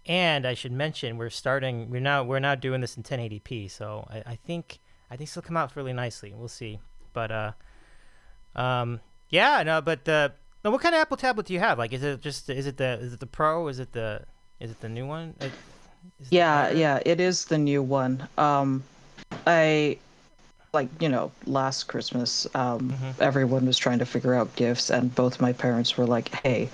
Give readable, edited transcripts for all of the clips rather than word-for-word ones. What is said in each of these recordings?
And I should mention we're now doing this in 1080p, so I think it'll come out really nicely. We'll see. But yeah, no, but no, what kind of Apple tablet do you have? Like, is it the Pro? Is it the new one? Is it Yeah, better? yeah, it is the new one. I like, last Christmas, Mm-hmm. everyone was trying to figure out gifts, and both my parents were like, "Hey,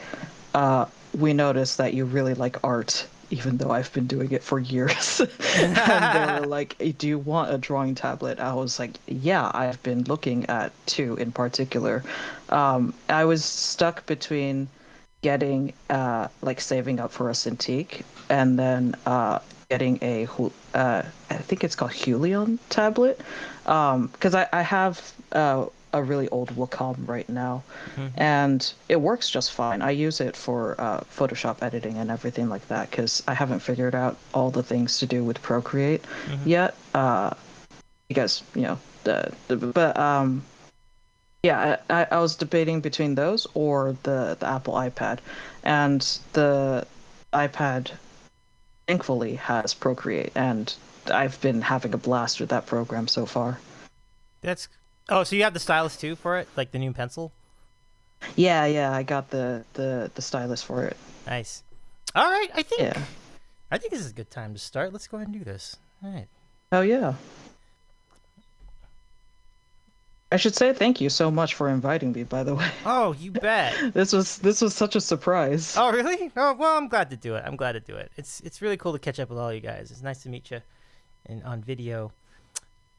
uh, we noticed that you really like art, even though I've been doing it for years." And they were like, "Hey, do you want a drawing tablet?" I was like, "Yeah, I've been looking at two in particular." I was stuck between getting like saving up for a Cintiq and then getting I think it's called Helion tablet because I have a really old Wacom right now, Mm-hmm. and it works just fine. I use it for Photoshop editing and everything like that because I haven't figured out all the things to do with Procreate Mm-hmm. yet. Because but yeah, I was debating between those or the Apple iPad, and the iPad thankfully has Procreate, and I've been having a blast with that program so far. That's Oh, so you have the stylus too for it, like the new pencil? Yeah, yeah, I got the stylus for it. Nice. All right, Yeah. I think this is a good time to start. Let's go ahead and do this. All right. Oh yeah. I should say thank you so much for inviting me, by the way. Oh, you bet. This was such a surprise. Oh, really? Oh, well, I'm glad to do it. I'm glad to do it. It's really cool to catch up with all you guys. It's nice to meet you on video.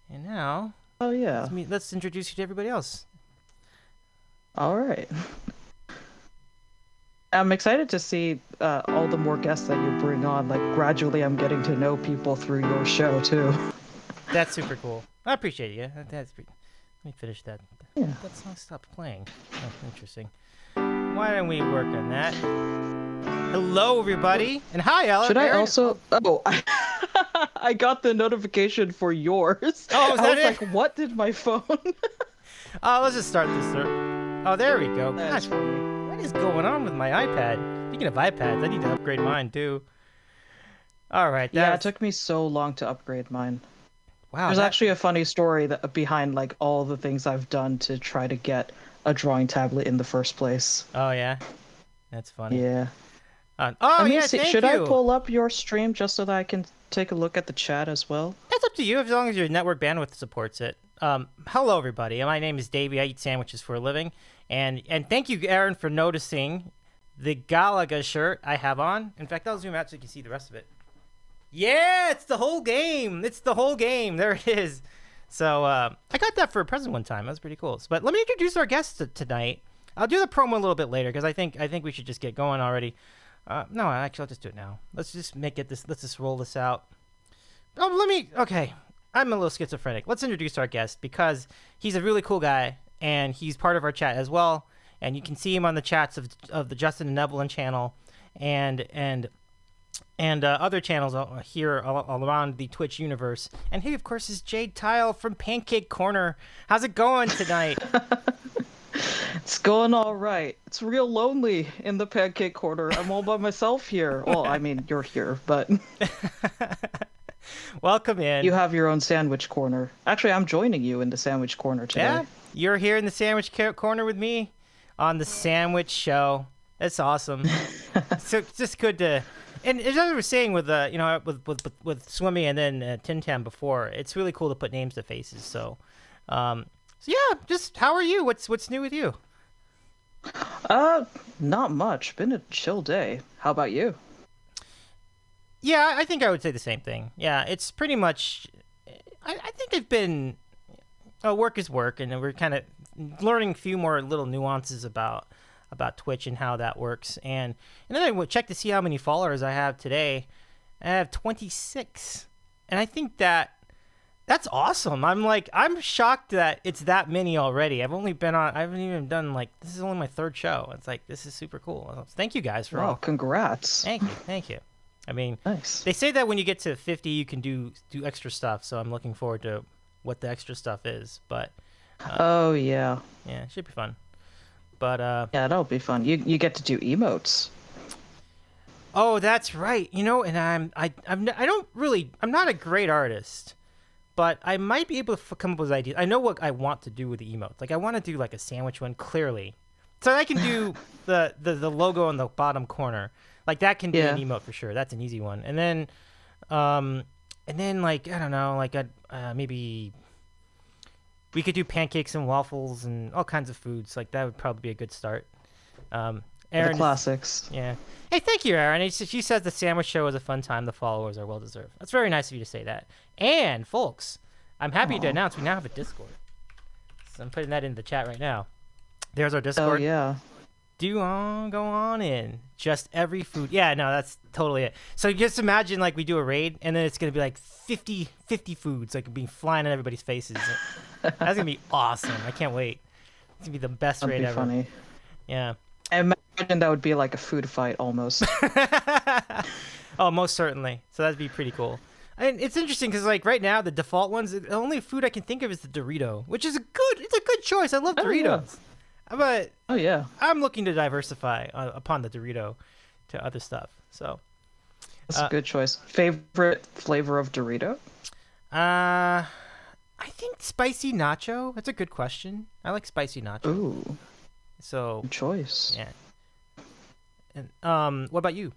And now Oh yeah. let's introduce you to everybody else. All right. I'm excited to see all the more guests that you bring on. Like gradually, I'm getting to know people through your show too. That's super cool. I appreciate you. Let me finish that. Yeah. That song stopped playing. Oh, interesting. Why don't we work on that? Hello, everybody, and hi, Should I Aaron. also? Oh, I got the notification for yours. Oh, is I that was it? like, what did my phone? Oh, let's just start this. Oh, there we go. That's Gosh, funny. what is going on with my iPad? Speaking of iPads, I need to upgrade mine too. All right, Yeah, it that's took me so long to upgrade mine. wow. There's That actually a funny story that behind like all the things I've done to try to get a drawing tablet in the first place. Oh yeah, that's funny. Yeah. Oh Let me yeah, see. thank Should I you. pull up your stream just so that I can take a look at the chat as well? That's up to you as long as your network bandwidth supports it. Hello everybody. My name is Davy. I eat sandwiches for a living, and thank you, Aaron, for noticing the Galaga shirt I have on. In fact, I'll zoom out so you can see the rest of it. Yeah, it's the whole game. It's the whole game. There it is. So I got that for a present one time. That was pretty cool. But let me introduce our guest tonight. I'll do the promo a little bit later because I think we should just get going already. No, actually, I'll just do it now. Let's just make it this. Let's just roll this out. Oh, let me. Okay, I'm a little schizophrenic. Let's introduce our guest because he's a really cool guy and he's part of our chat as well. And you can see him on the chats of the Justin and Evelyn channel, and other channels here all around the Twitch universe. And he, of course, is Jade Tyle from Pancake Corner. How's it going tonight? It's going all right. It's real lonely in the pancake corner. I'm all by myself here. Well, I mean, you're here, but Welcome you in. have your own sandwich corner. Actually, I'm joining you in the sandwich corner today. Yeah, you're here in the sandwich corner with me on the Sandwich Show. That's awesome. So it's just good to, and as I was saying with with Swimmy and then Tin Tam before, it's really cool to put names to faces. So yeah, just how are you? What's new with you? Uh, Not much. Been a chill day. How about you? Yeah, I think I would say the same thing. Yeah, it's pretty much. I think I've been. Work is work, and we're kind of learning a few more little nuances about Twitch and how that works. And then I would check to see how many followers I have today. I have 26, and I think that's awesome. I'm shocked that it's that many already. I haven't even done like this is only my third show. It's like this is super cool. Thank you guys for Wow, all. congrats. Thank you. I mean, Nice. they say that when you get to 50, you can do extra stuff. So I'm looking forward to what the extra stuff is. But Oh yeah. yeah, it should be fun. But Yeah, that'll be fun. You get to do emotes. Oh, that's right. And I'm not a great artist, but I might be able to come up with ideas. I know what I want to do with the emotes. Like I want to do like a sandwich one clearly, so I can do the logo in the bottom corner. Like that can be an Yeah. emote for sure. That's an easy one. Um, and then like I don't know, like maybe we could do pancakes and waffles and all kinds of foods. Like that would probably be a good start. Um, The Aaron is classics. yeah. Hey, thank you, Aaron. She says the sandwich show was a fun time. The followers are well deserved. That's very nice of you to say that. And folks, I'm happy to Aw. announce we now have a Discord. So I'm putting that in the chat right now. There's our Oh Discord. yeah. Do go on in. Just every food. Yeah, no, that's totally it. So just imagine like we do a raid and then it's going to be like 50 foods like being flying in everybody's faces. That's going to be awesome. I can't wait. It's going to be the best That'd raid be ever. funny. Yeah. I imagine that would be like a food fight almost. Oh, most certainly. So that'd be pretty cool. And it's interesting because like right now the default ones, the only food I can think of is the Dorito, which is it's a good choice. I love Oh, yeah. Doritos, but Oh yeah. I'm looking to diversify upon the Dorito to other stuff. So, That's a good choice. Favorite flavor of Dorito? I think spicy nacho. That's a good question. I like spicy nacho. Ooh, So good choice. yeah. And what about you?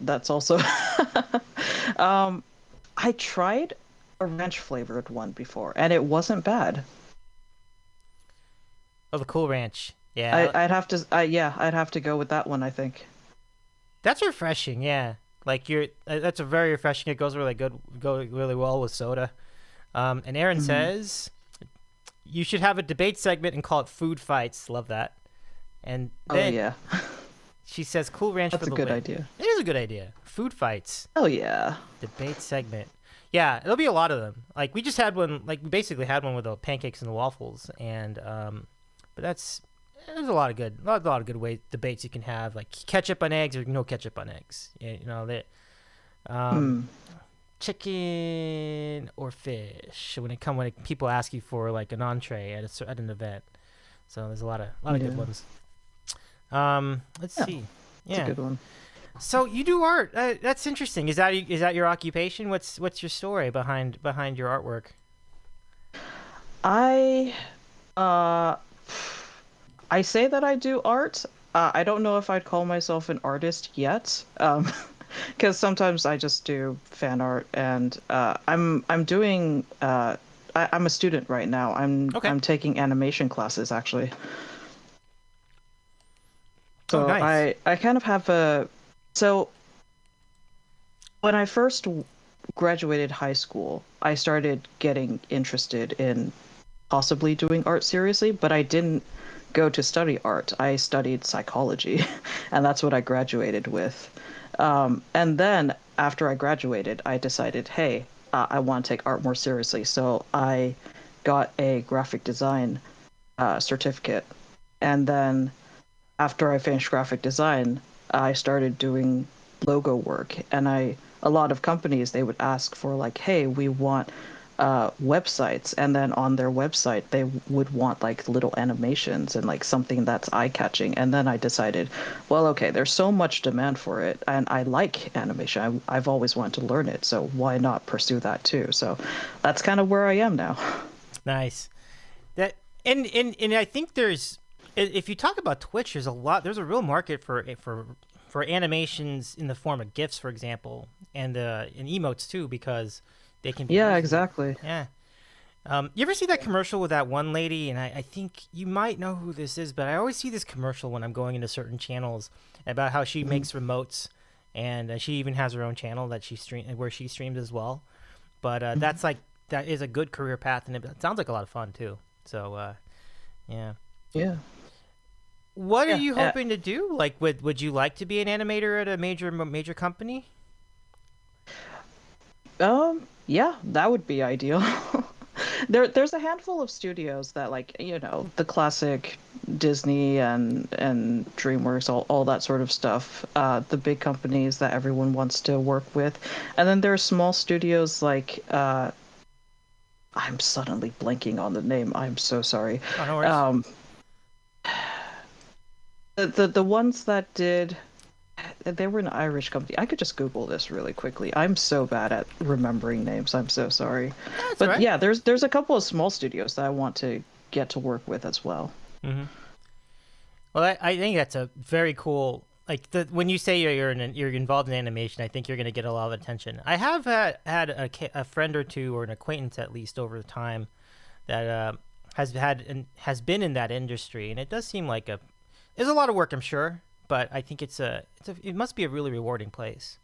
That's also I tried a ranch flavored one before and it wasn't bad. Oh, the Cool Ranch. Yeah, I'd have to go with that one, I think. that's refreshing. Yeah, like that's a very refreshing. It goes really well with soda. And Aaron Mhm. says you should have a debate segment and call it Food Fights. Love that. And Oh then yeah. she says Cool Ranch That's for a the good win. idea. It is a good idea. Food Fights Oh yeah. debate segment. Yeah, there'll be a lot of them. Like we just had one. Like we basically had one with the pancakes and the waffles, and but there's a lot of good way debates you can have, like ketchup on eggs or no ketchup on eggs. Yeah, that Hmm. chicken or fish when people ask you for like an entree at an event. So there's a lot of good Yeah. ones. Let's Yeah, see. That's a Yeah. good one. So you do art. That's interesting. Is that your occupation? What's your story behind your artwork? I uh I say that I do art. I don't know if I'd call myself an artist yet, because sometimes I just do fan art, and I'm doing. I'm a student right now. Okay. I'm taking animation classes actually. Oh, So nice. I kind of have a. So when I first graduated high school, I started getting interested in possibly doing art seriously, but I didn't go to study art. I studied psychology, and that's what I graduated with. And then after I graduated, I decided, hey, I want to take art more seriously. So I got a graphic design certificate. And then after I finished graphic design, I started doing logo work. And a lot of companies, they would ask for like, hey, we want websites, and then on their website they would want like little animations and like something that's eye-catching. And then I decided, well, okay, there's so much demand for it, and I like animation. I've always wanted to learn it, so why not pursue that too? So that's kind of where I am now. Nice. That and I think if you talk about Twitch, there's a real market for animations in the form of GIFs, for example, and emotes too, because they can be Yeah, easily- exactly. Yeah. You ever see that commercial with that one lady? And I think you might know who this is, but I always see this commercial when I'm going into certain channels about how she makes remotes, and she even has her own channel that where she streams as well. But that is a good career path, and it sounds like a lot of fun too. So, yeah. Yeah. What are Yeah, you hoping to do? Like, would you like to be an animator at a major company? Yeah, that would be ideal. There's a handful of studios that, like, the classic Disney and DreamWorks, all that sort of stuff, the big companies that everyone wants to work with. And then there are small studios like I'm suddenly blanking on the name. I'm so sorry. Oh, no worries. Um The ones that did, they were an Irish company. I could just Google this really quickly. I'm so bad at remembering names. I'm so sorry. That's all But right. yeah, there's a couple of small studios that I want to get to work with as well. Mm-hmm. Well, I think that's a very cool. Like when you say you're involved in animation, I think you're going to get a lot of attention. I have had a friend or two, or an acquaintance at least, over the time that has been in that industry, and it does seem like there's a lot of work, I'm sure, but I think it must be a really rewarding place.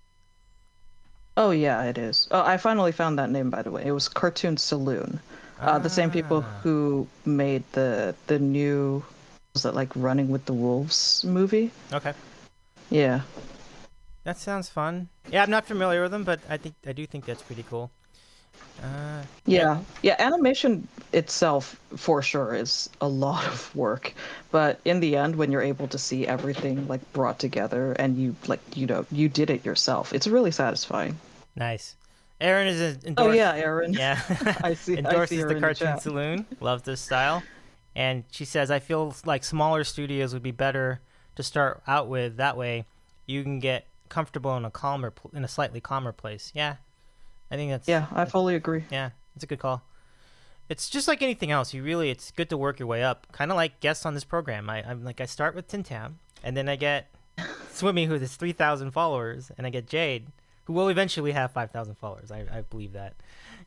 Oh yeah, it is. Oh, I finally found that name, by the way. It was Cartoon Saloon. The same people Ah, who made the new, was that like Running with the Wolves movie? okay, Yeah. that sounds fun. Yeah, I'm not familiar with them, but I do think that's pretty cool. Yeah, Yeah. Yeah, animation itself for sure is a lot of work, but in the end when you're able to see everything like brought together and you like you did it yourself, it's really satisfying. nice. Aaron is Oh endorse. yeah, Aaron. Yeah, I see endorses her the in the Cartoon chat. Saloon. Loves this style, and she says, "I feel like smaller studios would be better to start out with. That way, you can get comfortable in in a slightly calmer place." Yeah, I think Yeah, I fully agree. yeah, that's a good call. It's just like anything else. It's good to work your way up. Kind of like guests on this program. I'm like, I start with Tim Tam, and then I get Swimmy, who has 3,000 followers, and I get Jade, who will eventually have 5,000 followers. I believe that.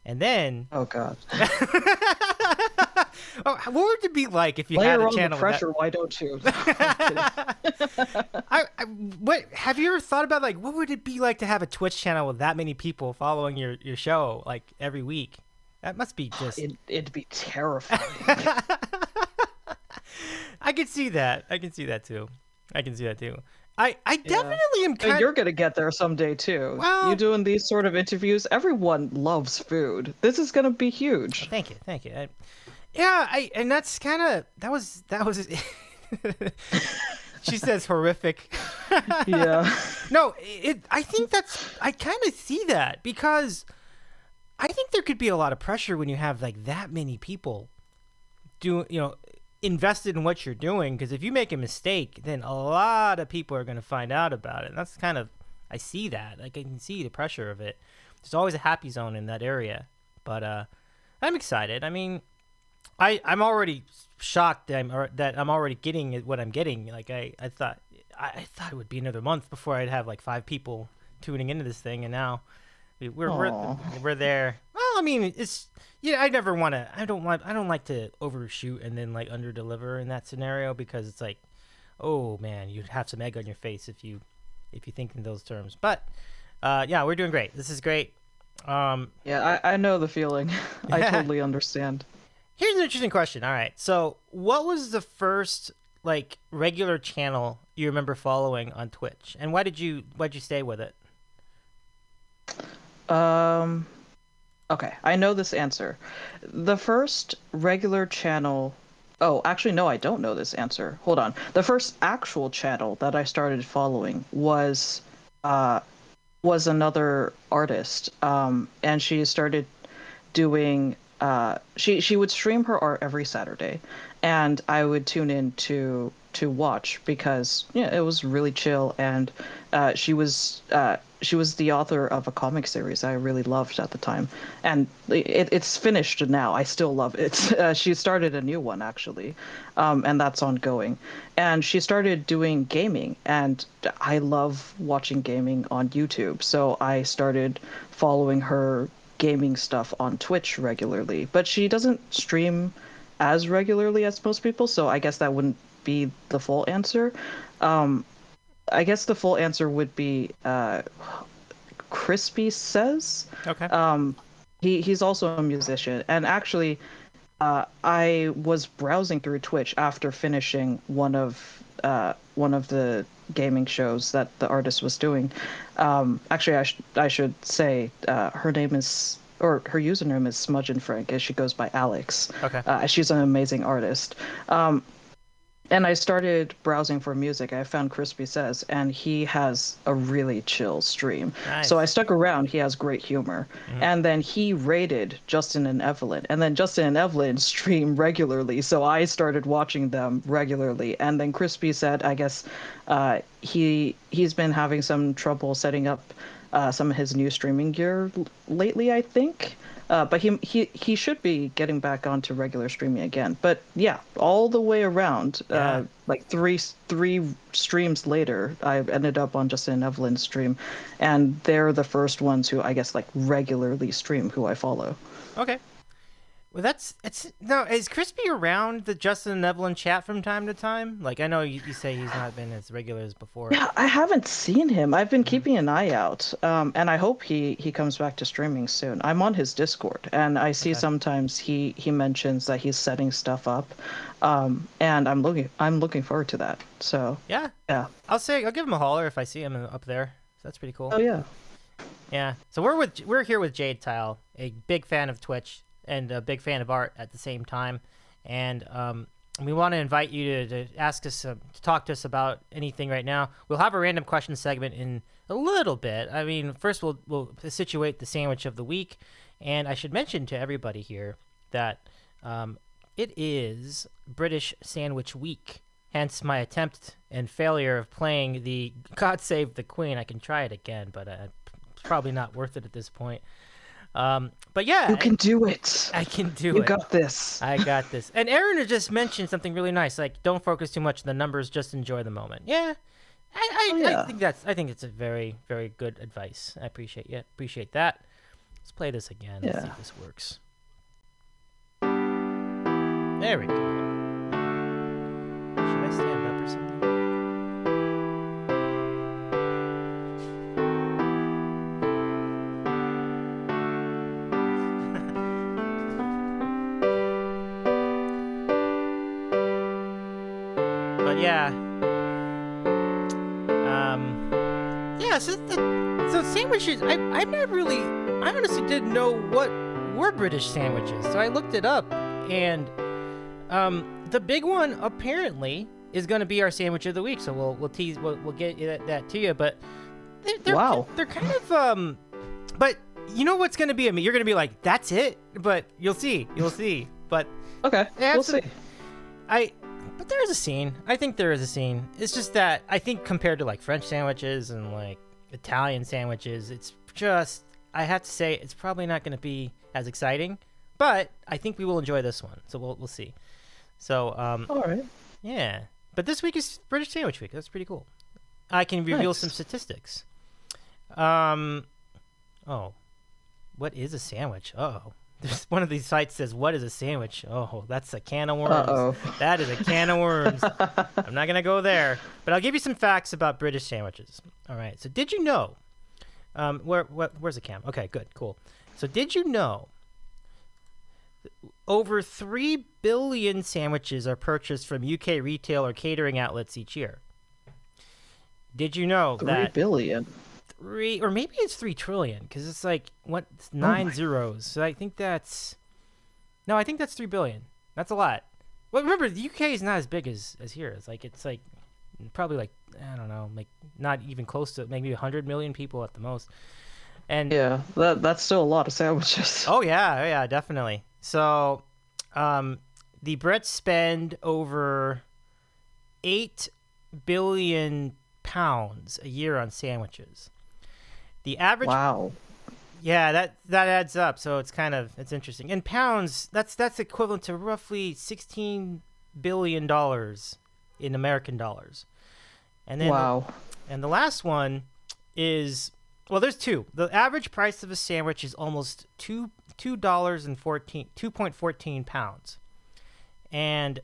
And then, Oh God. oh, what would it be like if you had Layer a on the channel with pressure, why don't you? I'm kidding. that? What have you ever thought about, like, what would it be like to have a Twitch channel with that many people following your show like every week? That must be just. It'd be terrifying. I can see that. I can see that too. I can see that too. I Yeah. definitely am kind. You're gonna get there someday too. You Well, doing these sort of interviews, everyone loves food. This is gonna be huge. thank you, thank you. Yeah, and that's kind of that was. She says horrific. Yeah. No, I think I kind of see that because I think there could be a lot of pressure when you have like that many people invested in what you're doing, because if you make a mistake, then a lot of people are going to find out about it. And that's kind of, I see that. Like, I can see the pressure of it. There's always a happy zone in that area. But I'm excited. I mean, I'm already shocked that I'm already getting what I'm getting. Like, I thought it would be another month before I'd have like 5 people tuning into this thing, and now Aw. we're there. Well, I mean, it's yeah. I never want to. I don't like to overshoot and then like under deliver in that scenario, because it's like, oh man, you'd have some egg on your face if you think in those terms. But yeah, we're doing great. This is great. Yeah, I know the feeling. I totally understand. Here's an interesting question. All right, so what was the first like regular channel you remember following on Twitch, and why'd you stay with it? Um, okay, I know this answer. The first regular channel. Oh, actually, no, I don't know this answer. Hold on. The first actual channel that I started following uh was another artist. And she started doing she would stream her art every Saturday, and I would tune in to watch because yeah, it was really chill, and she was the author of a comic series I really loved at the time, and it's finished now. I still love it. She started a new one actually, and that's ongoing. And she started doing gaming, and I love watching gaming on YouTube, so I started following her gaming stuff on Twitch regularly, but she doesn't stream as regularly as most people, so I guess that wouldn't be the full answer. Um, I guess the full answer would be Crispy Says. Okay. He's also a musician, and actually, I was browsing through Twitch after finishing one of the gaming shows that the artist was doing. Actually, I should say her name is, or her username is Smudge and Frank, as she goes by Alex. Okay. She's an amazing artist. And I started browsing for music. I found Crispy Says, and he has a really chill stream. So I Nice. stuck around. He has great humor. Mhm. And then he rated Justin and Evelyn. And then Justin and Evelyn stream regularly. So I started watching them regularly. And then Crispy said, I guess he's been having some trouble setting up some of his new streaming gear lately, I think. But he should be getting back onto regular streaming again. But yeah, all the way around, Yeah. like three streams later, I ended up on Justin and Evelyn's stream, and they're the first ones who I guess like regularly stream who I follow. Okay. Well, that's it's no. Is Crispy around the Justin and Evelyn chat from time to time? Like, I know you say he's not been as regular as before. Yeah, I haven't seen him. I've been Mhm. keeping an eye out, and I hope he comes back to streaming soon. I'm on his Discord, and I see Okay. sometimes he mentions that he's setting stuff up, and I'm looking forward to that. So Yeah. yeah. I'll give him a holler if I see him up there. So that's pretty cool. Oh yeah. Yeah. So we're here with Jade Tyle, a big fan of Twitch and a big fan of art at the same time, and we want to invite you to ask us to talk to us about anything right now. We'll have a random question segment in a little bit. I mean, first we'll situate the sandwich of the week, and I should mention to everybody here that it is British Sandwich Week. Hence my attempt and failure of playing the God Save the Queen. I can try it again, but it's probably not worth it at this point. But yeah, You can do it. I can do You it. got this. I got this. And Aaron had just mentioned something really nice, like don't focus too much on the numbers, just enjoy the moment. Yeah, Oh I yeah. think it's a very, very good advice. I appreciate that. Let's play this again. Let's see Yeah. if this works. There we go. Should I stand up or something? But yeah. Yeah, so sandwiches, I've never really, I honestly didn't know what were British sandwiches. So I looked it up, and the big one apparently is going to be our sandwich of the week. So we'll get that to you. But Wow. they're kind of but you know what's going to be? I mean, you're going to be like, that's it, but you'll see. But Okay. yeah, We'll see. but there is a scene. I think there is a scene. It's just that I think compared to like French sandwiches and like Italian sandwiches, it's just, I have to say it's probably not going to be as exciting, but I think we will enjoy this one. So we'll see. So All right. yeah. But this week is British Sandwich Week. That's pretty cool. I can reveal Nice. some statistics. Oh, what is a sandwich? Oh, there's one of these sites says, "What is a sandwich?" Oh, that's a can of worms. Uh-oh. That is a can of worms. I'm not gonna go there, but I'll give you some facts about British sandwiches. All right. So, did you know? Where's the cam? Okay, good, cool. So, did you know? Over 3 billion sandwiches are purchased from UK retail or catering outlets each year. Did you know 3 that billion. or maybe it's 3 trillion because it's like it's Oh nine my- zeros. So I think that's 3 billion. That's a lot. Well, remember the UK is not as big as here. It's like probably like I don't know, like not even close to maybe 100 million people at the most. And Yeah, that's still a lot of sandwiches. oh yeah, definitely. So, the Brits spend over 8 billion pounds a year on sandwiches. The average, Wow. yeah, that adds up. So it's interesting. In pounds, that's equivalent to roughly $16 billion in American dollars. And then Wow. and the last one is, well, there's two. The average price of a sandwich is almost £2.14, and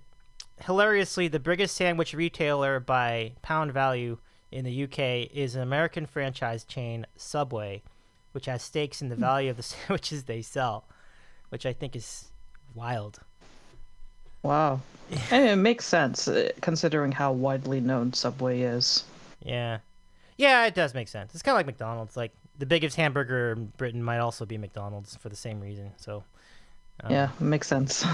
hilariously, the biggest sandwich retailer by pound value in the UK is an American franchise chain, Subway, which has stakes in the value of the sandwiches they sell, which I think is wild. Wow. And it makes sense considering how widely known Subway is. Yeah, it does make sense. It's kind of like McDonald's. Like the biggest hamburger in Britain might also be McDonald's for the same reason. So Yeah, it makes sense.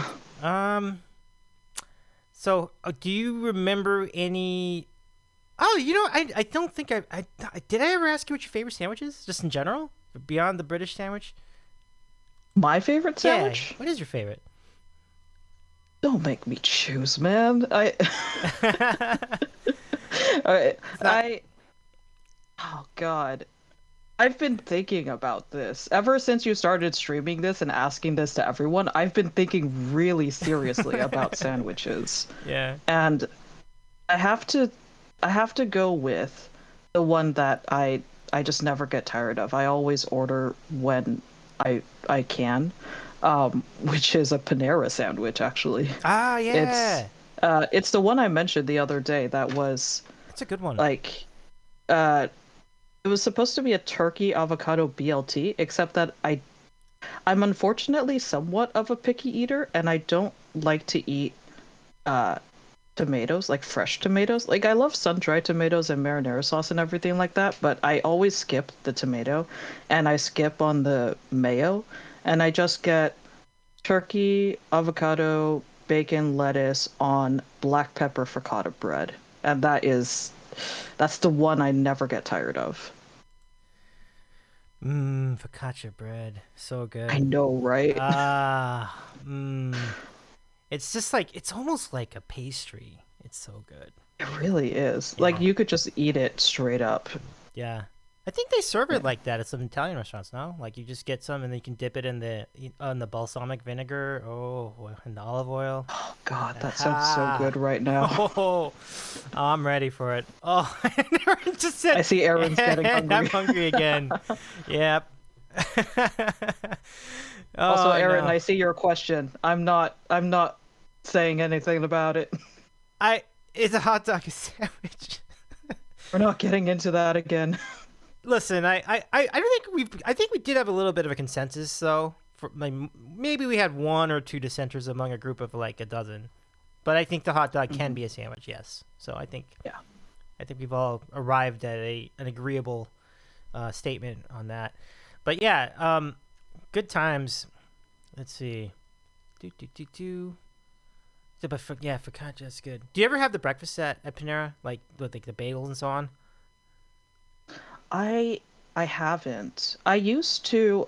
So So, do you remember any? Oh, I don't think I did. I ever ask you what your favorite sandwich is, just in general, beyond the British sandwich? My favorite Yeah. sandwich? What is your favorite? Don't make me choose, man. I, It's not. I, oh God. I've been thinking about this ever since you started streaming this and asking this to everyone. I've been thinking really seriously about sandwiches. Yeah. And I have to I have to go with the one that I just never get tired of. I always order when I can, which is a Panera sandwich actually. Ah, It's yeah. it's the one I mentioned the other day that was That's a good one. like uh it was supposed to be a turkey avocado BLT, except that I'm unfortunately somewhat of a picky eater and I don't like to eat uh tomatoes, like fresh tomatoes. Like I love sun-dried tomatoes and marinara sauce and everything like that, but I always skip the tomato and I skip on the mayo and I just get turkey, avocado, bacon, lettuce on black pepper frittata bread. And that's the one I never get tired of. Focaccia bread, so I good. know, right? Ah, it's just like it's almost like a pastry. It's so good. It really is. Like Yeah, you could just eat it straight up. yeah. I think they serve Yeah. it like that at some Italian restaurants. No, like you just get some and then you can dip it in the balsamic vinegar. Oh, and the olive oil. Oh God, that sounds so good Ah. right now. Oh, I'm ready for it. Oh, I never just said, I see Aaron's getting and I'm hungry. hungry again. Yep. Also, Oh Aaron, no. I see your question. I'm not saying anything about it. I It's a hot dog sandwich. We're not getting into that again. Listen, I don't think I think we did have a little bit of a consensus though. For like, maybe we had one or two dissenters among a group of like a dozen, but I think the hot dog can Mhm. be a sandwich. Yes, so Yeah. I think we've all arrived at an agreeable statement on that. But yeah, good times. Let's see. Do do do do. So, but yeah, focaccia is good. Do you ever have the breakfast at Panera, like with like the bagels and so on? I I haven't. I used to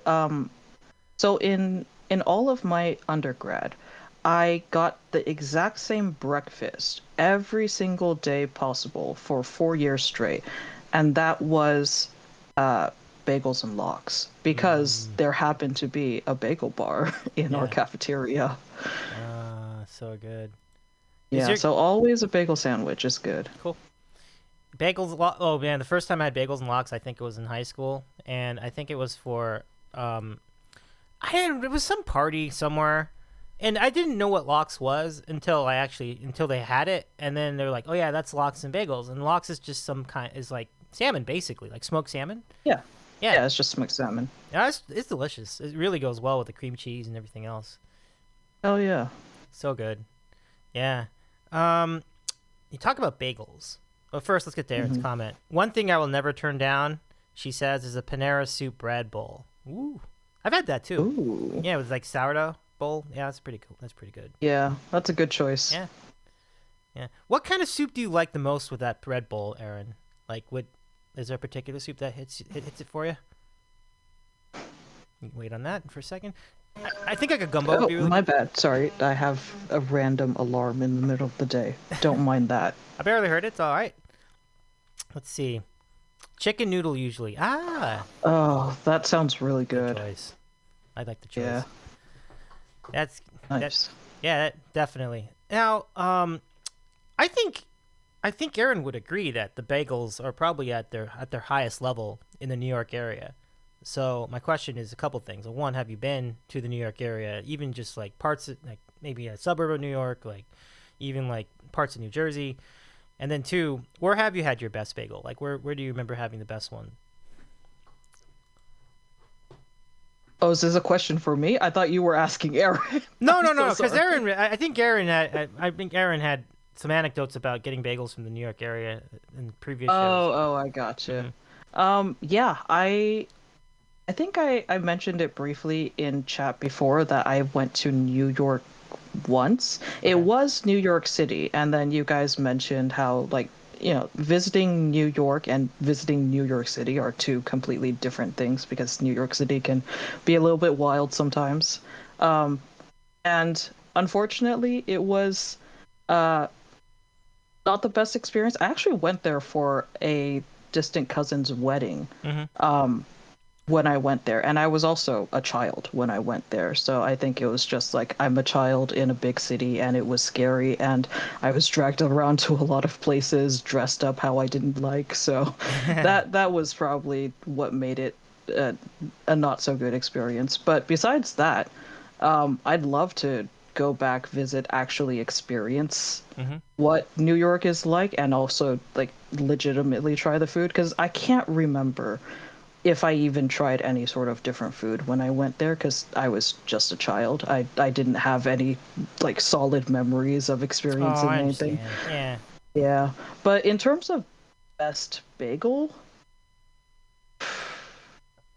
so in all of my undergrad, I got the exact same breakfast every single day possible for 4 years straight, and that was uh, bagels and lox because Mm, there happened to be a bagel bar in our yeah. cafeteria. So good. Is Yeah, your so always a bagel sandwich is good. cool Oh man, the first time I had bagels and lox, I think it was in high school, and I think it was for it was some party somewhere, and I didn't know what lox was until they had it, and then they're like, oh yeah, that's lox and bagels, and lox is just some kind is like salmon basically, like smoked salmon. Yeah, Yeah, yeah, it's just smoked salmon. yeah, it's delicious. It really goes well with the cream cheese and everything else. Oh yeah. So good. Yeah. Um, you talk about bagels. But first, let's get to Aaron's Hmm. comment. One thing I will never turn down, she says, is a Panera soup bread bowl. Ooh, I've had that too. Ooh. Yeah, with like sourdough bowl. Yeah, that's pretty cool. That's pretty good. Yeah, that's a good choice. Yeah, yeah. What kind of soup do you like the most with that bread bowl, Aaron? Like, what is there a particular soup that hits it for you? You can wait on that for a second. I think like a gumbo would Oh, be really my good. bad. Sorry, I have a random alarm in the middle of the day. Don't mind that. I barely heard it. It's all right. Let's see. Chicken noodle usually. Ah, Oh, that sounds really good good. choice. I like the choice. Yeah, That's that. nice. Yeah, that definitely. Now, I think Aaron would agree that the bagels are probably at their highest level in the New York area. So my question is a couple things. One, have you been to the New York area, even just like parts of like maybe a suburb of New York, like even like parts of New Jersey? And then two, where have you had your best bagel? Like where do you remember having the best one? Oh, is this a question for me? I thought you were asking Aaron. No, I'm no, so no, because sorry. I think Aaron had some anecdotes about getting bagels from the New York area in previous shows. Oh, I gotcha. Hmm. Yeah, I think I mentioned it briefly in chat before that I went to New York once. It Okay. was New York City, and then you guys mentioned how like visiting New York and visiting New York City are two completely different things because New York City can be a little bit wild sometimes. Um, and unfortunately, it was uh, not the best experience. I actually went there for a distant cousin's wedding. Mm-hmm. Um, when I went there. And I was also a child when I went there. So I think it was just like I'm a child in a big city and it was scary and I was dragged around to a lot of places dressed up how I didn't like. So that was probably what made it uh, a not so good experience. But besides that, I'd love to go back, visit, actually experience Mm-hmm. what New York is like and also like legitimately try the food because I can't remember if I even tried any sort of different food when I went there because I was just a child. I didn't have any like solid memories of Oh, I experiencing anything. understand. Yeah. Yeah. But in terms of best bagel,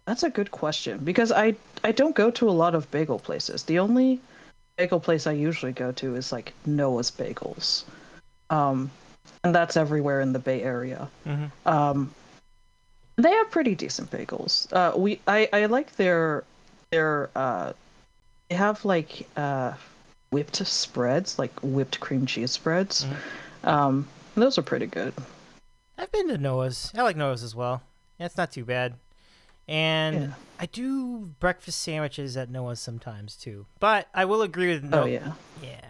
that's a good question because I don't go to a lot of bagel places. The only bagel place I usually go to is like Noah's Bagels. Um and that's everywhere in the Bay Area. Mm-hmm. Um they have pretty decent bagels. I like their they have like whipped spreads, like whipped cream cheese spreads. Mm-hmm. Those are pretty good. I've been to Noah's. I like Noah's as well. Yeah, it's not too bad. And Yeah. I do breakfast sandwiches at Noah's sometimes too. But I will agree with Oh no. yeah. Yeah.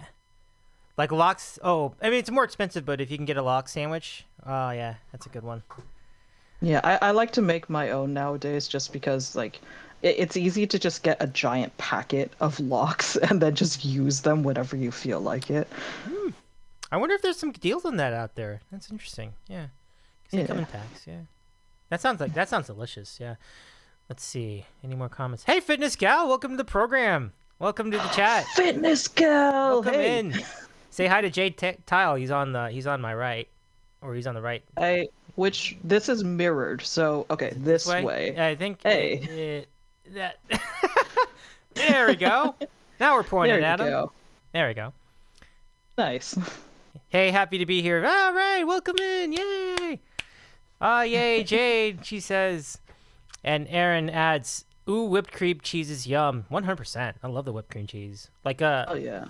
Like lox. Oh, I mean it's more expensive, but if you can get a lox sandwich, oh yeah, that's a good one. Yeah, I like to make my own nowadays just because like it's easy to just get a giant packet of locks and then just use them whenever you feel like it. Hmm. I wonder if there's some deals on that out there. That's interesting. Yeah, because they come Yeah. in packs. Yeah. That sounds delicious. Yeah. Let's see. Any more comments? Hey, Fitness Gal, welcome to the program. Welcome to the chat. Fitness gal. Welcome Hey. in. Say hi to Jade Tyle. He's on my right, or he's on the right. I which this is mirrored. So, okay, This this way. way. Yeah, I think Hey. that. There we go. Now we're There pointing you at him. go. There we go. Nice. Hey, happy to be here. All right, welcome in. Yay. Ah, yay, Jade. She says, and Aaron adds, "Ooh, whipped cream cheese is yum. 100%. I love the whipped cream cheese. Like Oh yeah.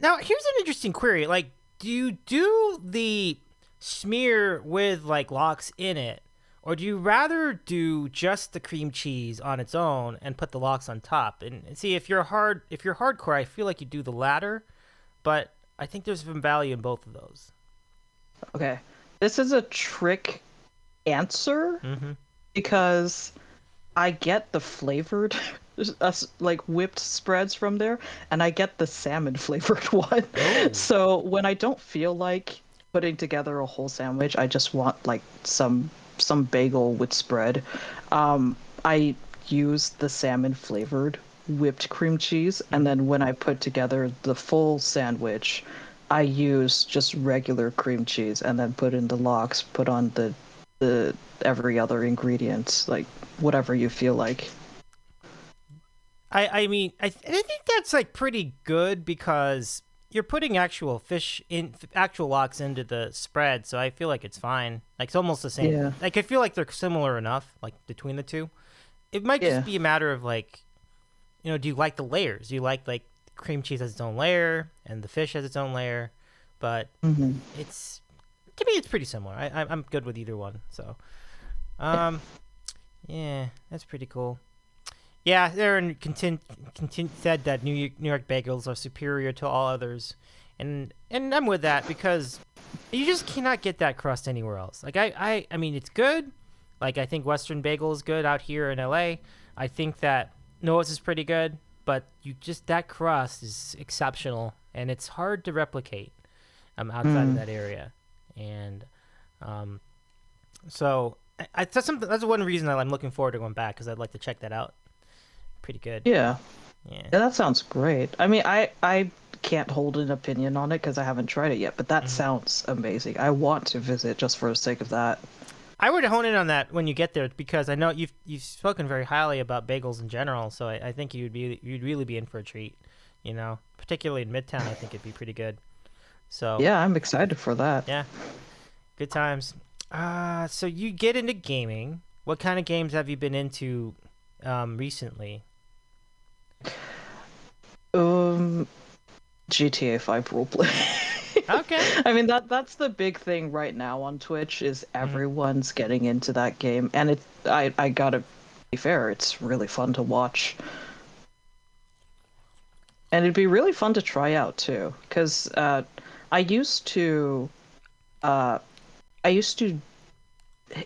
Now, here's an interesting query. Like, do you do the smear with like lox in it, or do you rather do just the cream cheese on its own and put the lox on top? And see, if you're hardcore, I feel like you do the latter, but I think there's some value in both of those. Okay. This is a trick answer Mm-hmm. because I get the flavored like whipped spreads from there and I get the salmon flavored one. Oh. So when I don't feel like putting together a whole sandwich, I just want like some bagel with spread. I use the salmon flavored whipped cream cheese and Mm-hmm. then when I put together the full sandwich, I use just regular cream cheese and then put in the lox, put on the every other ingredient, like whatever you feel like. I mean, I think that's like pretty good because you're putting actual fish in actual lox into the spread, so I feel like it's fine. Like it's almost the same. Yeah. Like I feel like they're similar enough, like between the two. It might just Yeah. be a matter of like, do you like the layers? Do you like cream cheese has its own layer and the fish has its own layer? But Hmm. it's to me it's pretty similar. I'm good with either one. So, Yeah. yeah, that's pretty cool. Yeah, Aaron said that New York bagels are superior to all others, and I'm with that because you just cannot get that crust anywhere else. Like I mean, it's good. Like I think Western Bagel is good out here in LA. I think that Noah's is pretty good, but you just that crust is exceptional, and it's hard to replicate outside of Mm. that area, and um, so that's something. That's one reason that I'm looking forward to going back because I'd like to check that out. Pretty good. Yeah. Yeah. Yeah, that sounds great. I mean, I can't hold an opinion on it because I haven't tried it yet, but that Mhm. sounds amazing. I want to visit just for the sake of that. I would hone in on that when you get there because I know you've spoken very highly about bagels in general. So I think you'd really be in for a treat Particularly in Midtown, I think it'd be pretty good. So Yeah, I'm excited for that. yeah, good times. So you get into gaming. What kind of games have you been into recently? Um, GTA 5 roleplay. Okay. I mean that's the big thing right now on Twitch is Mhm. everyone's getting into that game, and I gotta be fair, it's really fun to watch, and it'd be really fun to try out too, because I used to uh I used to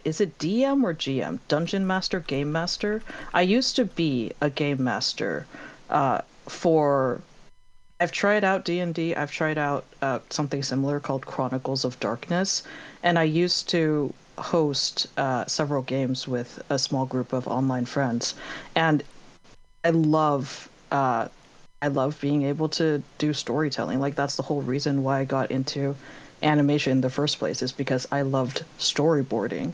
is it DM or GM? Dungeon Master, Game Master? I used to be a game master for I've tried out D&D. I've tried out something similar called Chronicles of Darkness, and I used to host several games with a small group of online friends, and I love I love being able to do storytelling. Like that's the whole reason why I got into animation in the first place is because I loved storyboarding.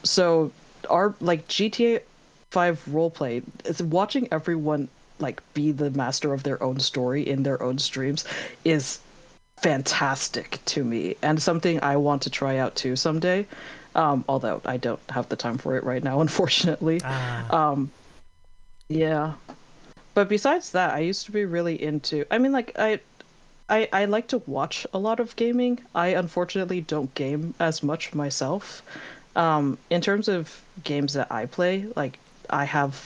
So our like GTA 5 roleplay is watching everyone like be the master of their own story in their own streams is fantastic to me and something I want to try out too someday. Although I don't have the time for it right now, unfortunately. Ah, Um, yeah. But besides that, I used to be really into. I mean, like I like to watch a lot of gaming. I unfortunately don't game as much myself. In terms of games that I play, like I have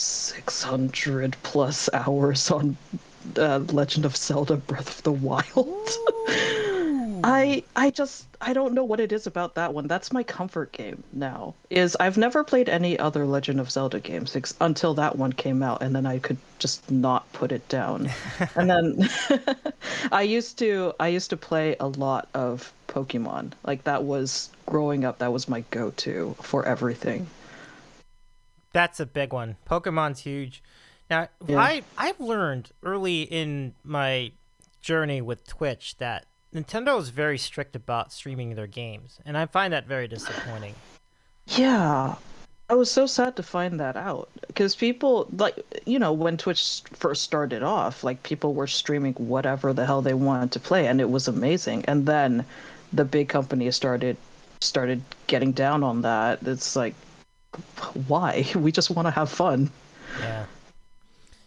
600 plus hours on Legend of Zelda Breath of the Wild. ooh, I don't know what it is about that one. That's my comfort game now. Is I've never played any other Legend of Zelda games until that one came out, and then I could just not put it down. And then I used to play a lot of Pokemon. Like that was growing up, that was my go-to for everything. that's a big one. Pokemon's huge. Now, Yeah. I've learned early in my journey with Twitch that Nintendo is very strict about streaming their games, and I find that very disappointing. Yeah. I was so sad to find that out because people like when Twitch first started off, like people were streaming whatever the hell they wanted to play and it was amazing. And then the big companies started getting down on that. It's like why? We just want to have fun. Yeah.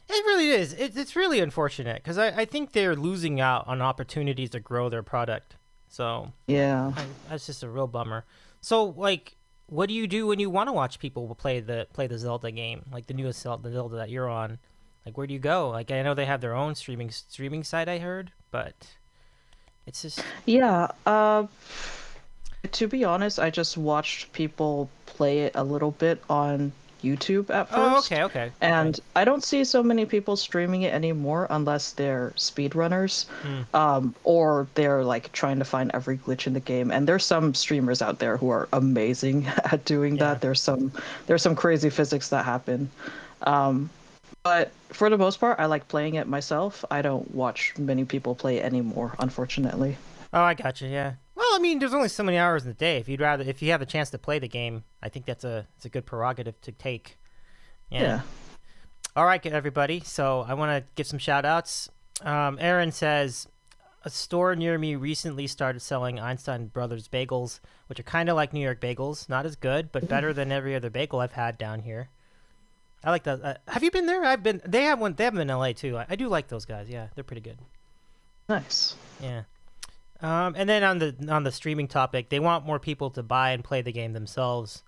It really is. It's really unfortunate because I think they're losing out on opportunities to grow their product. So Yeah. that's just a real bummer. So like, what do you do when you want to watch people play the Zelda game, like the newest Zelda that you're on? Like, where do you go? Like, I know they have their own streaming site. I heard, but it's just Yeah. To be honest, I just watched people play it a little bit on YouTube at oh, first, okay, okay, okay. and I don't see so many people streaming it anymore unless they're speedrunners, Hmm. or they're like trying to find every glitch in the game. And there's some streamers out there who are amazing at doing Yeah. that. There's some crazy physics that happen. Um, but for the most part, I like playing it myself. I don't watch many people play it anymore, unfortunately. Oh, I gotcha. Yeah. Well, I mean, there's only so many hours in the day. If you have a chance to play the game, I think it's a good prerogative to take. Yeah. Yeah. All right, everybody. So I want to give some shout outs. Aaron says, a store near me recently started selling Einstein Brothers bagels, which are kind of like New York bagels. Not as good, but better than every other bagel I've had down here. I like that. Have you been there? I've been. They have one. They have them in LA too. I do like those guys. Yeah, they're pretty good. Nice. Yeah. And then on the streaming topic, they want more people to buy and play the game themselves.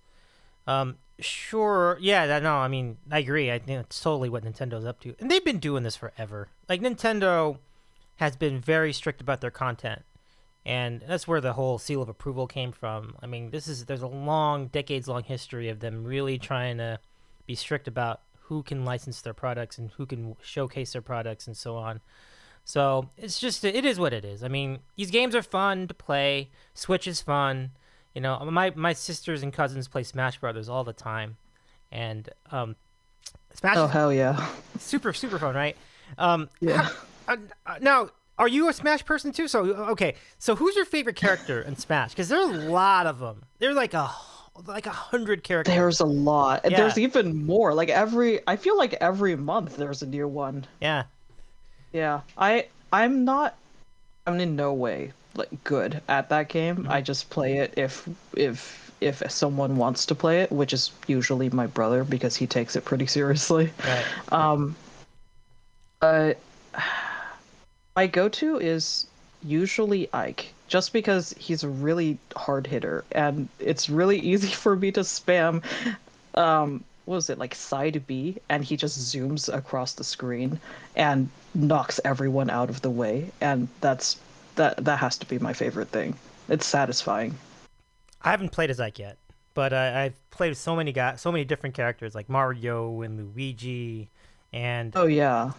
Sure. Yeah. No. I mean, I agree. I think it's totally what Nintendo's up to, and they've been doing this forever. Like Nintendo has been very strict about their content, and that's where the whole seal of approval came from. I mean, there's a long, decades long history of them really trying to be strict about who can license their products and who can showcase their products and so on. So it is what it is. I mean, these games are fun to play. Switch is fun. My sisters and cousins play Smash Brothers all the time, and Smash Oh is hell yeah. super super fun, right? Yeah. Now, are you a Smash person too? So okay, so who's your favorite character in Smash? Because there are a lot of them. They're like like 100 characters. There's a lot. Yeah. There's even more. Like I feel like every month there's a new one. Yeah. Yeah. I'm in no way like good at that game. I just play it if someone wants to play it, which is usually my brother because he takes it pretty seriously. Right. Uh, my go-to is usually Ike, just because he's a really hard hitter, and it's really easy for me to spam. What was it, like side B, and he just zooms across the screen and knocks everyone out of the way, and that has to be my favorite thing. It's satisfying. I haven't played as Ike yet, but I've played with so many different characters like Mario and Luigi, and Oh yeah.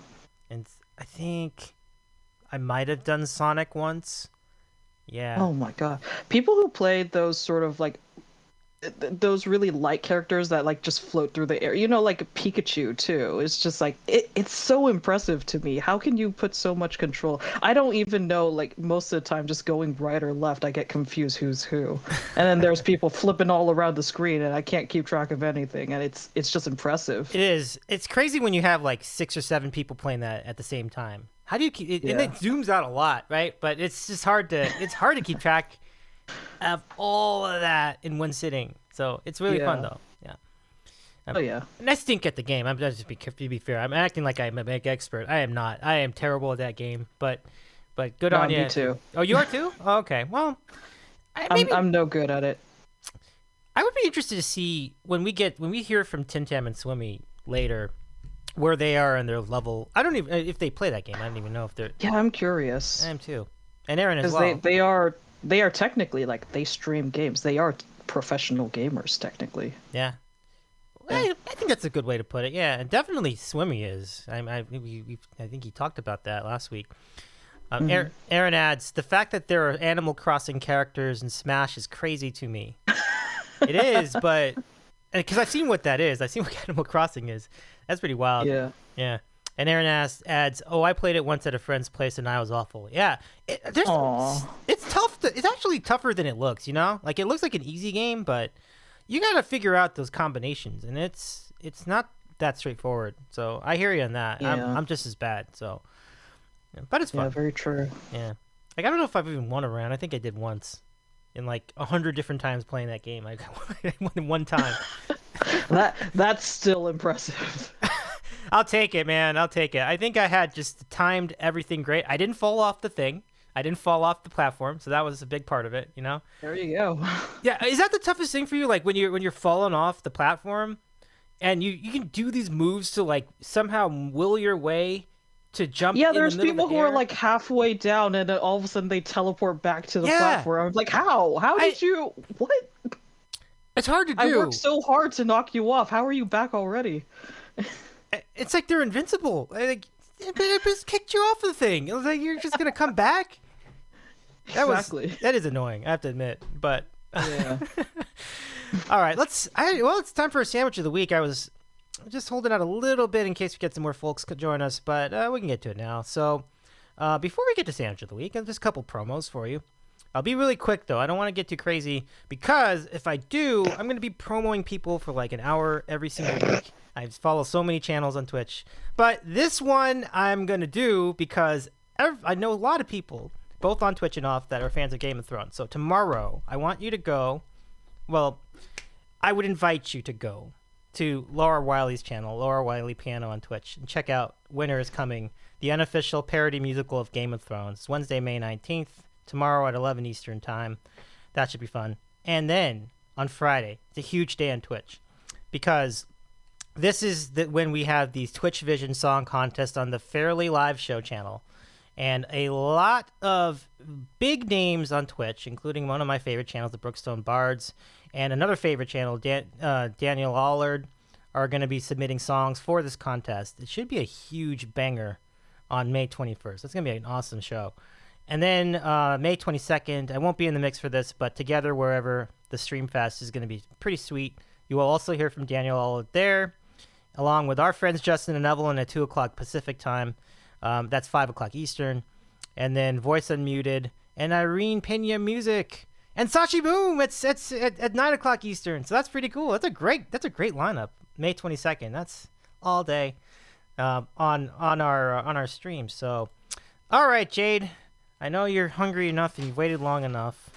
and I think I might have done Sonic once. Yeah. Oh my God. People who played those sort of like those really light characters that like just float through the air, like Pikachu too. It's just like it's so impressive to me. How can you put so much control? I don't even know, like most of the time just going right or left, I get confused who's who. And then there's people flipping all around the screen and I can't keep track of anything, and it's just impressive. It is. It's crazy when you have like 6 or 7 people playing that at the same time. How do you keep it? Yeah. And it zooms out a lot, right? But it's just hard to keep track of all of that in one sitting. So it's really fun though. Yeah. Oh yeah. And I stink at the game. I'm just to be fair. I'm acting like I'm a big expert. I am not. I am terrible at that game. But good on you. Me too. Oh, you are too? Oh, okay. Well, I'm no good at it. I would be interested to see when we hear from Tim Tam and Swimmy later where they are in their level. I don't even if they play that game. I don't even know if they're. Yeah, I'm curious. I am too. And Aaron as Because well. they are technically like they stream games. They are professional gamers technically. Yeah. I think that's a good way to put it. Yeah, and definitely Swimmy is. I think he talked about that last week. Aaron adds, the fact that there are Animal Crossing characters in Smash is crazy to me. It is, but because I've seen what that is. I've seen what Animal Crossing is. That's pretty wild. Yeah. Yeah. And Aaron adds, oh, I played it once at a friend's place and I was awful. Yeah. It's tough. It's actually tougher than it looks, Like, it looks like an easy game, but you got to figure out those combinations, and it's not that straightforward. So I hear you on that. Yeah. I'm just as bad, so. Yeah, but it's fun. Yeah, very true. Yeah. Like, I don't know if I've even won a round. I think I did once. In like 100 different times playing that game. I won one time. That's still impressive. I'll take it, man. I'll take it. I think I had just timed everything great. I didn't fall off the thing. I didn't fall off the platform, so that was a big part of it, There you go. Yeah, is that the toughest thing for you? Like when you're falling off the platform, and you can do these moves to like somehow will your way to jump. Yeah, in there's the middle people of the who air? are like halfway down, and then all of a sudden they teleport back to the platform. I'm like, how? How did you? What? It's hard to do. I worked so hard to knock you off. How are you back already? It's like they're invincible. Like, I just kicked you off the thing. It was like you're just gonna come back. That is annoying. I have to admit, but Yeah. all right. It's time for a sandwich of the week. I was just holding out a little bit in case we get some more folks could join us, but we can get to it now. So before we get to sandwich of the week, just a couple promos for you. I'll be really quick though. I don't want to get too crazy because if I do, I'm going to be promoting people for like an hour every single week. I follow so many channels on Twitch, but this one I'm going to do because I know a lot of people, both on Twitch and off, that are fans of Game of Thrones. So tomorrow, I want you to go. Well, I would invite you to go to Laura Wiley's channel, Laura Wiley Piano on Twitch, and check out Winter is Coming, the unofficial parody musical of Game of Thrones. It's Wednesday, May 19th, tomorrow at 11 Eastern Time. That should be fun. And then on Friday, it's a huge day on Twitch because this is when we have the Twitch Vision Song Contest on the Fairly Live Show channel. And a lot of big names on Twitch, including one of my favorite channels, the Brookstone Bards, and another favorite channel, Daniel Allard, are going to be submitting songs for this contest. It should be a huge banger on May 21st. It's going to be an awesome show. And then May 22nd, I won't be in the mix for this, but Together Wherever, the Stream Fest is going to be pretty sweet. You will also hear from Daniel Allard there, along with our friends Justin and Evelyn at 2 o'clock Pacific time. That's 5 o'clock Eastern. And then Voice Unmuted and Irene Pena Music. And Sashi Boom, it's at 9 o'clock Eastern, so that's pretty cool. That's a great lineup. May 22nd. That's all day on our stream. So, all right, Jade. I know you're hungry enough and you've waited long enough.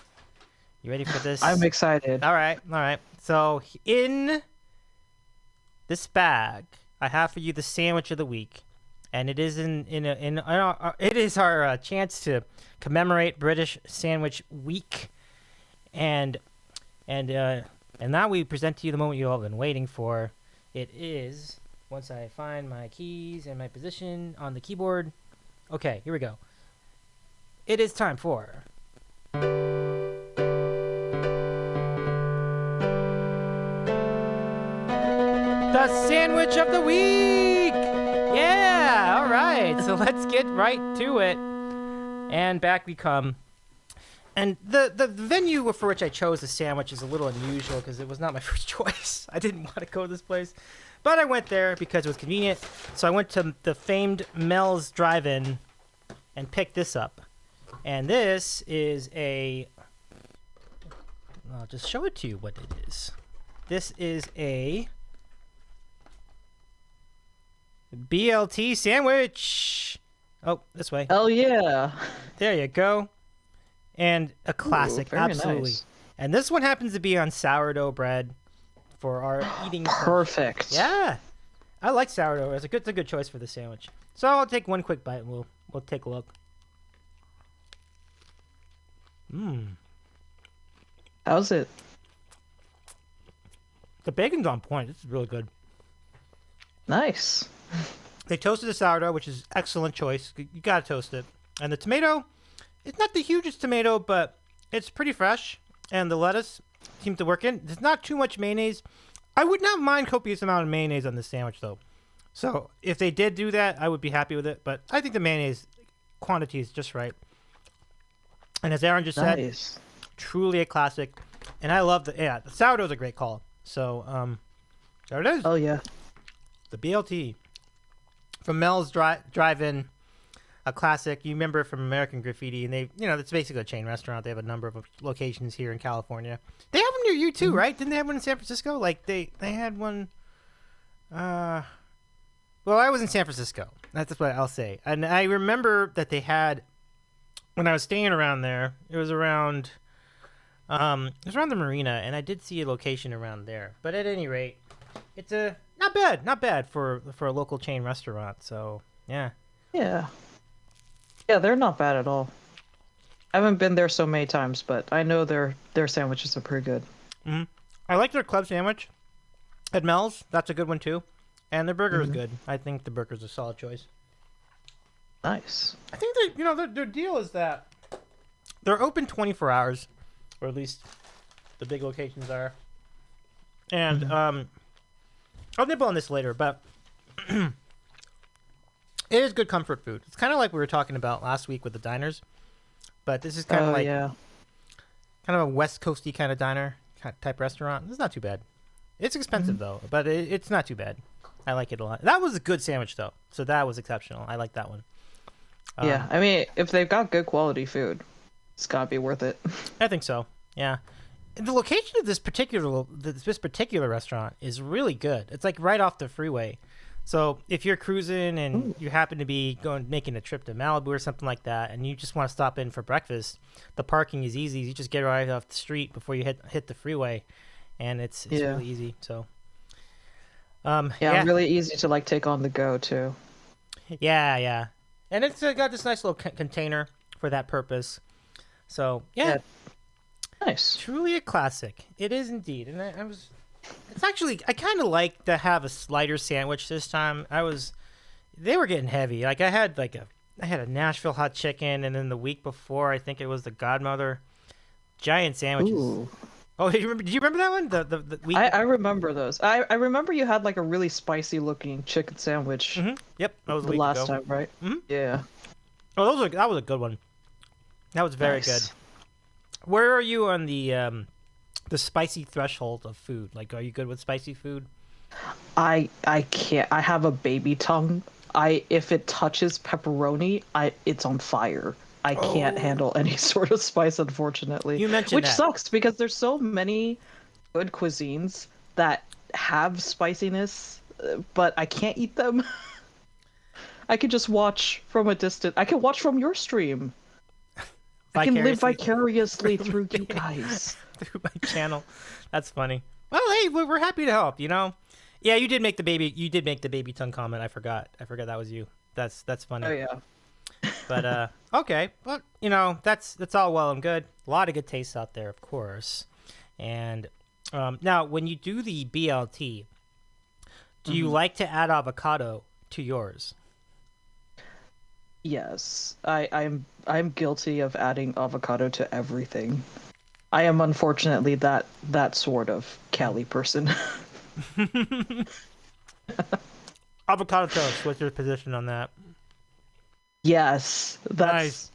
You ready for this? I'm excited. All right. So in this bag, I have for you the sandwich of the week, and it is it is our chance to commemorate British Sandwich Week, and now we present to you the moment you all have been waiting for. It is, once I find my keys and my position on the keyboard. Okay, here we go. It is time for the sandwich of the week. Yeah, all right. So let's get right to it. And back we come. And the venue for which I chose the sandwich is a little unusual because it was not my first choice. I didn't want to go to this place, but I went there because it was convenient. So I went to the famed Mel's Drive-In and picked this up. And this is I'll just show it to you what it is. This is a BLT sandwich. Oh, this way. Oh yeah. There you go. And a classic, very absolutely. nice. And this one happens to be on sourdough bread for our eating. Perfect. Yeah, I like sourdough. It's a good choice for the sandwich. So I'll take one quick bite and we'll take a look. How's it? The bacon's on point. This is really good. Nice. They toasted the sourdough, which is excellent choice. You gotta toast it. And the tomato, it's not the hugest tomato, but it's pretty fresh. And the lettuce seems to work in. There's not too much mayonnaise. I would not mind copious amount of mayonnaise on this sandwich, though. So if they did do that, I would be happy with it. But I think the mayonnaise quantity is just right. And as Aaron just said, truly a classic. And I love the sourdough's a great call. So there it is. Oh yeah. The BLT from Mel's Drive-In, a classic. You remember it from American Graffiti, and it's basically a chain restaurant. They have a number of locations here in California. They have them near you too, right? Didn't they have one in San Francisco? Like they had one. Well, I was in San Francisco. That's what I'll say. And I remember that they had, when I was staying around there, it was around the marina, and I did see a location around there. But at any rate, it's not bad for a local chain restaurant. So yeah. Yeah, they're not bad at all. I haven't been there so many times, but I know their sandwiches are pretty good. Mm-hmm. I like their club sandwich at Mel's. That's a good one too. And their burger is good. I think the burger is a solid choice. Nice. I think their deal is that they're open 24 hours, or at least the big locations are. And I'll nibble on this later, but it is good comfort food. It's kind of like we were talking about last week with the diners, but this is kind of kind of a West Coasty kind of diner type restaurant. It's not too bad. It's expensive though, but it's not too bad. I like it a lot. That was a good sandwich though, so that was exceptional. I like that one. Yeah, I mean, if they've got good quality food, it's gotta be worth it. I think so. Yeah. The location of this particular restaurant is really good. It's like right off the freeway. So if you're cruising and you happen to be making a trip to Malibu or something like that, and you just want to stop in for breakfast, the parking is easy. You just get right off the street before you hit the freeway, and it's really easy. So really easy to like take on the go too. Yeah, and it's got this nice little container for that purpose. So yeah. Nice. Truly a classic. It is indeed. And I kind of like to have a lighter sandwich this time. They were getting heavy. Like I had a Nashville hot chicken, and then the week before, I think it was the Godmother giant sandwiches. Ooh. Oh, did you remember that one? The week I remember those. I remember you had like a really spicy looking chicken sandwich. Mm-hmm. Yep. That was the last time, right? Mm-hmm. Yeah. Oh, that was a good one. That was very good. Where are you on the spicy threshold of food? Like, are you good with spicy food? I can't. I have a baby tongue. If it touches pepperoni, it's on fire. I can't Oh, handle any sort of spice, unfortunately. you mentioned Which that. sucks because there's so many good cuisines that have spiciness, but I can't eat them. I could just watch from a distance. I can watch from your stream. I can live Vicariously vicariously through through you me, guys. through my channel. That's funny. Well, hey, we're happy to help. Yeah, you did make the baby. You did make the baby tongue comment. I forgot. I forgot that was you. That's Oh funny. yeah. But okay. Well, that's all well and good. A lot of good tastes out there, of course. And now, when you do the BLT, do you Mhm. like to add avocado to yours? Yes, I'm guilty of adding avocado to everything. I am unfortunately that sort of Cali person. Avocado toast. What's your position on that? Yes, Nice.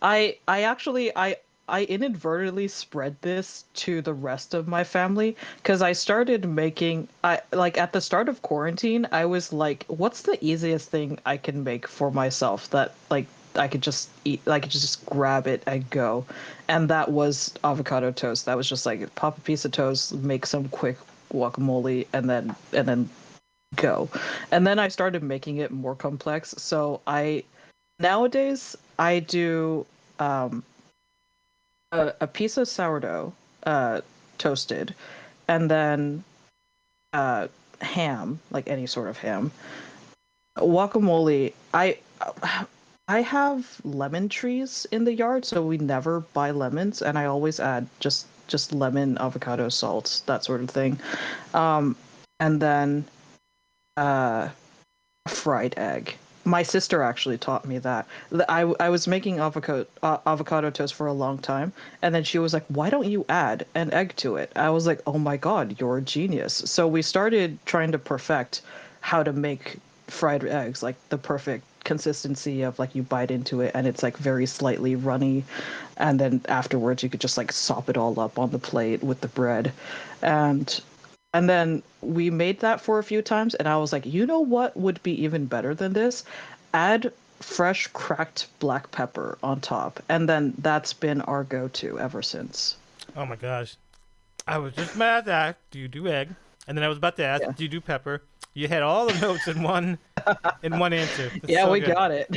I actually I inadvertently spread this to the rest of my family because I started making I like at the start of quarantine I was like, what's the easiest thing I can make for myself that like I could just eat, I could just grab it and go, and that was avocado toast. That was just like pop a piece of toast, make some quick guacamole, and then go. And then I started making it more complex. So I nowadays I do um, a piece of sourdough uh, toasted, and then uh, ham, like any sort of ham. Guacamole. I have lemon trees in the yard, so we never buy lemons, and I always add just lemon, avocado, salt, that sort of thing. Um, and then uh, fried egg. My sister actually taught me that. I was making avocado toast for a long time, and then she was like, "Why don't you add an egg to it?" I was like, "Oh my God, you're a genius!" So we started trying to perfect how to make fried eggs, like the perfect consistency of like you bite into it and it's like very slightly runny, and then afterwards you could just like sop it all up on the plate with the bread, and and then we made that for a few times, and I was like, you know what would be even better than this? Add fresh cracked black pepper on top. And then that's been our go to ever since. Oh my gosh. I was just mad at do you do egg? And then I was about to ask, Yeah. do you do pepper? You had all the notes in one answer. That's Yeah, so we good. got it.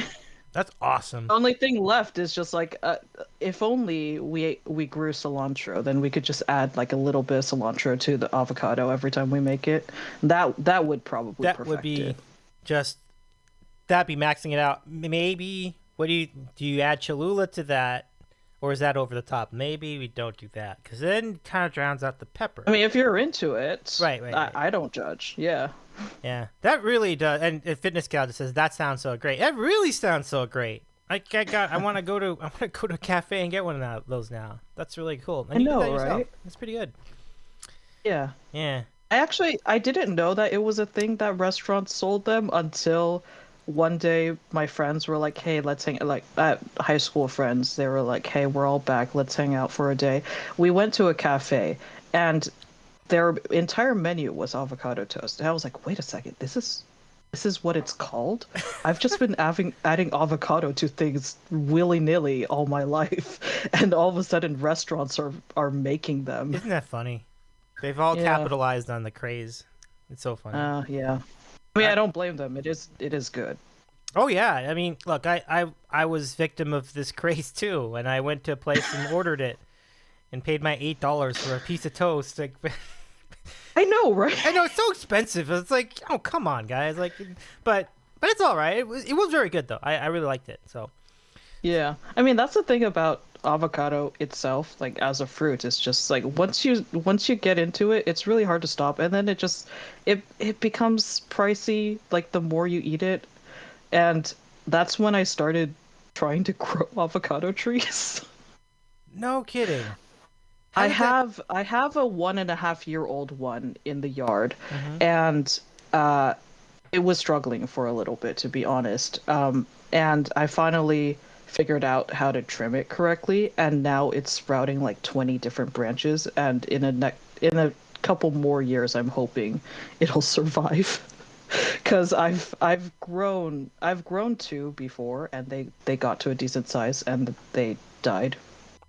That's awesome. Only thing left is just like if only we grew cilantro, then we could just add like a little bit of cilantro to the avocado every time we make it. That would probably That would perfect be it. just that'd be maxing it out. Maybe what do you add Cholula to that, or is that over the top? Maybe we don't do that because then it kind of drowns out the I pepper. mean, if you're into it, Right, right, right. I don't judge. Yeah. Yeah, that really does. And Fitness Gal just says that sounds so great. That really sounds so great. I want to go to I want to go to a cafe and get one of those now. That's really cool. I And you did know, that yourself. right? That's pretty good. Yeah. Yeah. I didn't know that it was a thing that restaurants sold them until one day my friends were like, "Hey, let's hang," like high school friends. They were like, "Hey, we're all back. Let's hang out for a day." We went to a cafe and their entire menu was avocado toast. And I was like, "Wait a second. This is what it's called? I've just been adding avocado to things willy-nilly all my life, and all of a sudden restaurants are making them." Isn't that funny? They've all Yeah. capitalized on the craze. It's so funny. Yeah. I mean, I, I don't blame them. It is good. oh yeah. I mean, look, I was victim of this craze too, and I went to a place and ordered it and paid my $8 for a piece of toast. Like, I know, right? I know it's so expensive. It's like, oh come on, guys. Like, but it's all right. It was very good though. I really liked it. So Yeah. I mean, that's the thing about avocado itself, like as a fruit, it's just like once you get into it, it's really hard to stop. And then it becomes pricey like the more you eat it. And that's when I started trying to grow avocado trees. no kidding. How I did that? have I have a 1.5-year-old one in the yard, Mm-hmm. and uh it was struggling for a little bit, to be honest. And I finally figured out how to trim it correctly, and now it's sprouting like 20 different branches. And in a couple more years, I'm hoping it'll survive. because I've grown two before, and they got to a decent size, and they died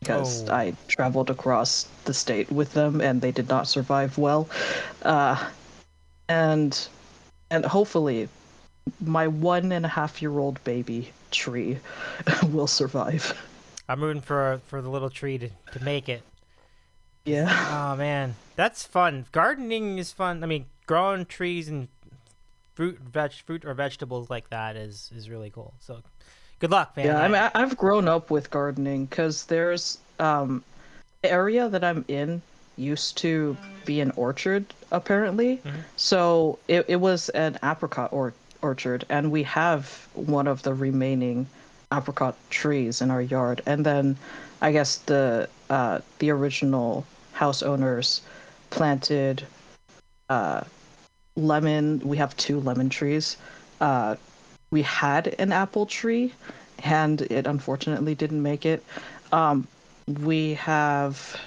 because Oh, I traveled across the state with them, and they did not survive well. Uh, and and hopefully my 1.5-year-old baby tree will survive. I'm rooting for the little tree to make it. Yeah. Oh man, that's fun. Gardening is fun. I mean, growing trees and fruit or vegetables like that is really cool. So, good luck, man. Yeah, I mean, I've grown up with gardening because there's the area that I'm in used to be an orchard, apparently. Mhm. So it was an apricot orchard, and we have one of the remaining apricot trees in our yard. And then I guess the original house owners planted uh, lemon. We have two lemon trees. Uh, we had an apple tree, and it unfortunately didn't make it. Um, we have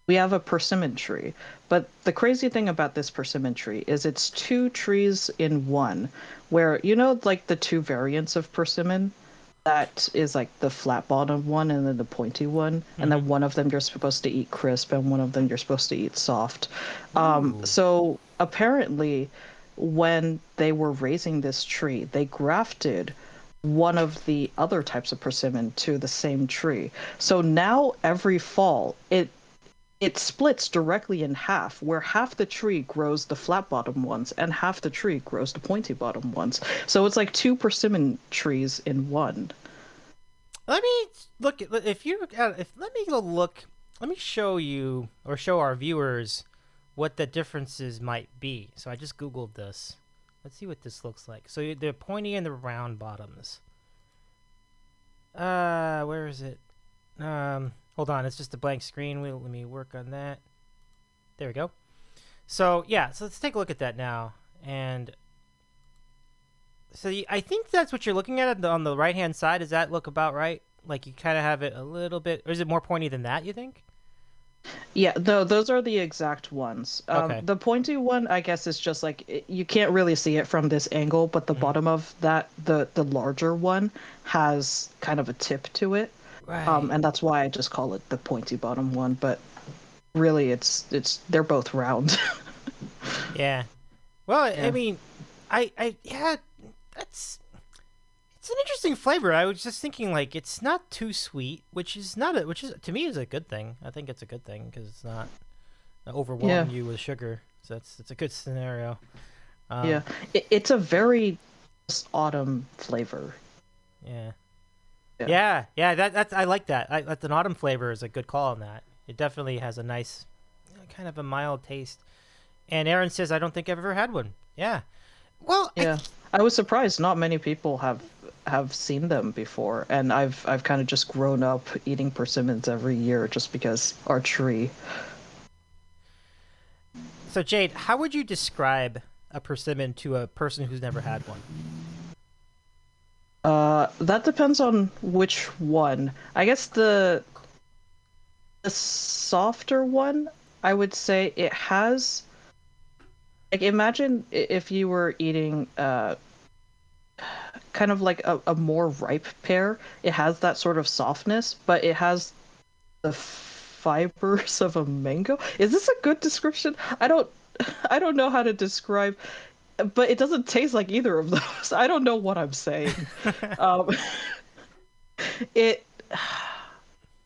we have a persimmon tree, but the crazy thing about this persimmon tree is it's two trees in one, where like the two variants of persimmon, that is like the flat bottom one and then the pointy one, and Mhm. then one of them you're supposed to eat crisp and one of them you're supposed to eat soft. Ooh. So apparently when they were raising this tree, they grafted one of the other types of persimmon to the same tree. So now every fall it splits directly in half, where half the tree grows the flat bottom ones and half the tree grows the pointy bottom ones. So it's like two persimmon trees in one. Let me look at if you if let me go look. Let me show you or show our viewers what the differences might be. So I just googled this. Let's see what this looks like. So the pointy and the round bottoms. Where is it? Hold on. It's just a blank screen. Let me work on that. There we go. So yeah. So let's take a look at that now. And so I think that's what you're looking at on the right hand side. Does that look about right? Like you kind of have it a little bit, or is it more pointy than that? You think? Yeah, those are the exact ones. Okay. The pointy one, I guess, is just like you can't really see it from this angle, but the Hmm. bottom of that, the larger one, has kind of a tip to it, Right. and that's why I just call it the pointy bottom one. But really, it's they're both round. Yeah. Well, I Yeah. mean, yeah, that's it's an interesting flavor. I was just thinking like it's not too sweet, which is to me is a good thing. I think it's a good thing because it's not Yeah. overwhelm you with sugar. So it's a good scenario. Yeah. Um, It's a very autumn flavor. yeah. Yeah. Yeah. That's I like that. That's an autumn flavor is a good call on that. It definitely has a nice, kind of a mild taste. And Aaron says, "I don't think I've ever had one." Yeah. Well, Yeah. I was surprised not many people have seen them before, and I've kind of just grown up eating persimmons every year just because our tree. so Jade, how would you describe a persimmon to a person who's never had one? That depends on which one. I guess the softer one, I would say it has like imagine if you were eating kind of like a more ripe pear. It has that sort of softness, but it has the fibers of a mango. Is this a good description? I don't know how to describe, but it doesn't taste like either of those. I don't know what I'm saying. Um, it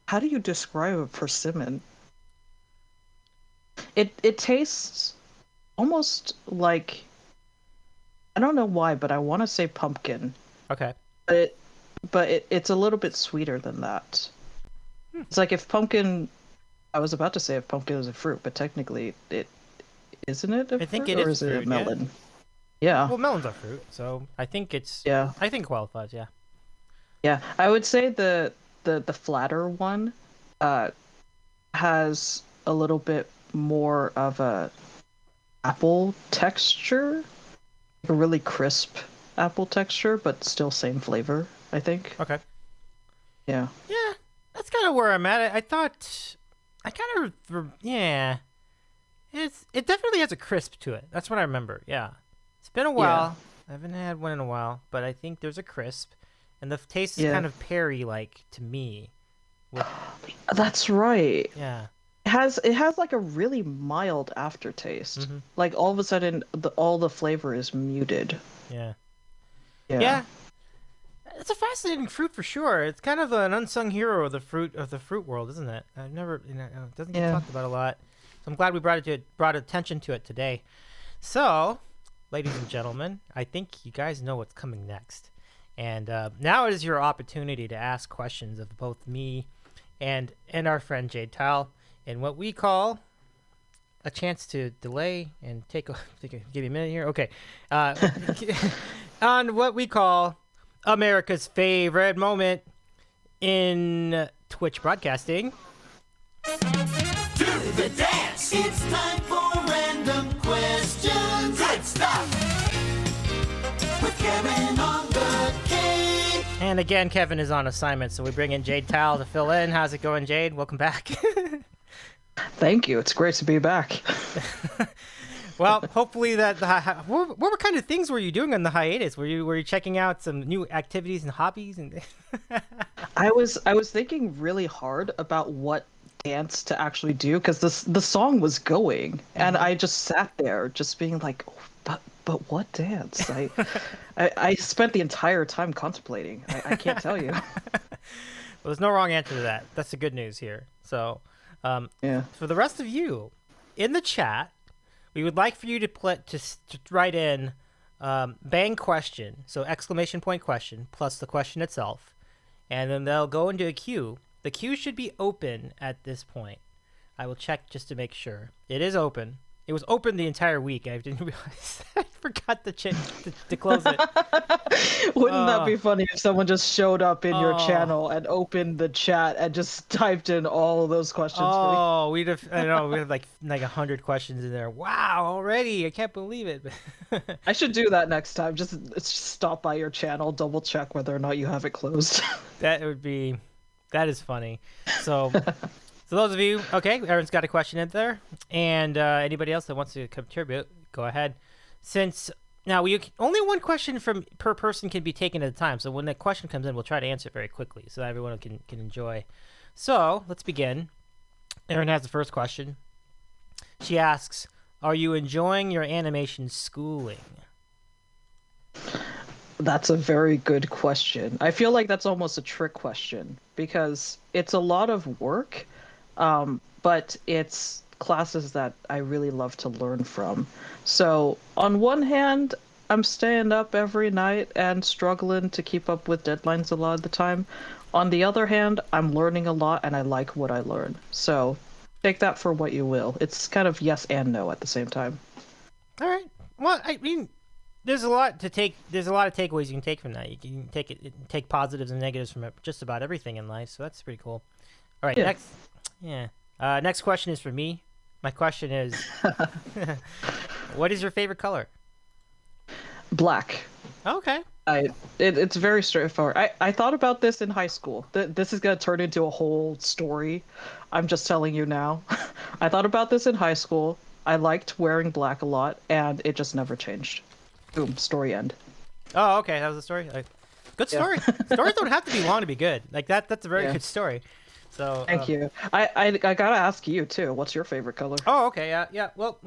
how do you describe a persimmon? It tastes almost like I don't know why, but I want to say pumpkin. Okay. But it's a little bit sweeter than that. It's like if pumpkin I was about to say if pumpkin is a fruit, but technically it isn't it a I think fruit it or is a is it a fruit. Yeah. melon? Yeah. Well, melons are fruit, so Yeah. I think it qualifies. Yeah. Yeah. I would say the flatter one uh has a little bit more of a apple texture, like a really crisp apple texture, but still same flavor, I think. Okay. Yeah. Yeah, that's kind of where I'm at. I thought I kind of yeah. It definitely has a crisp to it. That's what I remember. Yeah. It's been a Yeah. while. I haven't had one in a while, but I think there's a crisp, and the taste is Yeah. kind of Perry-like to me. With That's right. yeah. It has like a really mild aftertaste. Mm-hmm. Like all of a sudden all the flavor is muted. Yeah. Yeah. Yeah. It's a fascinating fruit for sure. It's kind of an unsung hero of the fruit world, isn't it? I've never, it doesn't get Yeah. talked about a lot. So I'm glad we brought attention to it today. So, ladies and gentlemen, I think you guys know what's coming next, and now is your opportunity to ask questions of both me and our friend Jade Tyle in what we call a chance to delay and give you a minute here. Okay, on what we call America's favorite moment in Twitch broadcasting. Do the dance. It's time for random questions. Good stuff. With Kevin on the cake. And again, Kevin is on assignment, so we bring in Jade Tyle to fill in. How's it going, Jade? Welcome back. Thank you. It's great to be back. Well, hopefully that what kind of things were you doing on the hiatus? Were you checking out some new activities and hobbies and I was thinking really hard about what dance to actually do because the song was going and I just sat there just being like, oh, but what dance? I spent the entire time contemplating. I can't tell you. Well, there's no wrong answer to that. That's the good news here. So, Yeah. for the rest of you in the chat, we would like for you to write in bang question, so exclamation point question plus the question itself, and then they'll go into a queue. The queue should be open at this point. I will check just to make sure. It is open. It was open the entire week. I didn't realize. I forgot to close it. Wouldn't that be funny if someone just showed up in your channel and opened the chat and just typed in all of those questions for you? Oh, we'd have. I know we have like 100 questions in there. Wow, already! I can't believe it. I should do that next time. Just stop by your channel, double check whether or not you have it closed. That is funny. So those of you, okay, Aaron's got a question in there, and anybody else that wants to contribute, go ahead. Since now only one question per person can be taken at a time, so when the question comes in, we'll try to answer it very quickly so that everyone can enjoy. So let's begin. Aaron has the first question. She asks, "Are you enjoying your animation schooling?" That's a very good question. I feel like that's almost a trick question because it's a lot of work, but it's classes that I really love to learn from. So, on one hand, I'm staying up every night and struggling to keep up with deadlines a lot of the time. On the other hand, I'm learning a lot and I like what I learn. So, take that for what you will. It's kind of yes and no at the same time. All right. Well, I mean, there's a lot of takeaways you can take from that. You can take positives and negatives from just about everything in life. So that's pretty cool. All right. Yeah. Next question is for me. My question is, what is your favorite color? Black. Okay. It's very straightforward. I thought about this in high school. This is gonna turn into a whole story. I'm just telling you now. I thought about this in high school. I liked wearing black a lot, and it just never changed. Boom. Story end. Oh, okay. That was the story. Good story. Stories don't have to be long to be good. Like that. That's a very good story. So Thank you. I gotta ask you too. What's your favorite color? Oh, okay. Yeah. Well,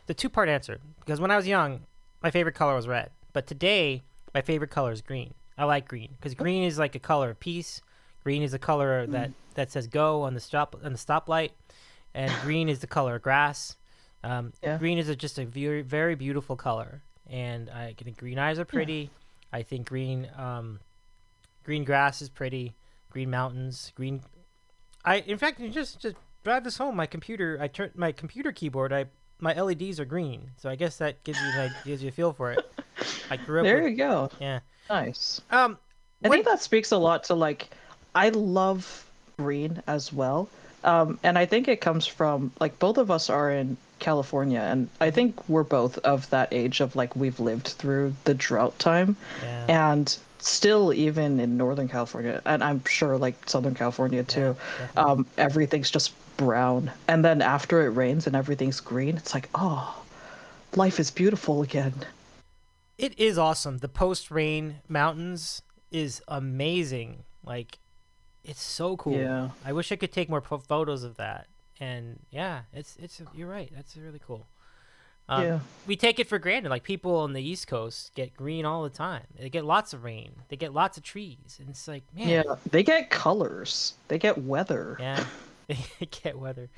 the two-part answer, because when I was young, my favorite color was red, but today my favorite color is green. I like green because green is like a color of peace. Green is a color that says go on the stoplight, and green is the color of grass. Green is just a very, very beautiful color, and I think green eyes are pretty. I think green grass is pretty. Green mountains, green. In fact, just drive this home. My computer, I turned my computer keyboard. My LEDs are green, so I guess that gives you a feel for it. I grew up. There you go. Yeah. Nice. I think that speaks a lot to like, I love green as well. And I think it comes from like both of us are in California, and I think we're both of that age of like we've lived through the drought time, and still even in Northern California, and I'm sure like Southern California too, everything's just brown, and then after it rains and everything's green, it's like, oh, life is beautiful again. It is awesome. The post-rain mountains is amazing. Like, it's so cool. Yeah. I wish I could take more photos of that. And yeah, it's you're right. That's really cool. Yeah. We take it for granted. Like, people on the East Coast get green all the time. They get lots of rain. They get lots of trees, and it's like, man, Yeah. They get colors. They get weather. yeah, they get weather.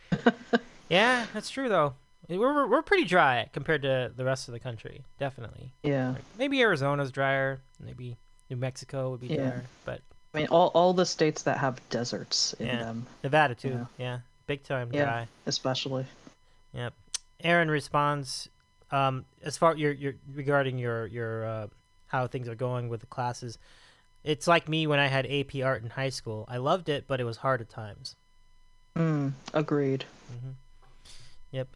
Yeah, that's true though. We're pretty dry compared to the rest of the country. Definitely. Yeah. Like, maybe Arizona's drier. Maybe New Mexico would be Yeah. drier, but I mean, all the states that have deserts in yeah, them. Nevada too. Yeah. Yeah, big time Yeah. dry. Especially. Yep. Aaron responds, as far your regarding your how things are going with the classes. It's like me when I had AP art in high school. I loved it, but it was hard at times. Agreed. Yep.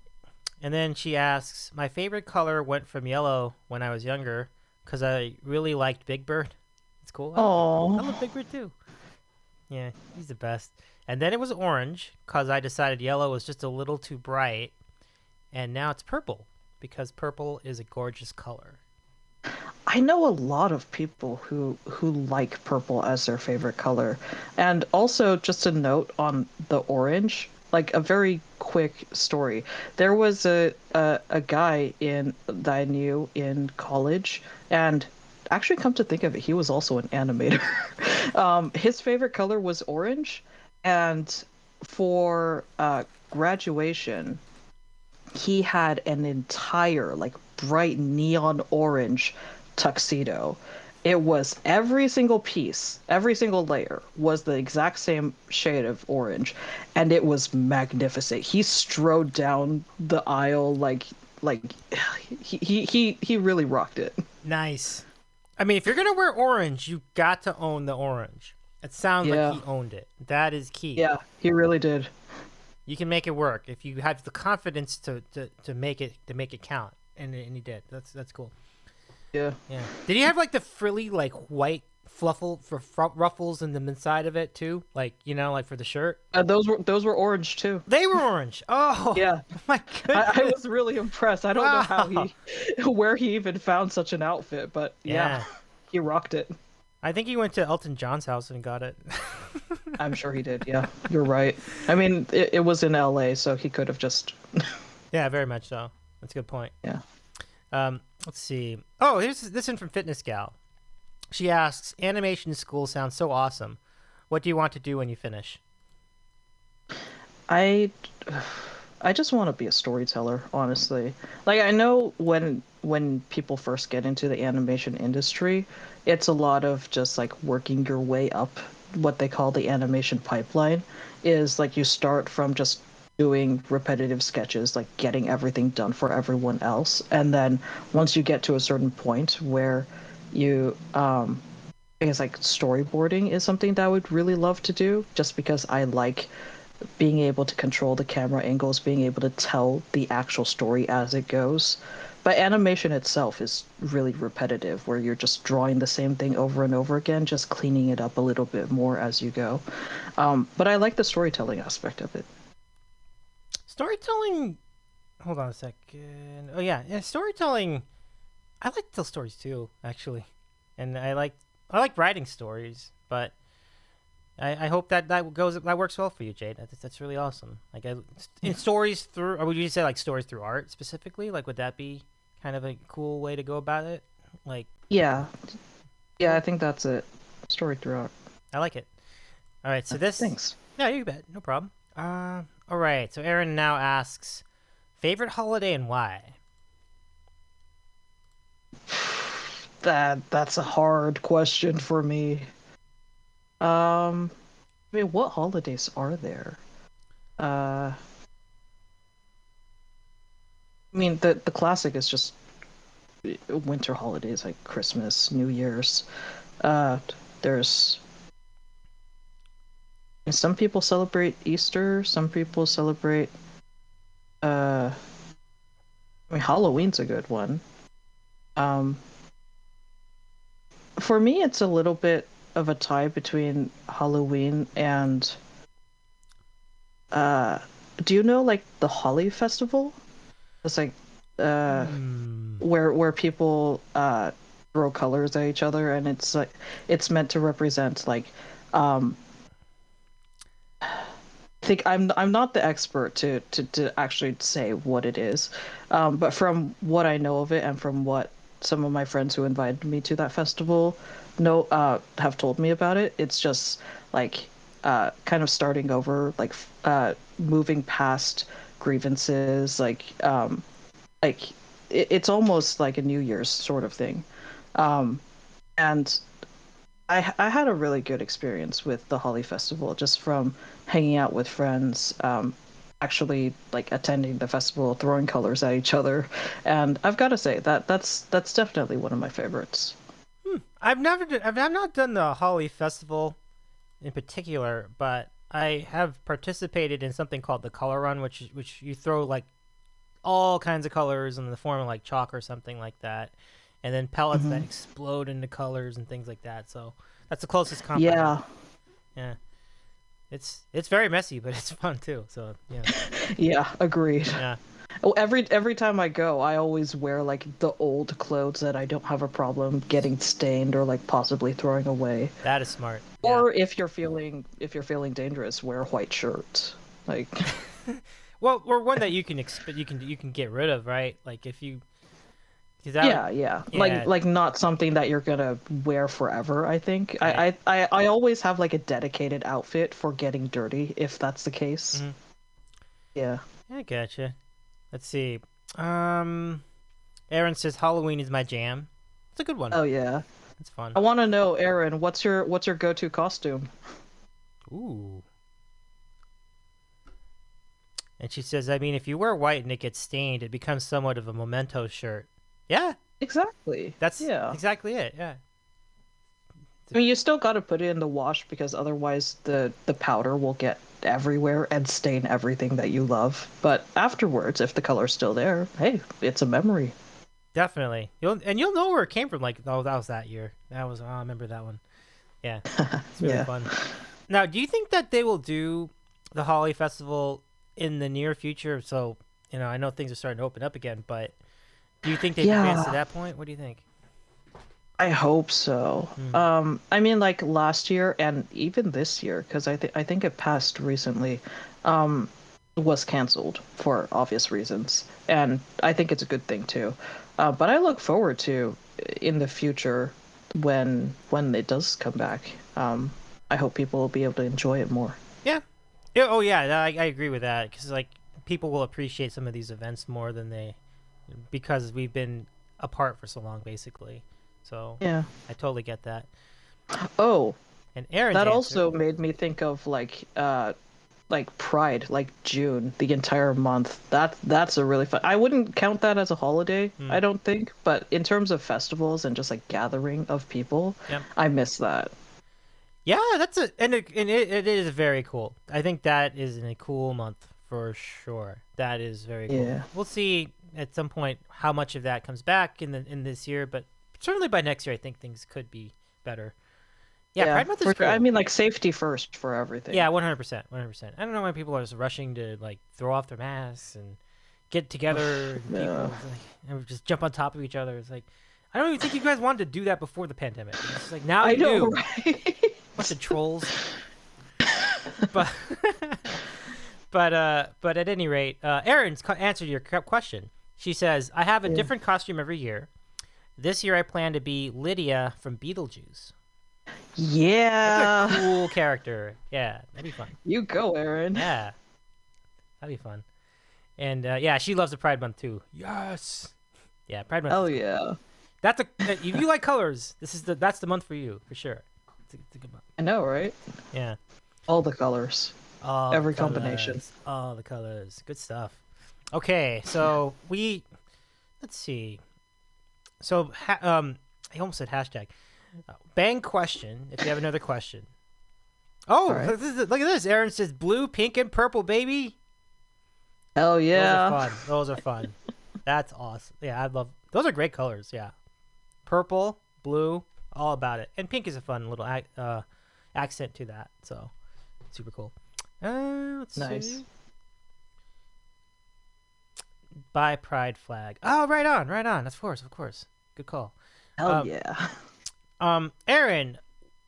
And then she asks, my favorite color went from yellow when I was younger because I really liked Big Bird. It's cool. Oh. I love Big Bird too. Yeah, he's the best. And then it was orange because I decided yellow was just a little too bright. And now it's purple because purple is a gorgeous color. I know a lot of people who like purple as their favorite color. And also, just a note on the orange, like a very quick story. There was a guy that I knew in college, and actually, come to think of it, he was also an animator. His favorite color was orange, and for graduation, he had an entire like bright neon orange tuxedo. It was every single piece, every single layer was the exact same shade of orange, and it was magnificent. He strode down the aisle like he really rocked it. Nice. I mean, if you're gonna wear orange, you got to own the orange. It sounds Yeah. like he owned it. That is key. Yeah, he really did. You can make it work if you have the confidence to make it count, and he did. That's cool. Yeah. Yeah. Did he have like the frilly like white ruffles in the inside of it too? Like, like for the shirt. Those were orange too. They were orange. Oh. Yeah. My goodness. I was really impressed. I don't know how where he even found such an outfit, but yeah, he rocked it. I think he went to Elton John's house and got it. I'm sure he did. Yeah, you're right. I mean, it was in LA, so he could have just. Yeah, very much so. That's a good point. Yeah. Let's see. Oh, here's this one from Fitness Gal. She asks, animation school sounds so awesome. What do you want to do when you finish? I just want to be a storyteller, honestly. Like, I know when people first get into the animation industry, it's a lot of just like working your way up. What they call the animation pipeline is like you start from just doing repetitive sketches, like getting everything done for everyone else, and then once you get to a certain point where you I guess like storyboarding is something that I would really love to do, just because I like being able to control the camera angles, being able to tell the actual story as it goes. But animation itself is really repetitive, where you're just drawing the same thing over and over again, just cleaning it up a little bit more as you go. But I like the storytelling aspect of it. Storytelling. Hold on a second. Oh yeah, storytelling. I like to tell stories too, actually, and I like writing stories. But I hope that works well for you, Jade. That's really awesome. Like, in stories through, or would you say like stories through art specifically? Like, would that be kind of a cool way to go about it? Like, Yeah, I think that's it. Story throughout. I like it. All right, so this. Thanks. Yeah, you bet. No problem. All right. So Aaron now asks, favorite holiday and why? That's a hard question for me. I mean, what holidays are there? I mean, the classic is just winter holidays like Christmas, New Year's. There's some people celebrate Easter. Some people celebrate. I mean, Halloween's a good one. For me, it's a little bit of a tie between Halloween and. Do you know like the Holly Festival? It's like where people throw colors at each other, and it's like it's meant to represent like I think I'm not the expert to actually say what it is, but from what I know of it and from what some of my friends who invited me to that festival know have told me about it, it's just like kind of starting over, like moving past grievances, like it's almost like a New Year's sort of thing, and I had a really good experience with the Holly Festival just from hanging out with friends, actually like attending the festival, throwing colors at each other, and I've got to say that that's definitely one of my favorites. I've not done the Holly Festival in particular, but I have participated in something called the Color Run, which you throw like all kinds of colors in the form of like chalk or something like that, and then pellets that explode into colors and things like that. So that's the closest comp. Yeah, Yeah. It's very messy, but it's fun too. So yeah. yeah, agreed. Yeah. Oh, every time I go, I always wear like the old clothes that I don't have a problem getting stained or like possibly throwing away. That is smart. Yeah. Or if you're feeling dangerous, wear a white shirt. Like Well, or one that you can you can get rid of, right? Like if you. 'Cause that yeah, would- yeah. yeah. Like not something that you're gonna wear forever, I think. Right. I always have like a dedicated outfit for getting dirty if that's the case. Mhm. Yeah. I gotcha. Let's see. Aaron says Halloween is my jam. It's a good one. Oh yeah. It's fun. I want to know, Aaron, what's your go-to costume? Ooh. And she says, I mean, if you wear white and it gets stained, it becomes somewhat of a memento shirt. Yeah, Exactly. that's Yeah. exactly it. Yeah. I mean, you still got to put it in the wash because otherwise the powder will get everywhere and stain everything that you love. But afterwards, if the color's still there, hey, it's a memory. Definitely. You'll know where it came from. Like, oh, that was that year. That was, oh, I remember that one. Yeah. It's really Yeah. fun. Now, do you think that they will do the Holly Festival in the near future? So, I know things are starting to open up again, but do you think they've advanced to Yeah. that point? What do you think? I hope so. I mean, like last year and even this year, because I think it passed recently, was canceled for obvious reasons, and I think it's a good thing too. But I look forward to in the future when it does come back. I hope people will be able to enjoy it more. Yeah. Yeah, oh, yeah. I agree with that because, like, people will appreciate some of these events more than because we've been apart for so long, basically. So Yeah. I totally get that. Oh, And Aaron's that answer, also made me think of like Pride, like June, the entire month. That's a really fun. I wouldn't count that as a holiday, I don't think, but in terms of festivals and just like gathering of people, Yep. I miss that. Yeah, it is very cool. I think that is in a cool month for sure. That is very cool. Yeah. We'll see at some point how much of that comes back in this year, but certainly by next year, I think things could be better. Yeah, Pride Month is for sure. cool. I mean, like safety first for everything. Yeah, 100%, 100%. I don't know why people are just rushing to like throw off their masks and get together and Yeah. people and just jump on top of each other. It's like I don't even think you guys wanted to do that before the pandemic. It's just like now I you know, do. right? Bunch of trolls. but but at any rate, Erin's answered your question. She says, "I have a different costume every year. This year I plan to be Lydia from Beetlejuice. Yeah. That's a cool character. Yeah, that'd be fun. You go, Aaron. Yeah, that'd be fun. And yeah, she loves the Pride Month too. Yes. Yeah, Pride Month. Oh is cool. yeah. That's if you like colors, that's the month for you for sure. It's a good month. I know, right? Yeah. All the colors. All Every the colors, combination. all the colors. Good stuff. Okay, so let's see. So I almost said hashtag. Bang question. If you have another question. Oh, All right. look at this. Aaron says blue, pink, and purple, baby. Hell yeah. Those are fun. Those are fun. That's awesome. Yeah, I love. Those are great colors. Yeah, purple, blue, all about it. And pink is a fun little accent to that. So super cool. Let's Nice. see. By Pride Flag. Oh, right on, right on. Of course. Good call. Hell yeah. Aaron,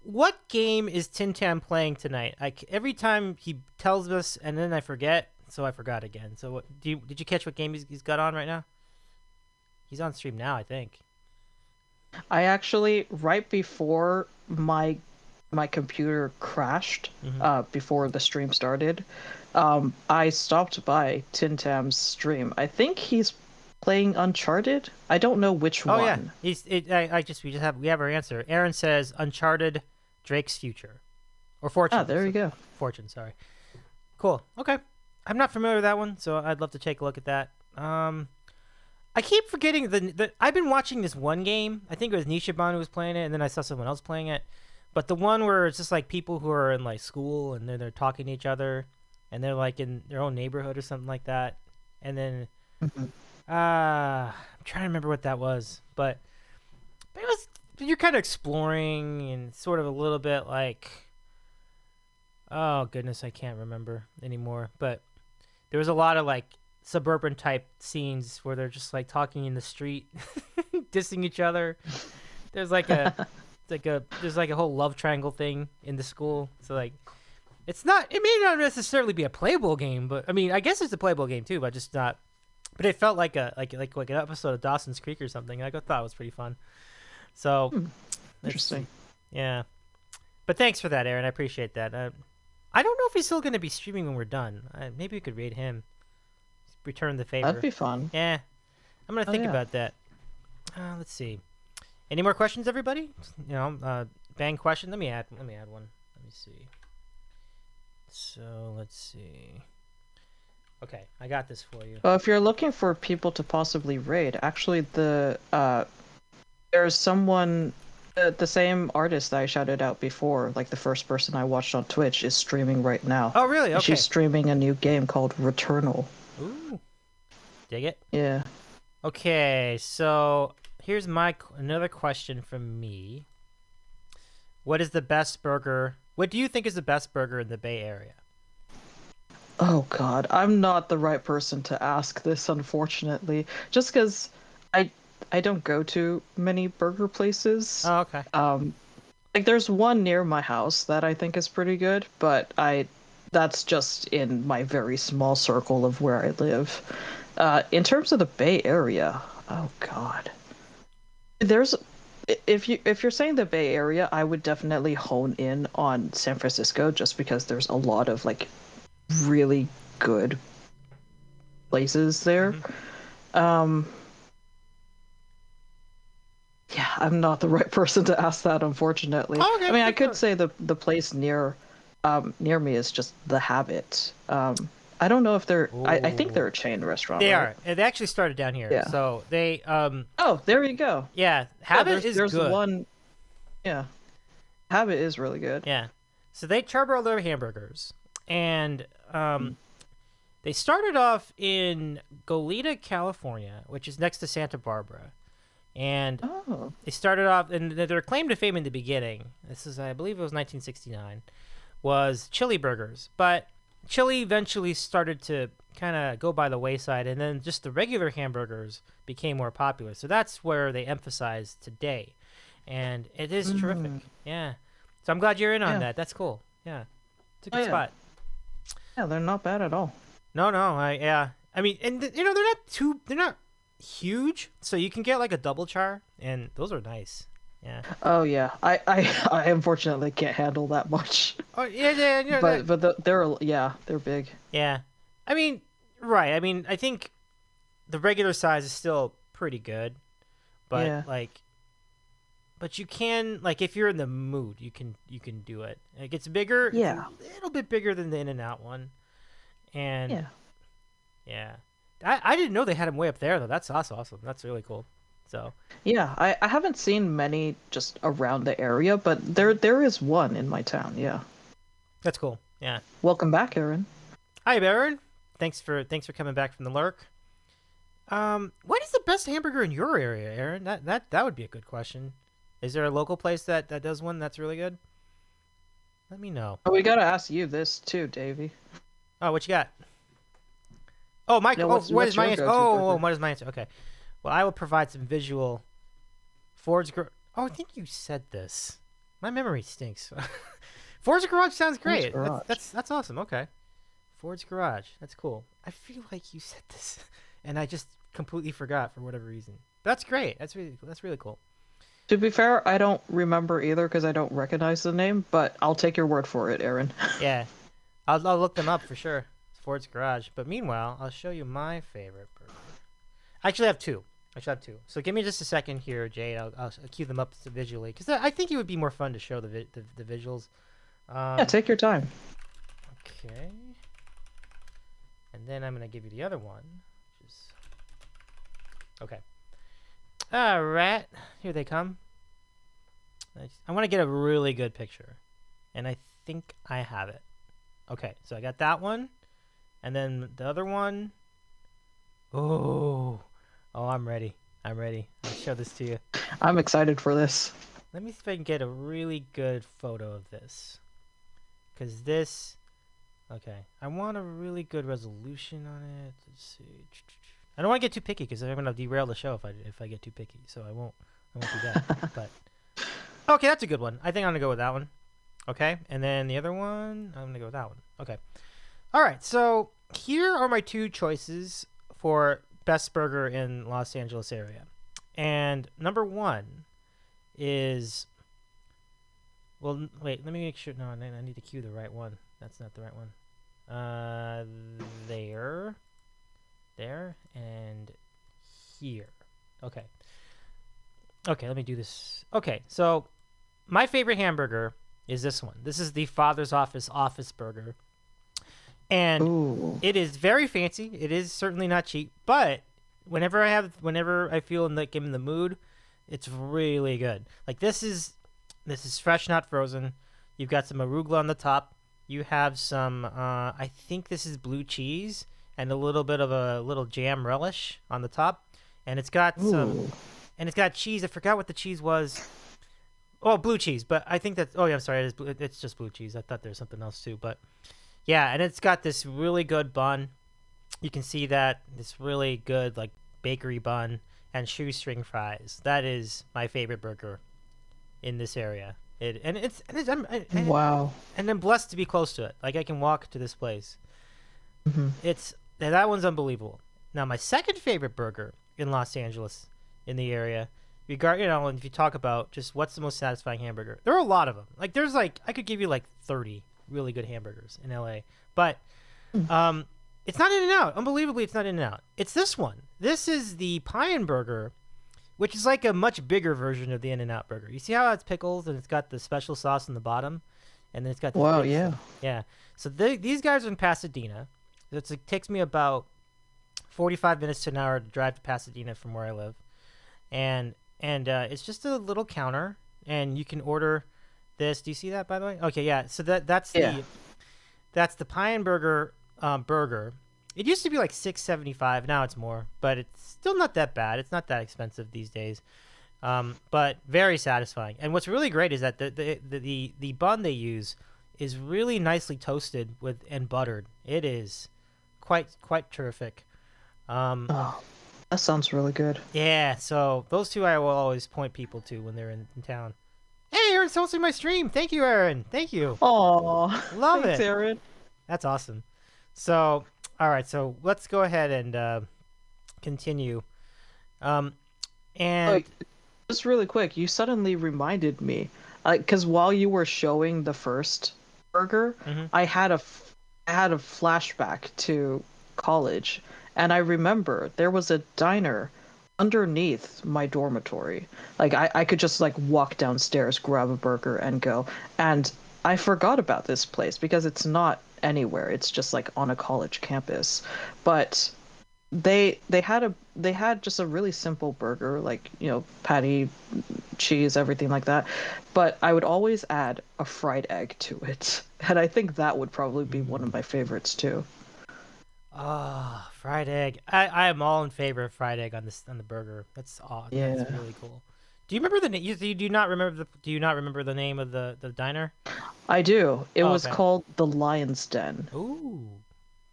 what game is Tim Tam playing tonight? Every time he tells us, and then I forget, so I forgot again. So, did you catch what game he's got on right now? He's on stream now, I think. I actually, right before my computer crashed, before the stream started, I stopped by Tin Tam's stream. I think he's playing Uncharted. I don't know which one. Oh yeah, we have our answer. Aaron says Uncharted, Drake's Future, or Fortune. Ah, there you go. Fortune, sorry. Cool. Okay, I'm not familiar with that one, so I'd love to take a look at that. I keep forgetting I've been watching this one game. I think it was Nishiban who was playing it, and then I saw someone else playing it. But the one where it's just like people who are in like school and they're talking to each other, and they're like in their own neighborhood or something like that. And then, I'm trying to remember what that was, but it was, you're kind of exploring and sort of a little bit like, oh goodness, I can't remember anymore. But there was a lot of like suburban type scenes where they're just like talking in the street, dissing each other. There's like a there's like a whole love triangle thing in the school. So like, it may not necessarily be a playable game, but I mean, I guess it's a playable game too, but just not. But it felt like an episode of Dawson's Creek or something. I thought it was pretty fun. So Interesting. Yeah, but thanks for that, Aaron. I appreciate that. I don't know if he's still going to be streaming when we're done. Maybe we could raid him, return the favor. That'd be fun. Yeah, I'm gonna think about that. Let's see. Any more questions, everybody? Bang question. Let me add one. Let me see. So let's see. Okay, I got this for you. Well, if you're looking for people to possibly raid, actually there's someone, the same artist that I shouted out before, like the first person I watched on Twitch, is streaming right now. Oh, really? Okay. She's streaming a new game called Returnal. Ooh. Dig it? Yeah. Okay, so here's another question from me. What do you think is the best burger in the Bay Area? Oh God, I'm not the right person to ask this, unfortunately. Just because I don't go to many burger places. Oh, okay. Like there's one near my house that I think is pretty good, but that's just in my very small circle of where I live. In terms of the Bay Area, oh God, if you're saying the Bay Area, I would definitely hone in on San Francisco, just because there's a lot of like really good places there. Yeah, I'm not the right person to ask that, unfortunately. Oh, okay, I mean, I could say the place near me is just The Habit. I don't know if they're. I think they're a chain restaurant. They right? are. They actually started down here. Yeah. So they. Oh, there you go. Yeah, Habit is there's good. one. Yeah, Habit is really good. Yeah, so they charbroil their hamburgers, and they started off in Goleta, California, which is next to Santa Barbara. And they started off, and their claim to fame in the beginning, I believe it was 1969, was chili burgers. But chili eventually started to kind of go by the wayside, and then just the regular hamburgers became more popular. So that's where they emphasize today. And it is terrific. Yeah. So I'm glad you're in on that. That's cool. Yeah. It's a good spot. Yeah, they're not bad at all. No. I mean, and they're not huge, so you can get like a double char, and those are nice. Yeah. Oh yeah, I unfortunately can't handle that much. Oh yeah. But they're big. Yeah, I mean, right. I mean, I think the regular size is still pretty good, but but you can, like, if you're in the mood, you can do it. It gets bigger. Yeah. It's a little bit bigger than the In-N-Out one, and yeah. I didn't know they had them way up there though. That's awesome. That's really cool. So yeah, I haven't seen many just around the area, but there is one in my town. Yeah, that's cool. Yeah. Welcome back, Aaron. Hi, Aaron. Thanks for coming back from the lurk. What is the best hamburger in your area, Aaron? That would be a good question. Is there a local place that does one that's really good? Let me know. Oh, we gotta ask you this too, Davy. Oh, what you got? Oh, my. No, Oh, what's what is my your answer? go-to Oh, burger? what is my answer? Okay. Well, I will provide some visual. Oh, I think you said this. My memory stinks. Ford's Garage sounds Ford's great. Garage. That's awesome. Okay. Ford's Garage. That's cool. I feel like you said this, and I just completely forgot for whatever reason. That's great. That's really cool. To be fair, I don't remember either because I don't recognize the name, but I'll take your word for it, Aaron. Yeah, I'll look them up for sure. Ford's Garage. But meanwhile, I'll show you my favorite burger. I actually have two. So give me just a second here, Jade. I'll cue them up visually because I think it would be more fun to show the visuals. Yeah, take your time. Okay. And then I'm gonna give you the other one. Which is... Okay. All right. Here they come. I want to get a really good picture, and I think I have it. Okay, so I got that one, and then the other one. Oh, I'm ready. I'll show this to you. I'm excited for this. Let me see if I can get a really good photo of this. Because this... Okay, I want a really good resolution on it. Let's see. I don't want to get too picky because I'm going to derail the show if I get too picky. So I won't do that. But okay, that's a good one. I think I'm going to go with that one. Okay, and then the other one, I'm going to go with that one. Okay. All right, so here are my two choices for best burger in Los Angeles area. And number one is... Well, wait, let me make sure. No, I need to cue the right one. That's not the right one. There, and here. Okay. Okay, let me do this. Okay, so my favorite hamburger is this one. This is the Father's Office Burger. And Ooh. it is very fancy. It is certainly not cheap, but whenever I feel like I'm in the mood, it's really good. Like this is fresh, not frozen. You've got some arugula on the top. You have some, I think this is blue cheese and a little bit of a little jam relish on the top. And it's got it's got cheese. I forgot what the cheese was. Oh, blue cheese. But I think that's, oh yeah, I'm sorry. It's just blue cheese. I thought there was something else too. But yeah, and it's got this really good bun. You can see that, this really good like bakery bun and shoestring fries. That is my favorite burger in this area. Wow. And I'm blessed to be close to it. Like I can walk to this place. Mm-hmm. That one's unbelievable. Now my second favorite burger in Los Angeles, in the area, and if you talk about just what's the most satisfying hamburger, there are a lot of them. Like there's I could give you like 30 really good hamburgers in LA, but it's not In-N-Out. Unbelievably, it's not In-N-Out. It's this one. This is the Pine Burger, which is like a much bigger version of the In-N-Out burger. You see how it's pickles and it's got the special sauce in the bottom, and then it's got the Wow, fake yeah. stuff. Yeah. So these guys are in Pasadena. It takes me about 45 minutes to an hour to drive to Pasadena from where I live, and it's just a little counter, and you can order this. Do you see that, by the way? Okay, yeah. So that's the Pine Burger burger. It used to be like $6.75. Now it's more, but it's still not that bad. It's not that expensive these days, but very satisfying. And what's really great is that the bun they use is really nicely toasted and buttered. It is quite terrific. Oh, that sounds really good. Yeah, so those two I will always point people to when they're in town. Hey, Aaron's hosting my stream. Thank you, Aaron. Thank you. Aw. Love Thanks, it. Aaron. That's awesome. So, all right, so let's go ahead and continue. And Like, just really quick, you suddenly reminded me, because while you were showing the first burger, Mhm. I had a flashback to college, and I remember there was a diner underneath my dormitory. Like I could just like walk downstairs, grab a burger, and go. And I forgot about this place because it's not anywhere. It's just like on a college campus. But they had just a really simple burger, like, patty, cheese, everything like that. But I would always add a fried egg to it. And I think that would probably be one of my favorites too. fried egg. I am all in favor of fried egg on the burger. That's Yeah. That's really cool. Do you remember the name? Do you not remember the name of the diner? I do. It was Okay. called the Lion's Den. Ooh,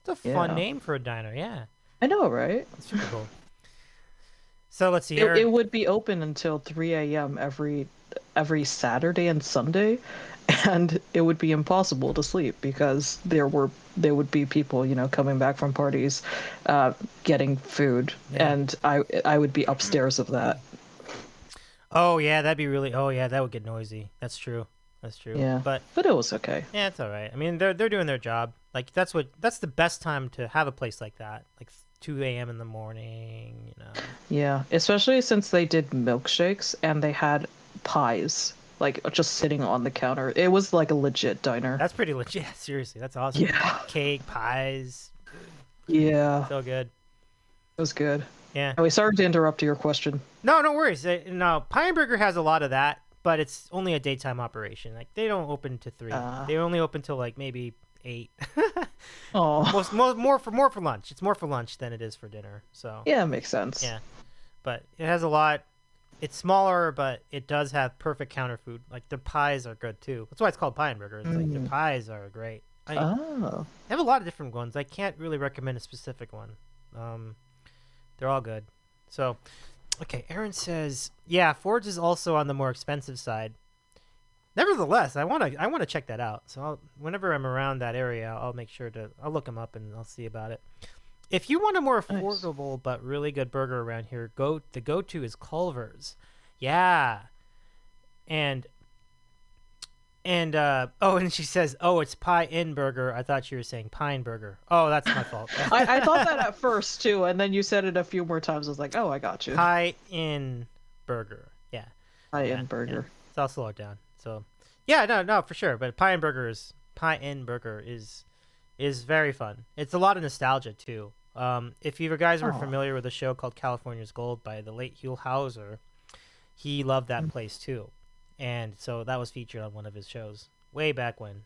it's a fun Yeah. name for a diner. Yeah. I know, right? It's super cool. So let's see It, here. it would be open until 3 a.m. every Saturday and Sunday, and it would be impossible to sleep because there would be people, coming back from parties, getting food, Yeah. and I would be upstairs of that. Oh yeah, that'd be really. Oh yeah, that would get noisy. That's true. That's true. Yeah, But but it was okay. yeah, it's all right. I mean, they're doing their job. Like that's the best time to have a place like that. Like 2 a.m. in the morning. Yeah, especially since they did milkshakes and they had pies, like just sitting on the counter. It was like a legit diner. That's pretty legit. Yeah, seriously, that's awesome. Yeah. Cake, pies, Yeah, so good. it was good. Yeah. Anyway, sorry to interrupt your question. No, no worries. No, Hamburger has a lot of that, but it's only a daytime operation. Like they don't open to 3. They only open till like maybe 8. Oh, more for lunch. It's more for lunch than it is for dinner. So yeah, makes sense. yeah, but it has a lot. It's smaller, but it does have perfect counter food. Like the pies are good too. That's why it's called Pie and Burger. It's like the pies are great. Oh, They have a lot of different ones. I can't really recommend a specific one. They're all good. So, okay, Aaron says, yeah, Ford's is also on the more expensive side. Nevertheless, I want to check that out. So whenever I'm around that area, I'll make sure I'll look them up and I'll see about it. If you want a more affordable but really good burger around here, the go-to is Culver's. Yeah. And and she says, "Oh, it's Pie In Burger." I thought you were saying Pine Burger. Oh, that's my fault. I thought that at first too, and then you said it a few more times. I was like, oh, I got you. Pie In Burger. Yeah. Pie and burger. Yeah. So I'll slow it down. So, yeah, no, for sure. But Pie In Burger is very fun. It's a lot of nostalgia too. If you guys were familiar with a show called California's Gold by the late Hugh Hauser, he loved that place too. And so that was featured on one of his shows way back when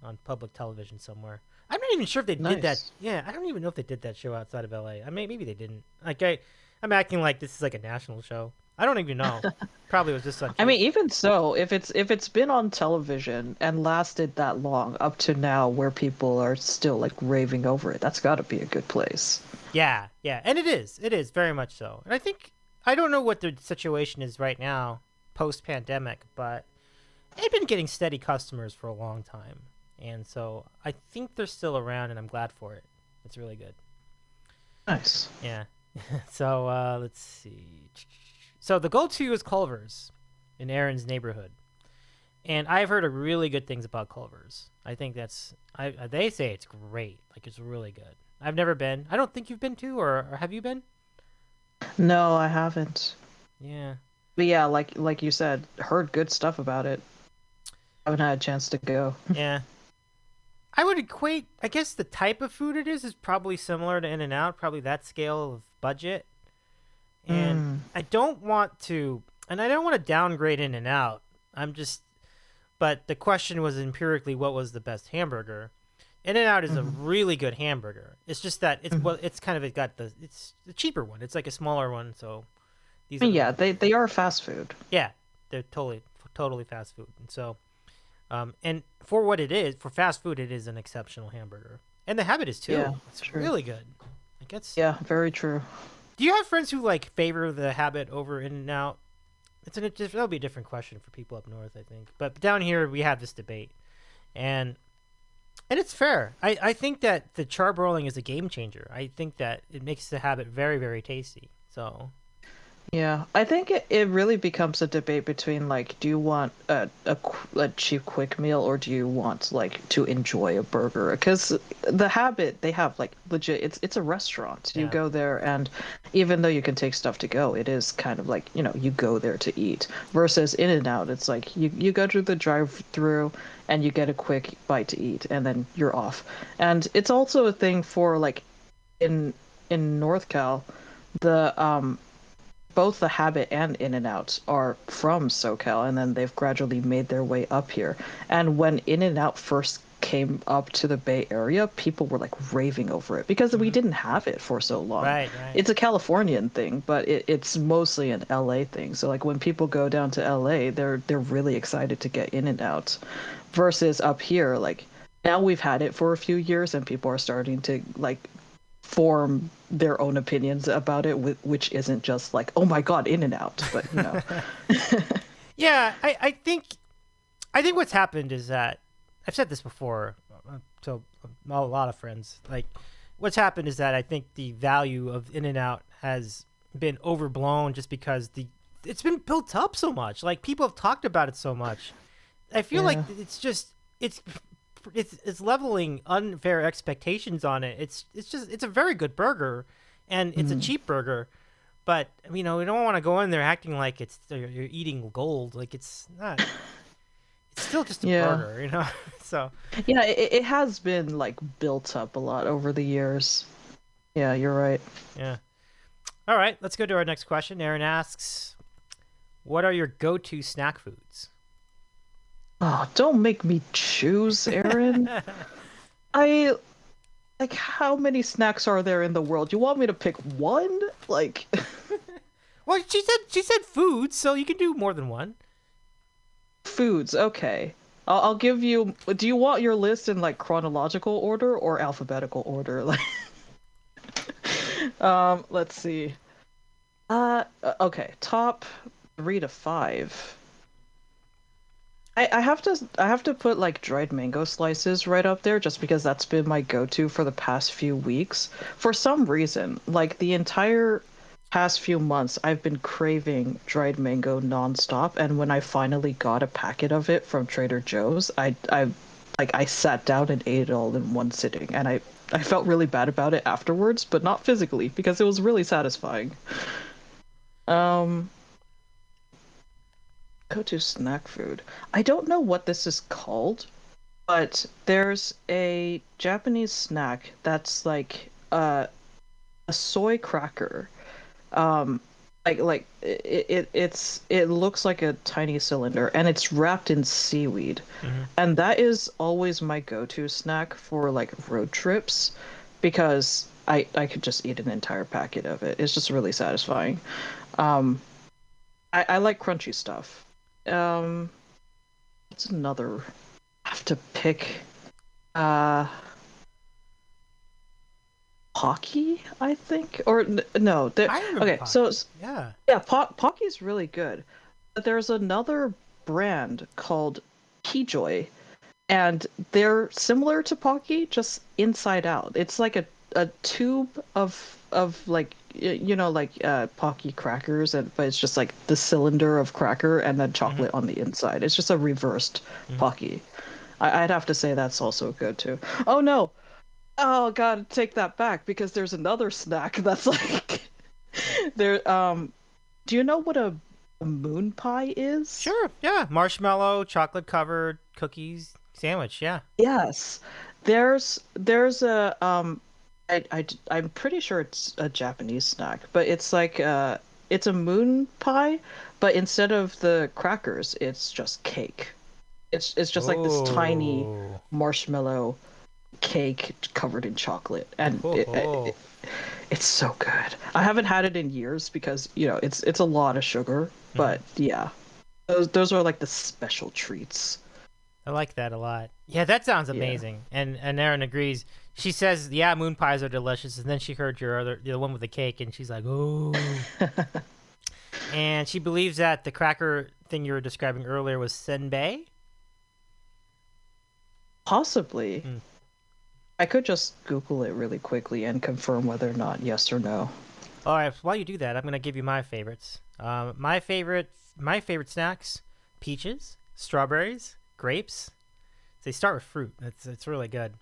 on public television somewhere. I'm not even sure if they did that. Yeah, I don't even know if they did that show outside of LA. I mean, maybe they didn't. Like I'm acting like this is like a national show. I don't even know. Probably was just on. I mean, even so, if it's been on television and lasted that long up to now, where people are still like raving over it, that's got to be a good place. Yeah, and it is very much so. And I don't know what the situation is right now, post-pandemic, but they've been getting steady customers for a long time, and so I think they're still around, and I'm glad for it. It's really good. Nice. Yeah. So let's see. So the go-to is Culver's in Aaron's neighborhood, and I've heard really good things about Culver's. I think they say it's great. Like it's really good. I've never been. I don't think you've been to, or have you been? No, I haven't. Yeah. But yeah, like you said, heard good stuff about it. Haven't had a chance to go. Yeah. I would equate, I guess the type of food it is probably similar to In-N-Out, probably that scale of budget. And I don't want to downgrade In-N-Out. But the question was empirically what was the best hamburger. In-N-Out is a really good hamburger. It's just that it's the cheaper one. It's like a smaller one, so these are they are fast food. Yeah, they're totally fast food. And so and for what it is, for fast food, it is an exceptional hamburger. And the Habit is too. Yeah, it's true. really good. I guess. Yeah, very true. Do you have friends who like favor the Habit over In-N-Out? That'll be a different question for people up north, I think. But down here we have this debate, and it's fair. I think that the charbroiling is a game changer. I think that it makes the Habit very, very tasty. So Yeah, I think it really becomes a debate between like, do you want a cheap quick meal or do you want like to enjoy a burger? Because the Habit, they have like legit, it's a restaurant. You go there, and even though you can take stuff to go, it is kind of like, you go there to eat. Versus In-N-Out, it's like you go to the drive-through and you get a quick bite to eat and then you're off. And it's also a thing for like in North Cal, the both the Habit and In-N-Out are from SoCal, and then they've gradually made their way up here. And when In-N-Out first came up to the Bay Area, people were like raving over it because we didn't have it for so long. Right. It's a Californian thing, but it's mostly an LA thing. So like when people go down to LA, they're really excited to get In-N-Out. Versus up here, like now we've had it for a few years and people are starting to like form their own opinions about it, which isn't just like, oh my god, In-N-Out, but you know. Yeah, I think what's happened is that I've said this before to a lot of friends. Like, what's happened is that I think the value of In-N-Out has been overblown just because it's been built up so much. Like, people have talked about it so much. I feel like it's leveling unfair expectations on it. It's a very good burger, and it's a cheap burger. But you know, we don't want to go in there acting like you're eating gold. Like, it's not. It's still just a burger, you know. So yeah, it has been like built up a lot over the years. Yeah, you're right. yeah. All right, let's go to our next question. Aaron asks, "What are your go-to snack foods?" Oh, don't make me choose, Aaron. I like, how many snacks are there in the world? You want me to pick one? Like, Well, she said foods, so you can do more than one. foods. Okay. I'll give you. Do you want your list in like chronological order or alphabetical order? Like, let's see. Okay. Top 3 to 5. I have to put like dried mango slices right up there just because that's been my go-to for the past few weeks. For some reason, like the entire past few months, I've been craving dried mango nonstop, and when I finally got a packet of it from Trader Joe's, I sat down and ate it all in one sitting, and I felt really bad about it afterwards, but not physically because it was really satisfying. Um Go-to snack food. I don't know what this is called, but there's a Japanese snack that's like a soy cracker. Um, it looks like a tiny cylinder and it's wrapped in seaweed, and that is always my go-to snack for like road trips because I could just eat an entire packet of it. It's just really satisfying. Um, I like crunchy stuff. What's another? I have to pick. Uh, Pocky, I think, or no. There, I remember okay, Pocky. so Yeah. yeah, Pocky's really good. But there's another brand called Keyjoy, and they're similar to Pocky, just inside out. It's like a tube of like you know, like Pocky crackers, and but it's just like the cylinder of cracker and then chocolate on the inside. It's just a reversed Pocky. I'd have to say that's also good too. Oh no. Oh god, take that back because there's another snack that's like there do you know what a moon pie is? Sure. Yeah. Marshmallow, chocolate covered cookies sandwich. Yeah. Yes. There's a I'm pretty sure it's a Japanese snack, but it's like it's a moon pie, but instead of the crackers, it's just cake. It's just like this tiny Oh. marshmallow cake covered in chocolate, and it's so good. I haven't had it in years because you know it's a lot of sugar, but yeah, those are like the special treats. I like that a lot. Yeah, that sounds amazing. And Erin agrees. She says, "Yeah, moon pies are delicious." And then she heard the one with the cake, and she's like, "Oh." And she believes that the cracker thing you were describing earlier was senbei. Possibly. I could just Google it really quickly and confirm whether or not yes or no. All right. While you do that, I'm gonna give you my favorites. My favorite snacks: peaches, strawberries, grapes. They start with fruit. It's really good.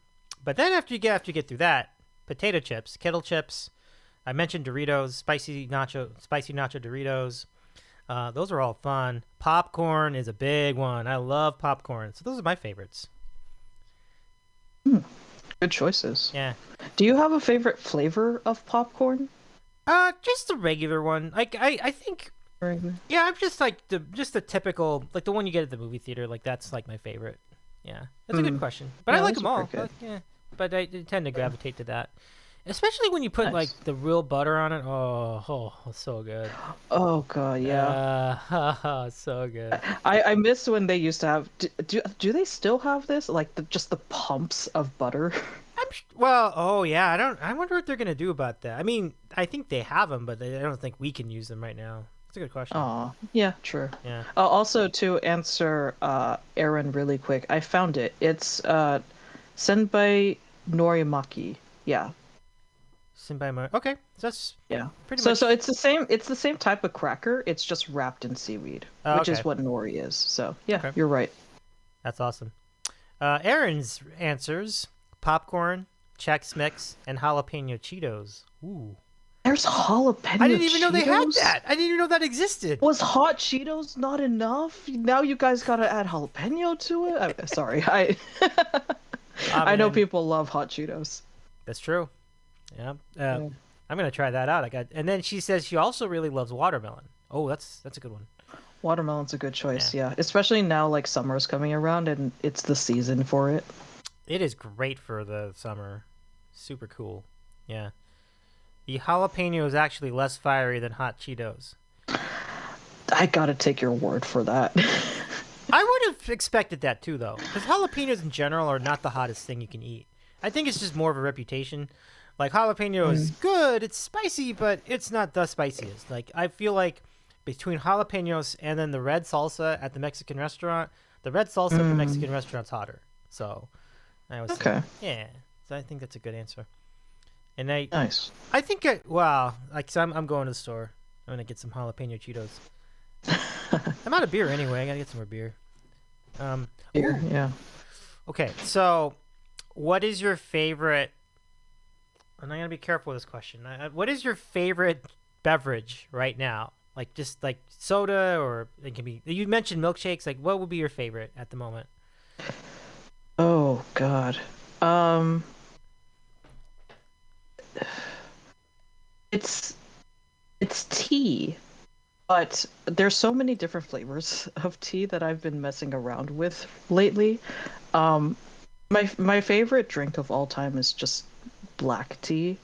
But then after you get through that, potato chips, kettle chips. I mentioned Doritos, spicy nacho Doritos. Those are all fun. Popcorn is a big one. I love popcorn. So those are my favorites. Good choices. Yeah. Do you have a favorite flavor of popcorn? Just the regular one. Like I think. Yeah, I'm just like the typical, like the one you get at the movie theater. Like that's like my favorite. Yeah, that's a good question. But I Yeah, like those them are all. pretty good. Yeah, but I tend to gravitate to that, especially when you put like the real butter on it. Oh, so good. Oh god, yeah. So good. I miss when they used to have. Do they still have this? Like just the pumps of butter? I Well, oh yeah, I wonder what they're gonna do about that. I mean, I think they have them, but I don't think we can use them right now. That's a good question. Oh, yeah, true. Yeah. Also, to answer Aaron really quick, I found it. It's Senbai Norimaki. Yeah, Okay, so that's yeah. pretty So much. so it's the same. It's the same type of cracker. It's just wrapped in seaweed, Oh, which is okay. what nori is. So yeah, Okay. you're right. That's awesome. Aaron's answers: popcorn, Chex Mix, and jalapeno Cheetos. Ooh. There's jalapeno I didn't even know they had Cheetos? that. I didn't even know that existed. Was hot Cheetos not enough? Now you guys gotta add jalapeno to it. Sorry, I know Man, people love hot Cheetos. that's true. Yeah. Yeah. I'm gonna try that out. And then she says she also really loves watermelon. Oh, that's a good one. Watermelon's a good choice, yeah. Especially now, like summer's coming around and it's the season for it. It is great for the summer. Super cool. Yeah. The jalapeno is actually less fiery than hot Cheetos. I gotta take your word for that. I would have expected that too, though, because jalapenos in general are not the hottest thing you can eat. I think it's just more of a reputation. Like jalapeno is good, it's spicy, but it's not the spiciest. Like I feel like between jalapenos and then the red salsa at the Mexican restaurant, the red salsa at the Mexican restaurant's hotter. So I was Okay. yeah. So I think that's a good answer. And Nice. I think like so I'm going to the store. I'm gonna get some jalapeno Cheetos. I'm out of beer anyway. I gotta get some more beer. Here, yeah. Okay, so what is your favorite? And I'm gonna be careful with this question. What is your favorite beverage right now? Like just like soda, or it can be. You mentioned milkshakes. Like, what would be your favorite at the moment? Oh God. It's tea, but there's so many different flavors of tea that I've been messing around with lately. Um, my favorite drink of all time is just black tea,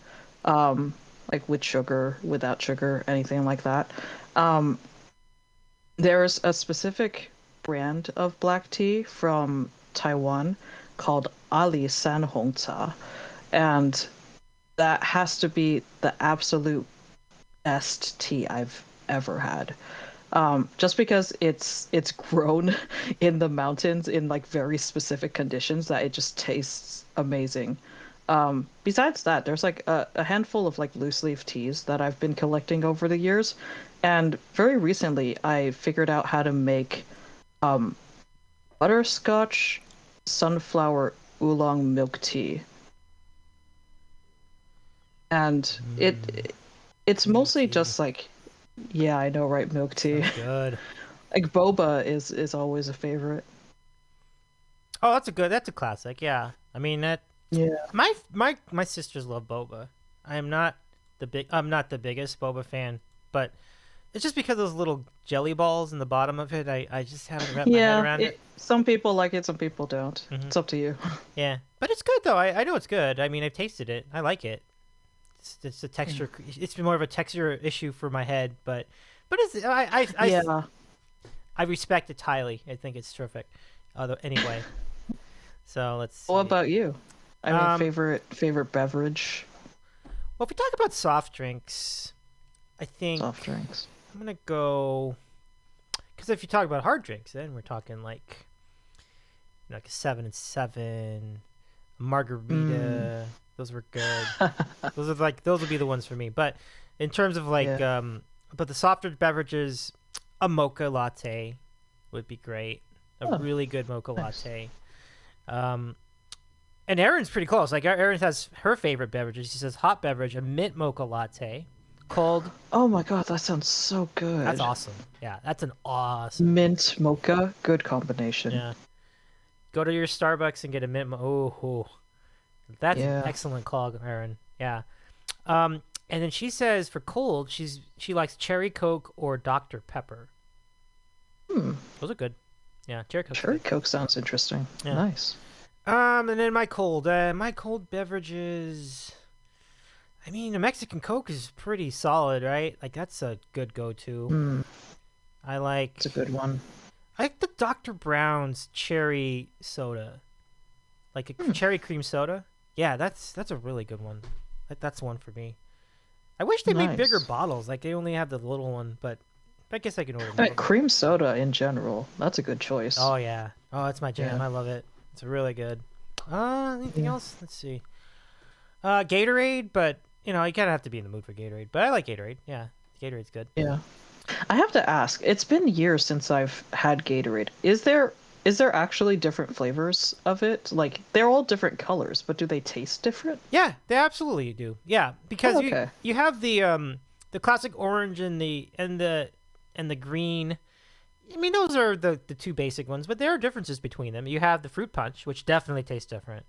like with sugar, without sugar, anything like that. Um, there's a specific brand of black tea from Taiwan called Ali San Hong Cha, and that has to be the absolute best tea I've ever had. Just because it's grown in the mountains in like very specific conditions that it just tastes amazing. Besides that, there's like a handful of like loose leaf teas that I've been collecting over the years, and very recently I figured out how to make um, butterscotch sunflower oolong milk tea, and it's mostly tea. just like, yeah, I know, right? Milk tea. Good. Like boba is always a favorite. Oh, that's a classic. Yeah. I mean that. Yeah. My sisters love boba. I'm not the biggest boba fan, but it's just because those little jelly balls in the bottom of it. I just haven't wrapped my head around it. Some people like it, some people don't. Mhm. It's up to you. Yeah, but it's good though. I know it's good. I mean, I've tasted it. I like it. It's a texture. It's more of a texture issue for my head, but it's Yeah. I respect it highly. I think it's terrific. Anyway, so let's see. What about you? I mean, Um, favorite beverage, Well, if we talk about soft drinks, I think soft drinks. I'm gonna go because if you talk about hard drinks, then we're talking like a 7 and 7, a margarita. Those were good. Those would be the ones for me. But in terms of like but the softer beverages, a mocha latte would be great. A really good mocha latte. And Erin's pretty close. Like Erin has her favorite beverages. She says hot beverage, a mint mocha latte, cold. Oh my God, that sounds so good. That's awesome. Yeah, that's an awesome. Mint mocha, good combination. Yeah. Go to your Starbucks and get a mint. That's an excellent call, Erin. Yeah. And then she says for cold, she likes cherry Coke or Dr. Pepper. Those are good. Yeah, cherry Coke. Cherry Coke sounds interesting. Yeah. Nice. And then my cold beverages. I mean, a Mexican Coke is pretty solid, right? Like that's a good go-to. I like. It's a good one. I like the Dr. Brown's cherry soda, like a cherry cream soda. Yeah, that's a really good one. That's one for me. I wish they made bigger Nice. bottles. Like they only have the little one, but I guess I can order I more. mean, cream soda in general, that's a good choice. Oh yeah. Oh, it's my jam. Yeah. I love it. It's really good. Anything Yeah. else? Let's see. Gatorade, but you know, you kind of have to be in the mood for Gatorade. But I like Gatorade. Yeah, Gatorade's good. Yeah. I have to ask, it's been years since I've had Gatorade. Is there actually different flavors of it? Like they're all different colors, but do they taste different? Yeah, they absolutely do. Yeah, because Oh, okay. you have the classic orange and the green. I mean, those are the two basic ones, but there are differences between them. You have the fruit punch, which definitely tastes different.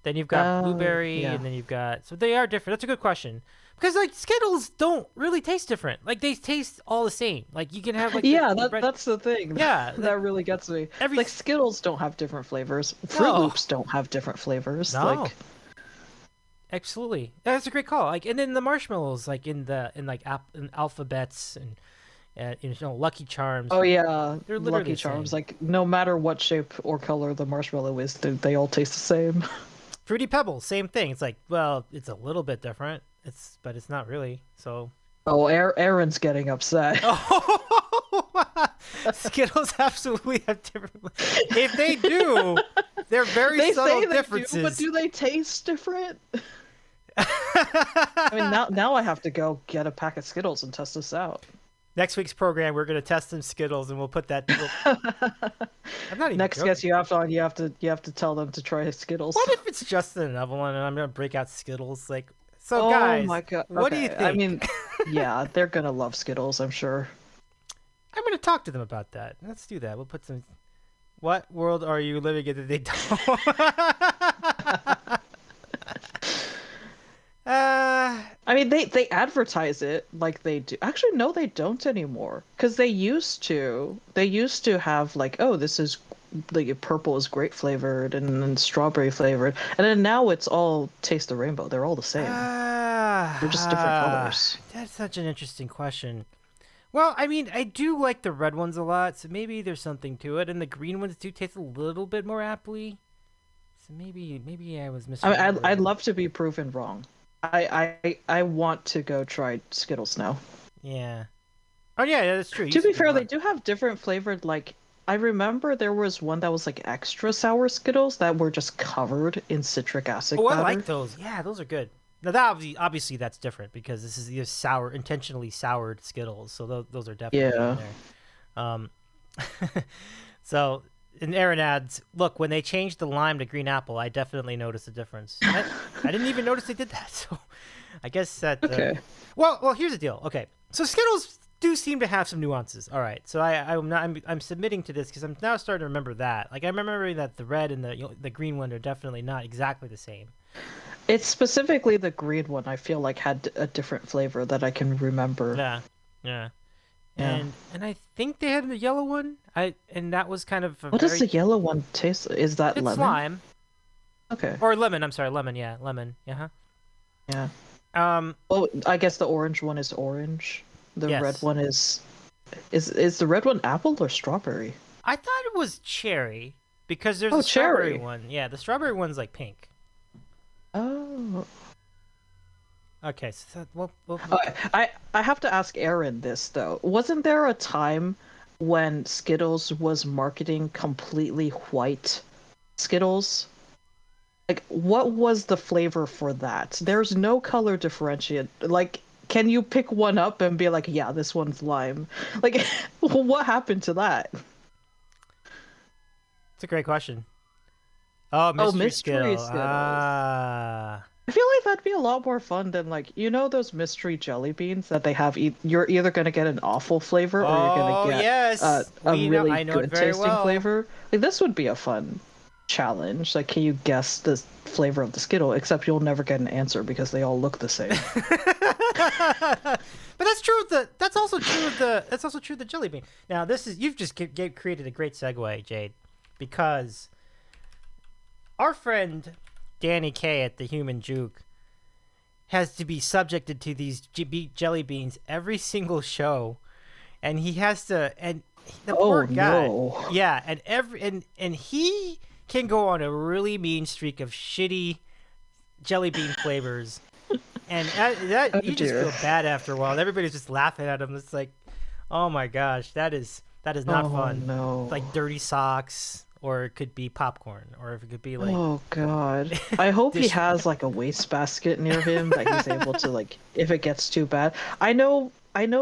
Then you've got blueberry, yeah. and then you've got so they are different. That's a good question because like Skittles don't really taste different. Like they taste all the same. Like you can have like Yeah, the red- that's the thing. Yeah, That really gets me. every- Like Skittles don't have different flavors. Fruit No. Loops don't have different flavors. No. Like Absolutely, that's a great call. Like, and then the marshmallows, like in alphabets and you know, Lucky Charms. oh yeah, They're literally Lucky the Charms. same. Like no matter what shape or color the marshmallow is, they all taste the same. Fruity Pebbles, same thing. It's like, well, it's a little bit different. But it's not really. So. Oh, Aaron's getting upset. Skittles absolutely have different. If they do, they're very They subtle say they differences. do, but do they taste different? I mean, now I have to go get a pack of Skittles and test this out. Next week's program, we're gonna test some Skittles, and we'll put that. I'm not even Next joking. guest you have on, you have to tell them to try Skittles. What if it's Justin and Evelyn, and I'm gonna break out Skittles? Like, so Oh guys, my god! what do you Okay, think? I mean, yeah, they're gonna love Skittles, I'm sure. I'm gonna talk to them about that. Let's do that. We'll put some. What world are you living in that they don't? I mean, they advertise it like they do. Actually, no, they don't anymore. Because they used to. They used to have like, oh, this is like purple is grape flavored and then strawberry flavored, and then now it's all taste the rainbow. They're all the same. They're just different colors. That's such an interesting question. Well, I mean, I do like the red ones a lot, so maybe there's something to it, and the green ones do taste a little bit more aptly. So maybe I was missing. I mean, I'd love to be proven wrong. I want to go try Skittles now. Yeah. Oh yeah, that's true. To be fair, they do have different flavored. Like I remember there was one that was like extra sour Skittles that were just covered in citric acid. Oh, I powder. like those. Yeah, those are good. Now that obviously that's different because this is the sour, intentionally soured Skittles. So those are definitely in there. So, and Aaron adds, look, when they changed the lime to green apple, I definitely noticed a difference. I didn't even notice they did that. So, I guess that. Okay. Well, here's the deal. Okay, so Skittles do seem to have some nuances. All right, so I'm submitting to this because I'm now starting to remember that. Like I'm remembering that the red and the green one are definitely not exactly the same. It's specifically the green one. I feel like had a different flavor that I can remember. Yeah. Yeah. And I think they had the yellow one. And that was kind of What does the yellow one taste? Is that it's lemon? lime Okay. or lemon? I'm sorry, lemon. Yeah, lemon. Yeah. Yeah. Huh? Well, I guess the orange one is orange. The Yes. red one is the red one apple or strawberry? I thought it was cherry because there's Oh, a strawberry cherry. one. Yeah, the strawberry one's like pink. Oh. Okay, so we'll Okay, I have to ask Aaron this though. Wasn't there a time when Skittles was marketing completely white Skittles? Like, what was the flavor for that? There's no color differentiate. Like, can you pick one up and be like, yeah, this one's lime? Like, what happened to that? It's a great question. Oh, mystery Skittles. Skittles. Ah. I feel like that'd be a lot more fun than like those mystery jelly beans that they have. You're either gonna get an awful flavor or you're gonna get yes. a I really know it good very tasting well. flavor. Like this would be a fun challenge. Like, can you guess the flavor of the Skittle? Except you'll never get an answer because they all look the same. But that's true. That's also true of the jelly bean. Now you've just created a great segue, Jade, because our friend Danny K at the Human Juke has to be subjected to these jelly beans every single show, and he has to. And the poor guy, no. yeah, and he can go on a really mean streak of shitty jelly bean flavors, and that you just dear. feel bad after a while. Everybody's just laughing at him. It's like, oh my gosh, that is not Oh fun. no. Like dirty socks, or it could be popcorn, or if it could be like Oh god. I hope he Dish- has like a wastebasket near him that he's able to like if it gets too bad. I know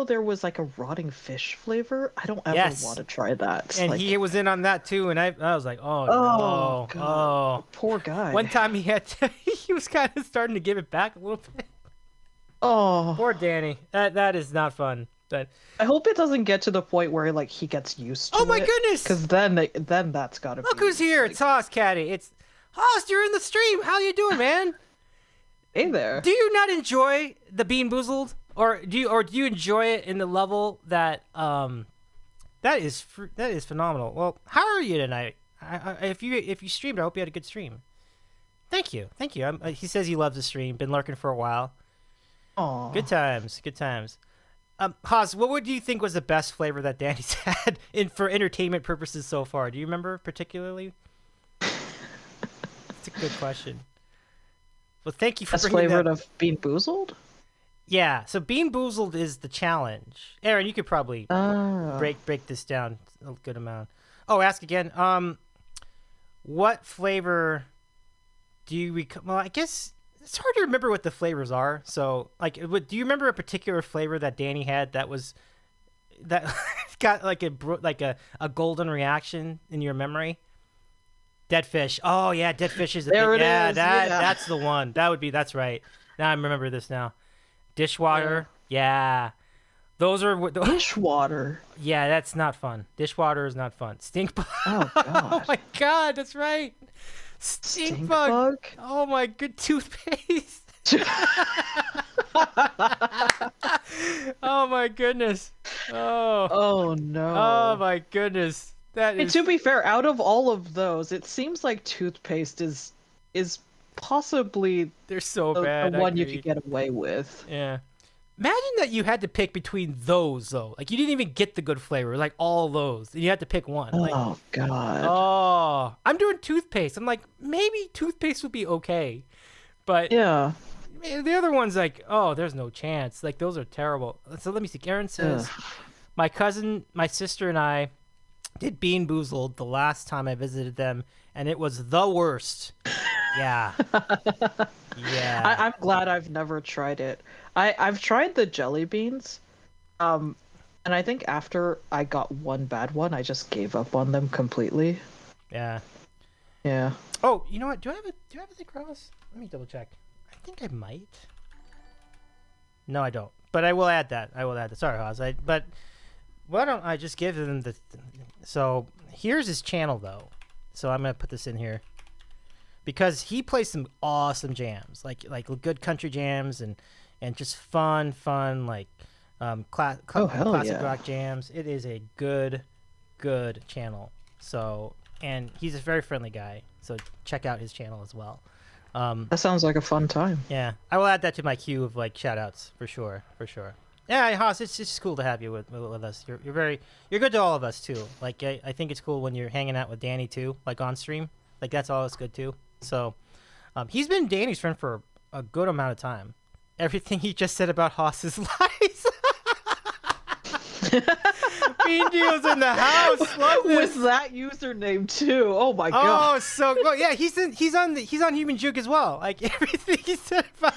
there was like a rotting fish flavor. I don't ever Yes. want to try that. and like, he was in on that too, and I was like, oh oh no, god. oh. Poor guy. One time he was kind of starting to give it back a little bit. Oh. Poor Danny. That is not fun. But I hope it doesn't get to the point where like he gets used to it. oh my goodness! Because then that's gotta Look be who's here! It's Hoss, Caddy. It's Hoss. You're in the stream. How you doing, man? Hey there. Do you not enjoy the Bean Boozled, or do you enjoy it in the level that that is phenomenal? Well, how are you tonight? If you streamed, I hope you had a good stream. Thank you. He says he loves the stream. Been lurking for a while. Aw. Good times. Haas, what do you think was the best flavor that Danny's had for entertainment purposes so far? Do you remember particularly? It's a good question. Well, thank you for Best bringing flavored that. of Bean Boozled? Yeah, so Bean Boozled is the challenge. Aaron, you could probably Oh. break this down a good amount. Oh, ask again. What flavor do you well, I guess it's hard to remember what the flavors are. So, like, do you remember a particular flavor that Danny had that got like a golden reaction in your memory? Dead fish. Oh yeah, dead fish is There it yeah, is, that yeah. that's the one. That's right. Now I remember this now. Dishwater. Yeah. Those are Dishwater. yeah, that's not fun. Dishwater is not fun. Stink bug. Oh Oh god. my god, that's right. Stink, Stink bug. bug? Oh my good toothpaste. Oh my goodness. Oh. Oh no. Oh my goodness. That Hey, is to be fair, out of all of those, it seems like toothpaste is possibly they're so the bad. I one you agree. could get away with. Yeah. Imagine that you had to pick between those though. Like you didn't even get the good flavor, like all those. And you had to pick one. Like, Oh god. oh, I'm doing toothpaste. I'm like, maybe toothpaste would be okay. But Yeah. the other one's like, oh, there's no chance. Like those are terrible. So let me see. Aaron says, Ugh. my cousin, my sister, and I did Bean Boozled the last time I visited them, and it was the worst. Yeah. Yeah. I'm glad I've never tried it. I've tried the jelly beans, and I think after I got one bad one, I just gave up on them completely. Yeah. Yeah. Oh, you know what? Do I have a thick cross? Let me double check. I think I might. No, I don't. But I will add that. Sorry, Haas. But why don't I just give him the? So here's his channel though. So I'm gonna put this in here because he plays some awesome jams, like good country jams and just fun like hell classic yeah. rock jams. It is a good channel. So and he's a very friendly guy. So check out his channel as well. That sounds like a fun time. Yeah, I will add that to my queue of like shout outs for sure. Yeah, Haas, it's just cool to have you with us. You're good to all of us too. Like I think it's cool when you're hanging out with Danny too, like on stream. Like that's always good too. So he's been Danny's friend for a good amount of time. Everything he just said about Haas's lies. Bean Deal's in the house. Love this. With that username too. Oh my god. Oh, so well, yeah, he's on Human Juke as well. Like everything he said about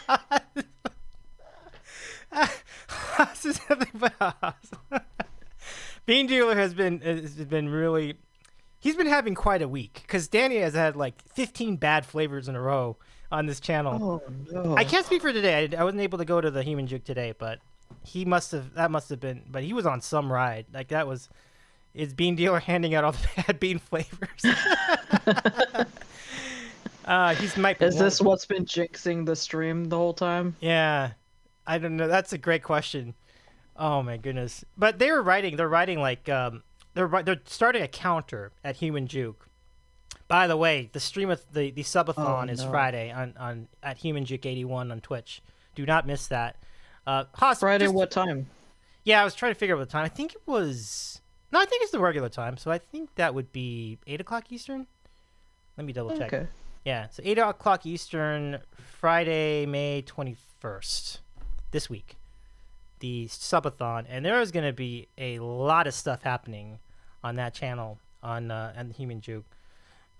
Haas is nothing but Haas. Bean Dealer has been really. He's been having quite a week because Danny has had like 15 bad flavors in a row on this channel. Oh no. I can't speak for today. I wasn't able to go to the Human Juke today, but he must have been. But he was on some ride. Like that was. Is Bean Dealer handing out all the bad bean flavors? He's might. Be Is this what's been jinxing the stream the whole time? Yeah, I don't know. That's a great question. Oh my goodness! But they're writing like they're starting a counter at Human Juke. By the way, the stream of the subathon is no. Friday on at Human Juke 81 on Twitch. Do not miss that. Haas, Friday, just- what time? Yeah, I was trying to figure out the time. I think it was. No, I think it's the regular time. So I think that would be 8 o'clock Eastern. Let me double check. Okay. Yeah, so 8 o'clock Eastern, Friday, May 21st, this week, the subathon, and there is going to be a lot of stuff happening on that channel on the Human Juke.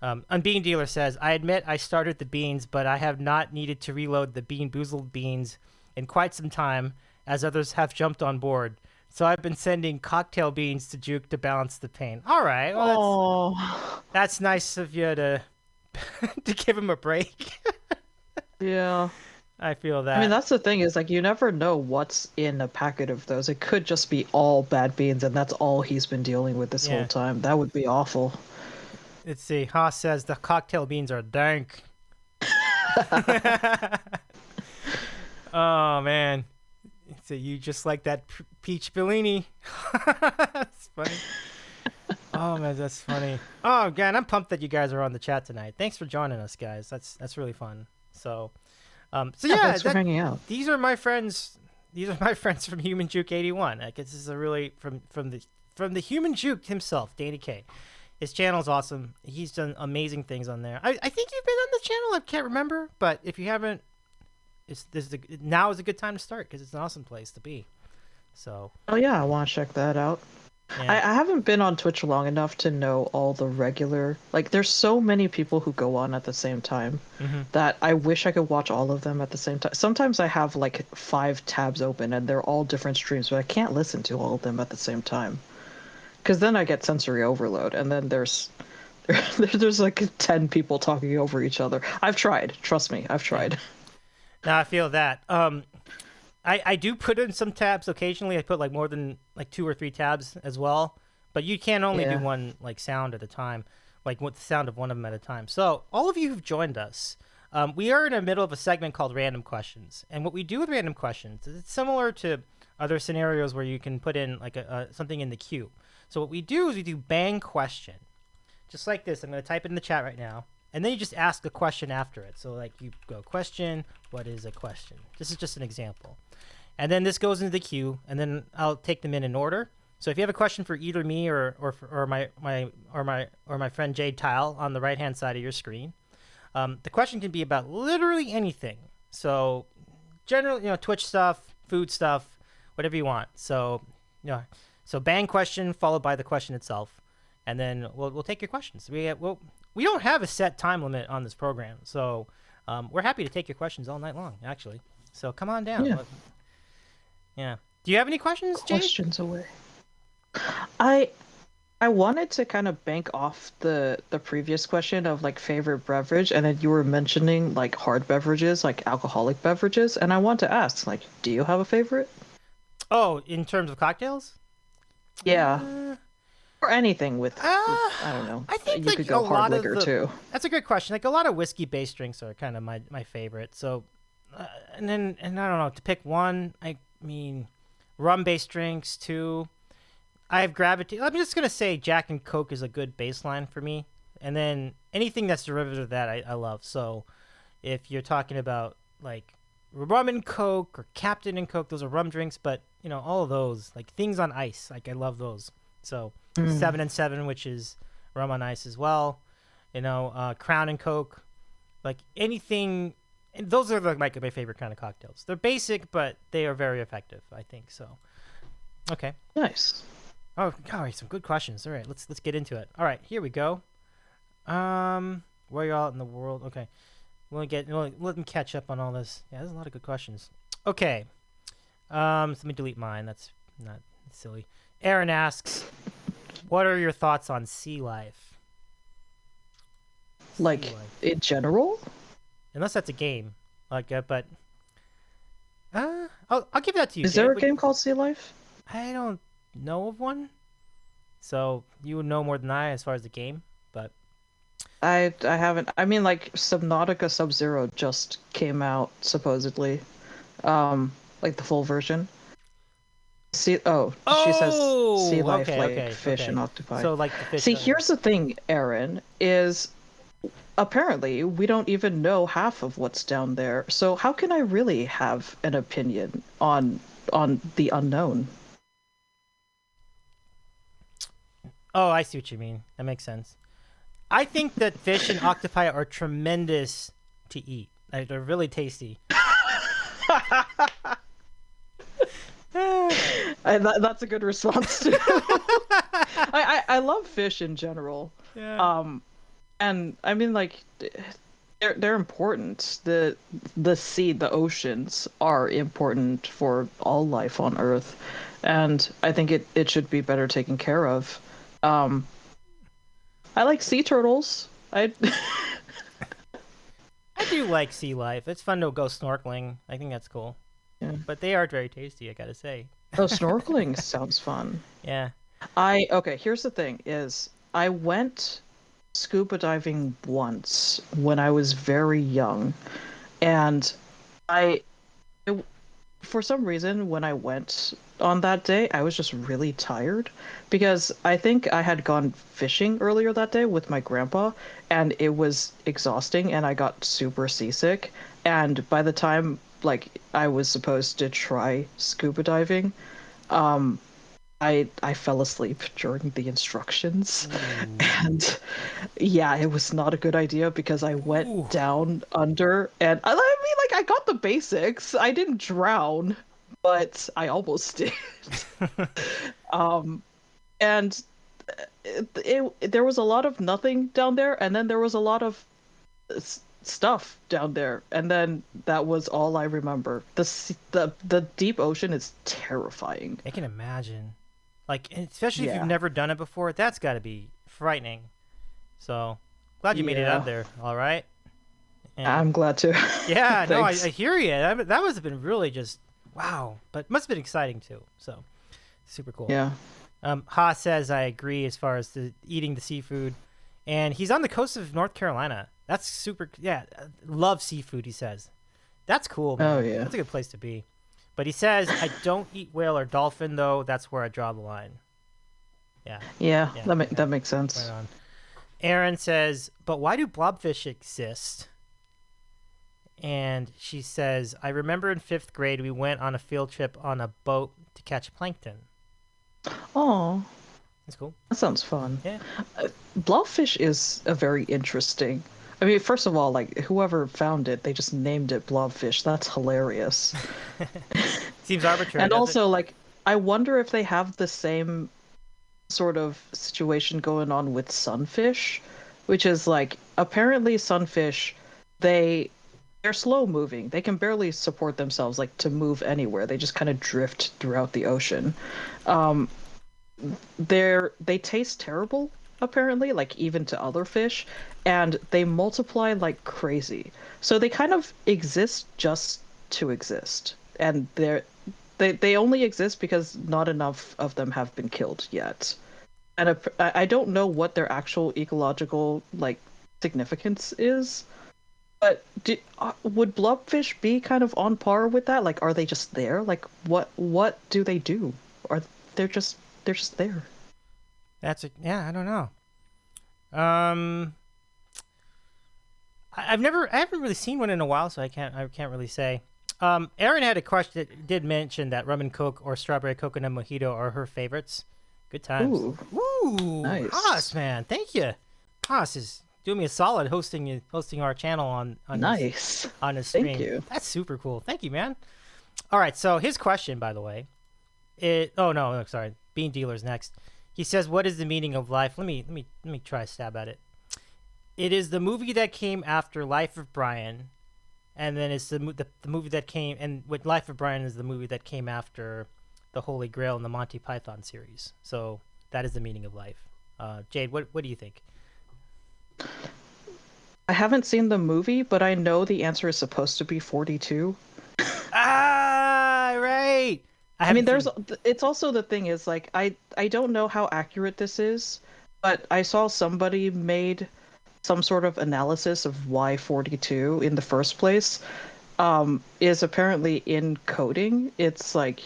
Unbean Dealer says, I admit I started the beans, but I have not needed to reload the Bean Boozled beans in quite some time, as others have jumped on board. So I've been sending cocktail beans to Juke to balance the pain. All right, well, that's nice of you to to give him a break. Yeah. I feel that. I mean, that's the thing is, like, you never know what's in a packet of those. It could just be all bad beans, and that's all he's been dealing with this whole time. That would be awful. Let's see. Haas says the cocktail beans are dank. Oh, man. So you just like that peach Bellini. That's funny. Oh, man, that's funny. Oh, again, I'm pumped that you guys are on the chat tonight. Thanks for joining us, guys. That's really fun. So Thanks for hanging out. These are my friends. These are my friends from Human Juke 81. Like, this is a really from the Human Juke himself, Danny K. His channel's awesome. He's done amazing things on there. I think you've been on the channel. I can't remember, but if you haven't, now is a good time to start because it's an awesome place to be. So. Oh yeah, I want to check that out. Yeah. I haven't been on Twitch long enough to know all the regular. Like, there's so many people who go on at the same time that I wish I could watch all of them at the same time. Sometimes I have like 5 tabs open and they're all different streams, but I can't listen to all of them at the same time. Because then I get sensory overload, and then there's like 10 people talking over each other. I've tried. Trust me, I've tried. Now I feel that. I do put in some tabs occasionally. I put like more than like 2 or 3 tabs as well. But you can only do one like sound at a time, like with the sound of one of them at a time. So all of you who've joined us, we are in the middle of a segment called Random Questions. And what we do with Random Questions is it's similar to other scenarios where you can put in like something in the queue. So what we do is we do bang question, just like this. I'm going to type it in the chat right now. And then you just ask a question after it. So like you go question, what is a question? This is just an example. And then this goes into the queue, and then I'll take them in order. So if you have a question for either me or my friend Jade Tyle on the right-hand side of your screen, the question can be about literally anything. So generally, Twitch stuff, food stuff, whatever you want. So, so bang question followed by the question itself, and then we'll take your questions. We don't have a set time limit on this program, so we're happy to take your questions all night long, actually. So come on down. Yeah. Do you have any questions, Jade? Questions away. I wanted to kind of bank off the previous question of like favorite beverage, and then you were mentioning like hard beverages, like alcoholic beverages, and I want to ask, like, do you have a favorite? Oh, in terms of cocktails? Yeah. Or anything with I don't know. I think you could go hard liquor too. That's a good question. Like, a lot of whiskey-based drinks are kind of my favorite. So, and I don't know, to pick one, I mean, rum-based drinks too. I'm just gonna say Jack and Coke is a good baseline for me, and then anything that's derivative of that, I love. So, if you're talking about like rum and Coke or Captain and Coke, those are rum drinks, but all of those, like things on ice, like I love those. So 7 and 7, which is rum on ice as well. Crown and Coke, like anything. And those are like my favorite kind of cocktails. They're basic, but they are very effective, I think. So, okay. Nice. Oh, all right, some good questions. All right, let's get into it. All right, here we go. Where you all in the world? Okay, let them catch up on all this. Yeah, there's a lot of good questions. Okay, so let me delete mine. That's not silly. Aaron asks, "What are your thoughts on sea life?" Like in general? Unless that's a game, but I'll give that to you. Is there a game called Sea Life? I don't know of one, so you would know more than I as far as the game, but I haven't. I mean, like Subnautica Sub-Zero just came out supposedly, like the full version. She says sea life, fish and octopi. So like the fish. See, here's the thing, Aaron, is apparently we don't even know half of what's down there. So how can I really have an opinion on the unknown? Oh, I see what you mean. That makes sense. I think that fish and octopi are tremendous to eat. Like, they're really tasty. That's a good response too. I love fish in general. Yeah. And I mean, like, they're important. The sea, the oceans are important for all life on Earth, and I think it should be better taken care of. I like sea turtles. I I do like sea life. It's fun to go snorkeling. I think that's cool. Yeah. But they are very tasty, I gotta say. Oh, snorkeling sounds fun. Yeah. Okay, here's the thing is I went scuba diving once when I was very young, and I it, for some reason when I went on that day, I was just really tired because I think I had gone fishing earlier that day with my grandpa, and it was exhausting and I got super seasick, and by the time like I was supposed to try scuba diving, um I fell asleep during the instructions. And yeah, it was not a good idea because I went Ooh. down under, and I mean, like, I got the basics. I didn't drown, but I almost did. um and there was a lot of nothing down there, and then there was a lot of stuff down there, and then that was all I remember. The deep ocean is terrifying. I can imagine. Like, especially if Yeah. you've never done it before, that's got to be frightening. So, glad you made it out Yeah. there, all right? And, I'm glad to. yeah, no, I Thanks. hear you. That must have been really just, wow. But must have been exciting, too. So, super cool. Yeah. Ha says, I agree as far as eating the seafood. And he's on the coast of North Carolina. That's super, yeah, love seafood, he says. That's cool, man. Oh, yeah. That's a good place to be. But he says, I don't eat whale or dolphin, though. That's where I draw the line. Yeah. Yeah, Yeah, that makes sense. Right on. Aaron says, but why do blobfish exist? And she says, I remember in 5th grade we went on a field trip on a boat to catch plankton. Oh, That's cool. that sounds fun. Yeah. Blobfish is a very interesting. I mean, first of all, like, whoever found it, they just named it blobfish. That's hilarious. Seems arbitrary. And doesn't also, like, I wonder if they have the same sort of situation going on with sunfish, which is like, apparently sunfish, they're slow moving. They can barely support themselves, like, to move anywhere. They just kind of drift throughout the ocean. They taste terrible, apparently, like, even to other fish, and they multiply like crazy. So they kind of exist just to exist, and they only exist because not enough of them have been killed yet. And I don't know what their actual ecological, like, significance is, but would blobfish be kind of on par with that? Like, are they just there? Like, what do they do? Or they're just there? yeah, I don't know. I haven't really seen one in a while, so I can't really say. Erin had a question that did mention that rum and coke or strawberry coconut mojito are her favorites. Good times. Ooh, Nice. Haas, man, thank you. Haas is doing me a solid hosting our channel on Nice. on his stream. Thank you. That's super cool. Thank you, man. All right, so his question, by the way, sorry, Bean Dealer's next. He says, "What is the meaning of life?" Let me try a stab at it. It is the movie that came after Life of Brian, and then it's the movie that came, and with Life of Brian is the movie that came after the Holy Grail in the Monty Python series. So that is the meaning of life. Jade, what do you think? I haven't seen the movie, but I know the answer is supposed to be 42. Ah, right. I mean, it's also, the thing is, like, I don't know how accurate this is, but I saw somebody made some sort of analysis of why 42 in the first place is apparently in coding. It's like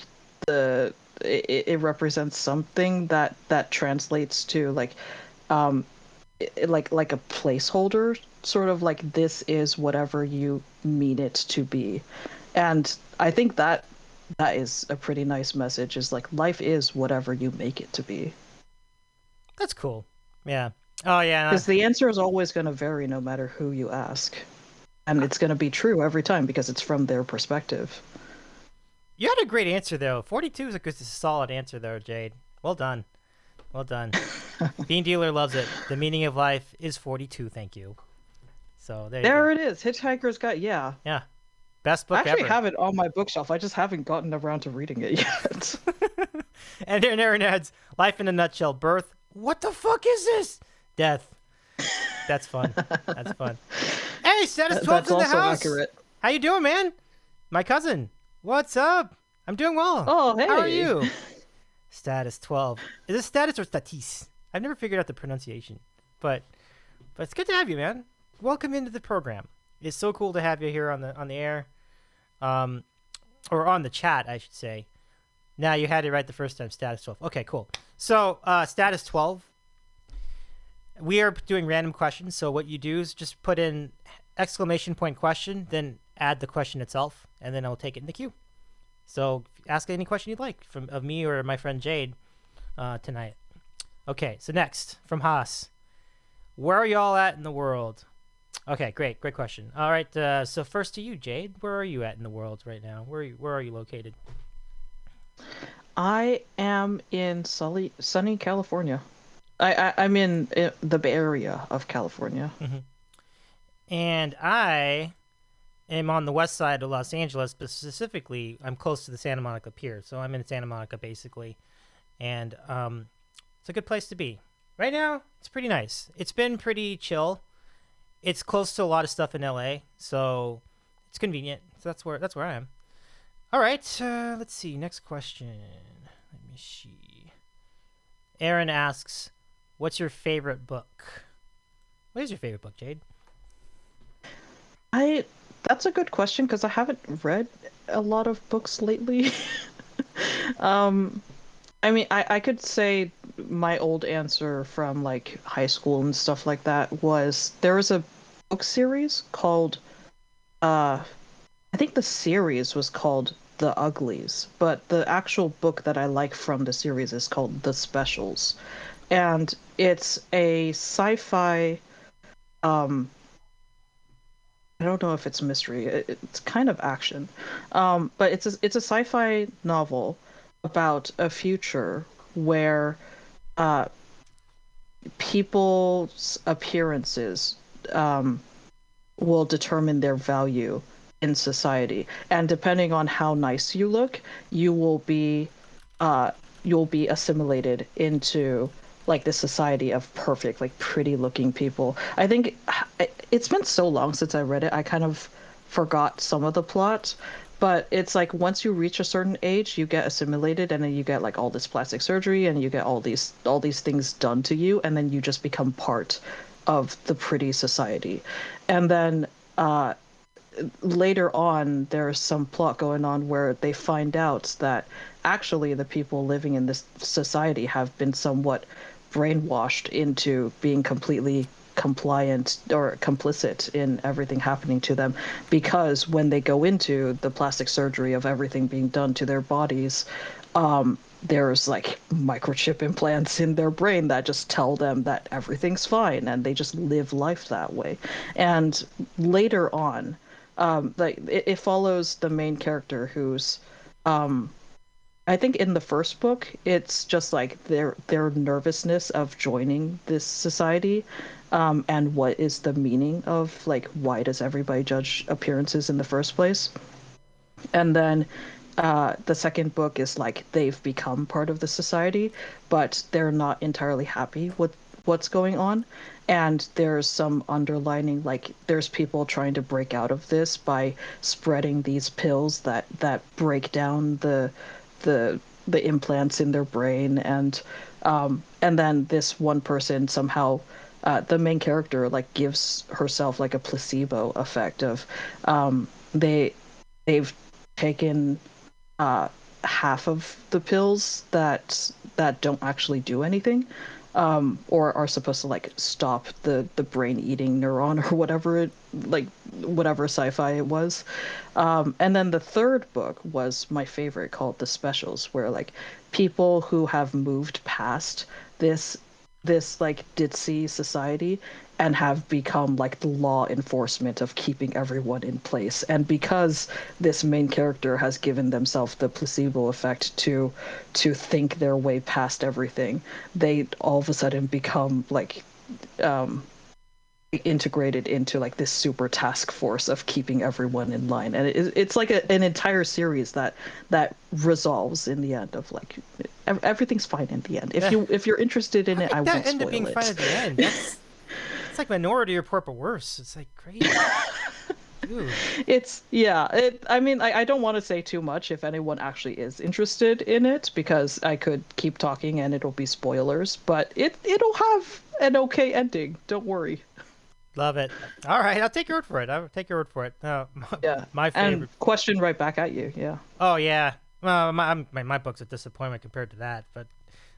it represents something that translates to like a placeholder, sort of like, this is whatever you mean it to be. And I think that is a pretty nice message, is like, life is whatever you make it to be. That's cool. Yeah. Oh yeah. Because the answer is always going to vary no matter who you ask. And it's going to be true every time because it's from their perspective. You had a great answer though. 42 is a good, solid answer though, Jade. Well done. Well done. Bean Dealer loves it. The meaning of life is 42. Thank you. So there it is. Hitchhiker's Guide. Yeah. Yeah. Best book I actually ever. have it on my bookshelf. I just haven't gotten around to reading it yet. And then Aaron adds, life in a nutshell, birth. What the fuck is this? Death. That's fun. That's fun. Hey, Status 12's That's in the also house. accurate. How you doing, man? My cousin. What's up? I'm doing well. Oh, hey. How are you? Status 12. Is it status or statis? I've never figured out the pronunciation. But it's good to have you, man. Welcome into the program. It's so cool to have you here on the air. Or on the chat, I should say. Now you had it right the first time, status 12. Okay, cool. So, status 12. We are doing random questions. So what you do is just put in exclamation point question, then add the question itself, and then I'll take it in the queue. So ask any question you'd like of me or my friend Jade tonight. Okay, so next from Haas. Where are y'all at in the world? Okay, great question. All right, so first to you, Jade. Where are you at in the world right now? Where are you located? I am in sunny California. I'm in the Bay Area of California. Mm-hmm. And I am on the west side of Los Angeles, but specifically, I'm close to the Santa Monica Pier. So I'm in Santa Monica, basically. And it's a good place to be. Right now, it's pretty nice. It's been pretty chill. It's close to a lot of stuff in LA, so it's convenient. So that's where I am. All right, let's see. Next question. Let me see. Aaron asks, what's your favorite book? What is your favorite book, Jade? That's a good question because I haven't read a lot of books lately. I mean, I could say my old answer from like high school and stuff like that was there was a book series called I think the series was called The Uglies, but the actual book that I like from the series is called The Specials. And it's a sci-fi I don't know if it's mystery. It's kind of action, but it's a sci-fi novel about a future where people's appearances will determine their value in society, and depending on how nice you look, you'll be assimilated into like this society of perfect, like pretty looking people. I think it's been so long since I read it, I kind of forgot some of the plot, but it's like once you reach a certain age, you get assimilated, and then you get like all this plastic surgery, and you get all these things done to you, and then you just become part of the pretty society. And then later on, there's some plot going on where they find out that actually the people living in this society have been somewhat brainwashed into being completely compliant or complicit in everything happening to them, because when they go into the plastic surgery of everything being done to their bodies, there's like microchip implants in their brain that just tell them that everything's fine, and they just live life that way. And later on, like it follows the main character who's I think in the first book, it's just like their nervousness of joining this society, and what is the meaning of like why does everybody judge appearances in the first place? And then the second book is like they've become part of the society, but they're not entirely happy with what's going on. And there's some underlining, like there's people trying to break out of this by spreading these pills that break down the implants in their brain, and then this one person somehow the main character like gives herself like a placebo effect of they've taken half of the pills that don't actually do anything, or are supposed to like stop the brain eating neuron or whatever whatever sci-fi it was. And then the third book was my favorite, called The Specials, where like people who have moved past this this like ditzy society and have become like the law enforcement of keeping everyone in place. And because this main character has given themselves the placebo effect to think their way past everything, they all of a sudden become like integrated into like this super task force of keeping everyone in line. And it's like an entire series that resolves in the end of like everything's fine in the end. If you're interested in it, I That won't ended up spoil being fun at it. the end. It's like Minority Report, but worse. It's like crazy. Dude. It's yeah. I mean, I don't want to say too much if anyone actually is interested in it because I could keep talking and it'll be spoilers. But it'll have an okay ending. Don't worry. Love it. All right, I'll take your word for it. I'll take your word for it. Yeah. My And favorite. question right back at you. Yeah. Oh yeah. Well, my book's a disappointment compared to that, but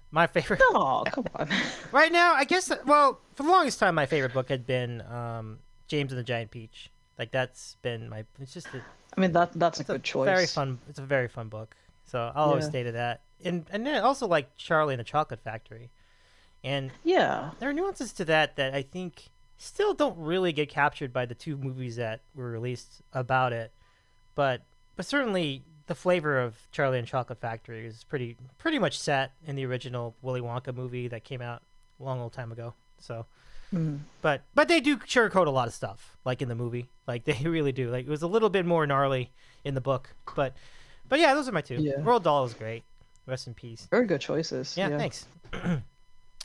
my favorite Oh, come on. right now, I guess. Well, for the longest time, my favorite book had been James and the Giant Peach. Like that's been my. It's just a, I mean that's a it's good choice. very fun. It's a very fun book. So I'll always Yeah. stay to that. And then also like Charlie and the Chocolate Factory, and Yeah. there are nuances to that I think still don't really get captured by the two movies that were released about it, but certainly the flavor of Charlie and Chocolate Factory is pretty much set in the original Willy Wonka movie that came out a long time ago. So, Mm. but they do sugarcoat a lot of stuff, like in the movie, like they really do. Like it was a little bit more gnarly in the book, but yeah, those are my two. Yeah. Roald Dahl is great. Rest in peace. Very good choices. Yeah, thanks.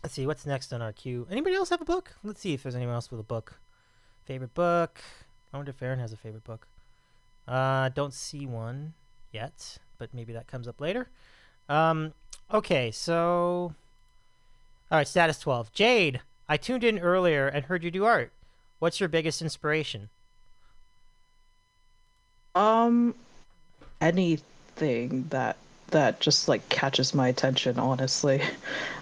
Let's see what's next on our queue. Anybody else have a book? Let's see if there's anyone else with a book. Favorite book. I wonder if Aaron has a favorite book. Don't see one yet, but maybe that comes up later. Okay, so all right, status 12. Jade, I tuned in earlier and heard you do art. What's your biggest inspiration? Anything that just like catches my attention, honestly.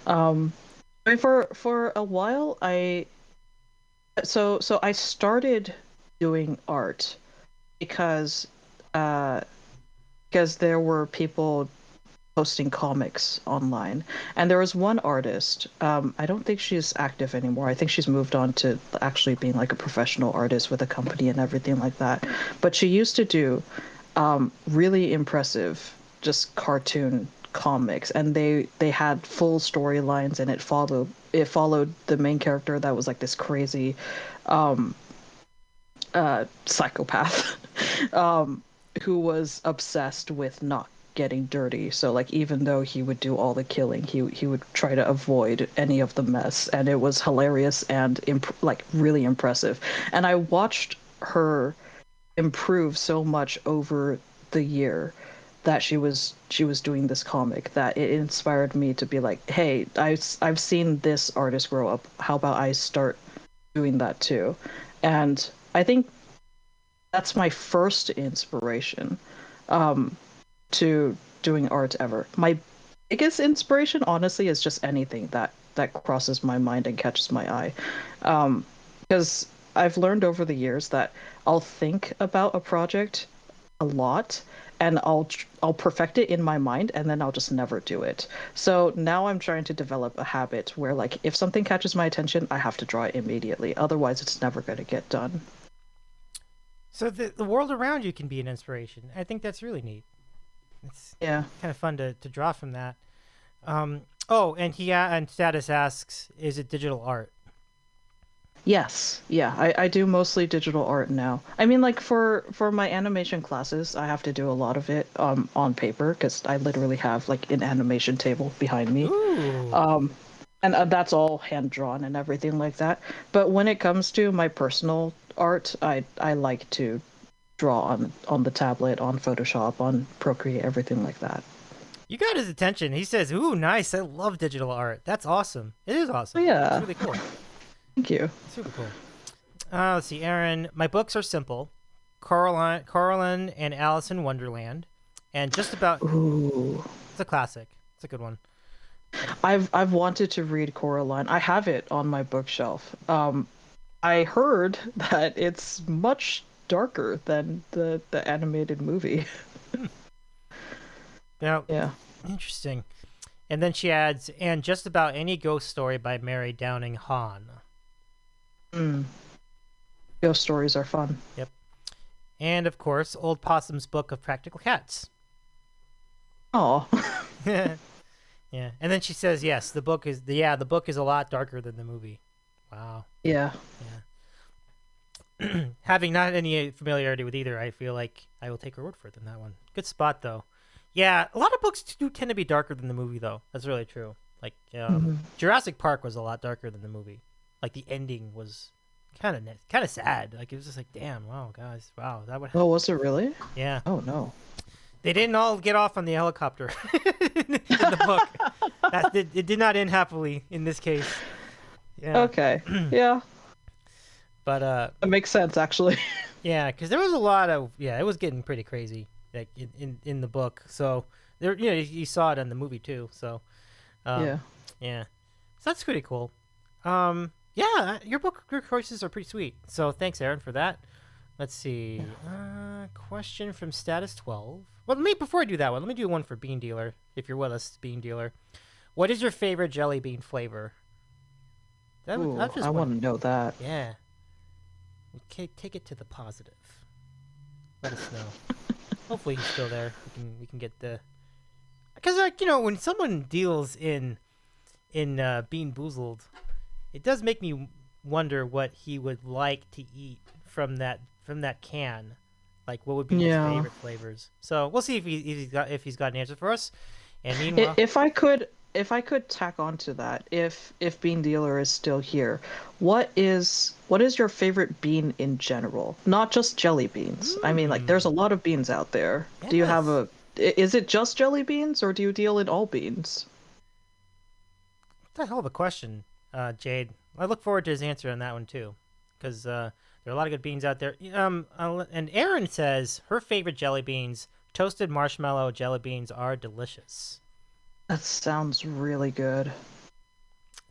I mean, for a while, I started doing art because uh because there were people posting comics online, and there was one artist. I don't think she's active anymore. I think she's moved on to actually being like a professional artist with a company and everything like that. But she used to do really impressive just cartoon comics, and they had full storylines, and it followed the main character that was like this crazy psychopath who was obsessed with not getting dirty. So like even though he would do all the killing, he would try to avoid any of the mess, and it was hilarious and like really impressive. And I watched her improve so much over the year that she was doing this comic, that it inspired me to be like, hey, I've seen this artist grow up. How about I start doing that too? And I think that's my first inspiration to doing art ever. My biggest inspiration, honestly, is just anything that crosses my mind and catches my eye. Because I've learned over the years that I'll think about a project a lot, and I'll perfect it in my mind, and then I'll just never do it. So now I'm trying to develop a habit where like if something catches my attention, I have to draw it immediately. Otherwise, it's never going to get done. So the world around you can be an inspiration. I think that's really neat. It's Yeah. kind of fun to draw from that. Oh, and and Status asks, is it digital art? Yes, yeah, I do mostly digital art now. I mean, like for my animation classes, I have to do a lot of it on paper because I literally have like an animation table behind me. Ooh. And that's all hand drawn and everything like that. But when it comes to my personal art, I like to draw on the tablet, on Photoshop, on Procreate, everything like that. You got his attention. He says, ooh, nice. I love digital art. That's awesome. It is awesome. Yeah. It's really cool. Thank you. Super cool. Let's see, Aaron. My books are simple. Coraline and Alice in Wonderland. And just about... Ooh. It's a classic. It's a good one. I've wanted to read Coraline. I have it on my bookshelf. I heard that it's much darker than the animated movie. Now, Yeah. interesting. And then she adds, and just about any ghost story by Mary Downing Hahn. Ghost stories are fun. Yep. And of course, Old Possum's Book of Practical Cats. Oh. Yeah. And then she says, yes, the book is a lot darker than the movie. Wow. Yeah. Having not any familiarity with either, I feel like I will take her word for it on that one. Good spot, though. Yeah, a lot of books do tend to be darker than the movie, though. That's really true. Like, Jurassic Park was a lot darker than the movie. Like, the ending was kind of sad. Like, it was just like, damn, wow, guys, wow, that would. Oh, was it really? Yeah. Oh no. They didn't all get off on the helicopter in the book. It did not end happily in this case. Yeah. Okay. Yeah. But That makes sense, actually. yeah, because there was a lot of it was getting pretty crazy, like in the book. So there, you saw it in the movie too. So Yeah. So that's pretty cool. Your choices are pretty sweet. So thanks, Aaron, for that. Let's see. Question from Status 12. Well, before I do that one, let me do one for Bean Dealer. If you're with us, Bean Dealer, what is your favorite jelly bean flavor? I want to know that. Yeah. Okay, take it to the positive. Let us know. Hopefully he's still there. We can get the. Because when someone deals in Bean Boozled, it does make me wonder what he would like to eat from that can. Like, what would be his favorite flavors? So we'll see if he's got an answer for us. And meanwhile, if I could tack on to that, if Bean Dealer is still here, what is your favorite bean in general? Not just jelly beans. I mean, like, there's a lot of beans out there. Yes. Do you have is it just jelly beans, or do you deal in all beans? That's a hell of a question, Jade. I look forward to his answer on that one too, because there are a lot of good beans out there. And Erin says her favorite jelly beans, toasted marshmallow jelly beans, are delicious. That sounds really good.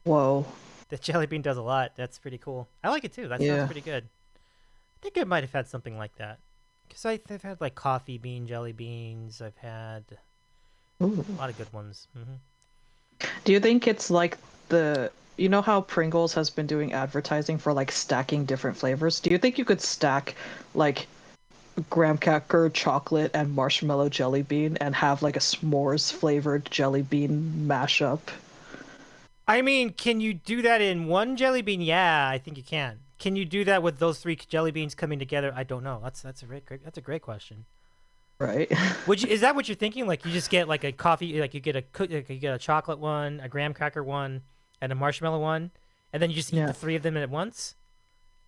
Whoa. The jelly bean does a lot. That's pretty cool. I like it too. That sounds pretty good. I think I might have had something like that. Because I've had like coffee bean jelly beans. I've had a lot of good ones. Mm-hmm. Do you think it's like you know how Pringles has been doing advertising for like stacking different flavors? Do you think you could stack like graham cracker, chocolate, and marshmallow jelly bean and have like a s'mores flavored jelly bean mashup? I mean, can you do that in one jelly bean? Yeah, I think you can. Can you do that with those three jelly beans coming together? I don't know. That's a great question. Right. Is that what you're thinking? Like, you just get like a coffee, like you get a chocolate one, a graham cracker one, and a marshmallow one, and then you just eat the three of them at once?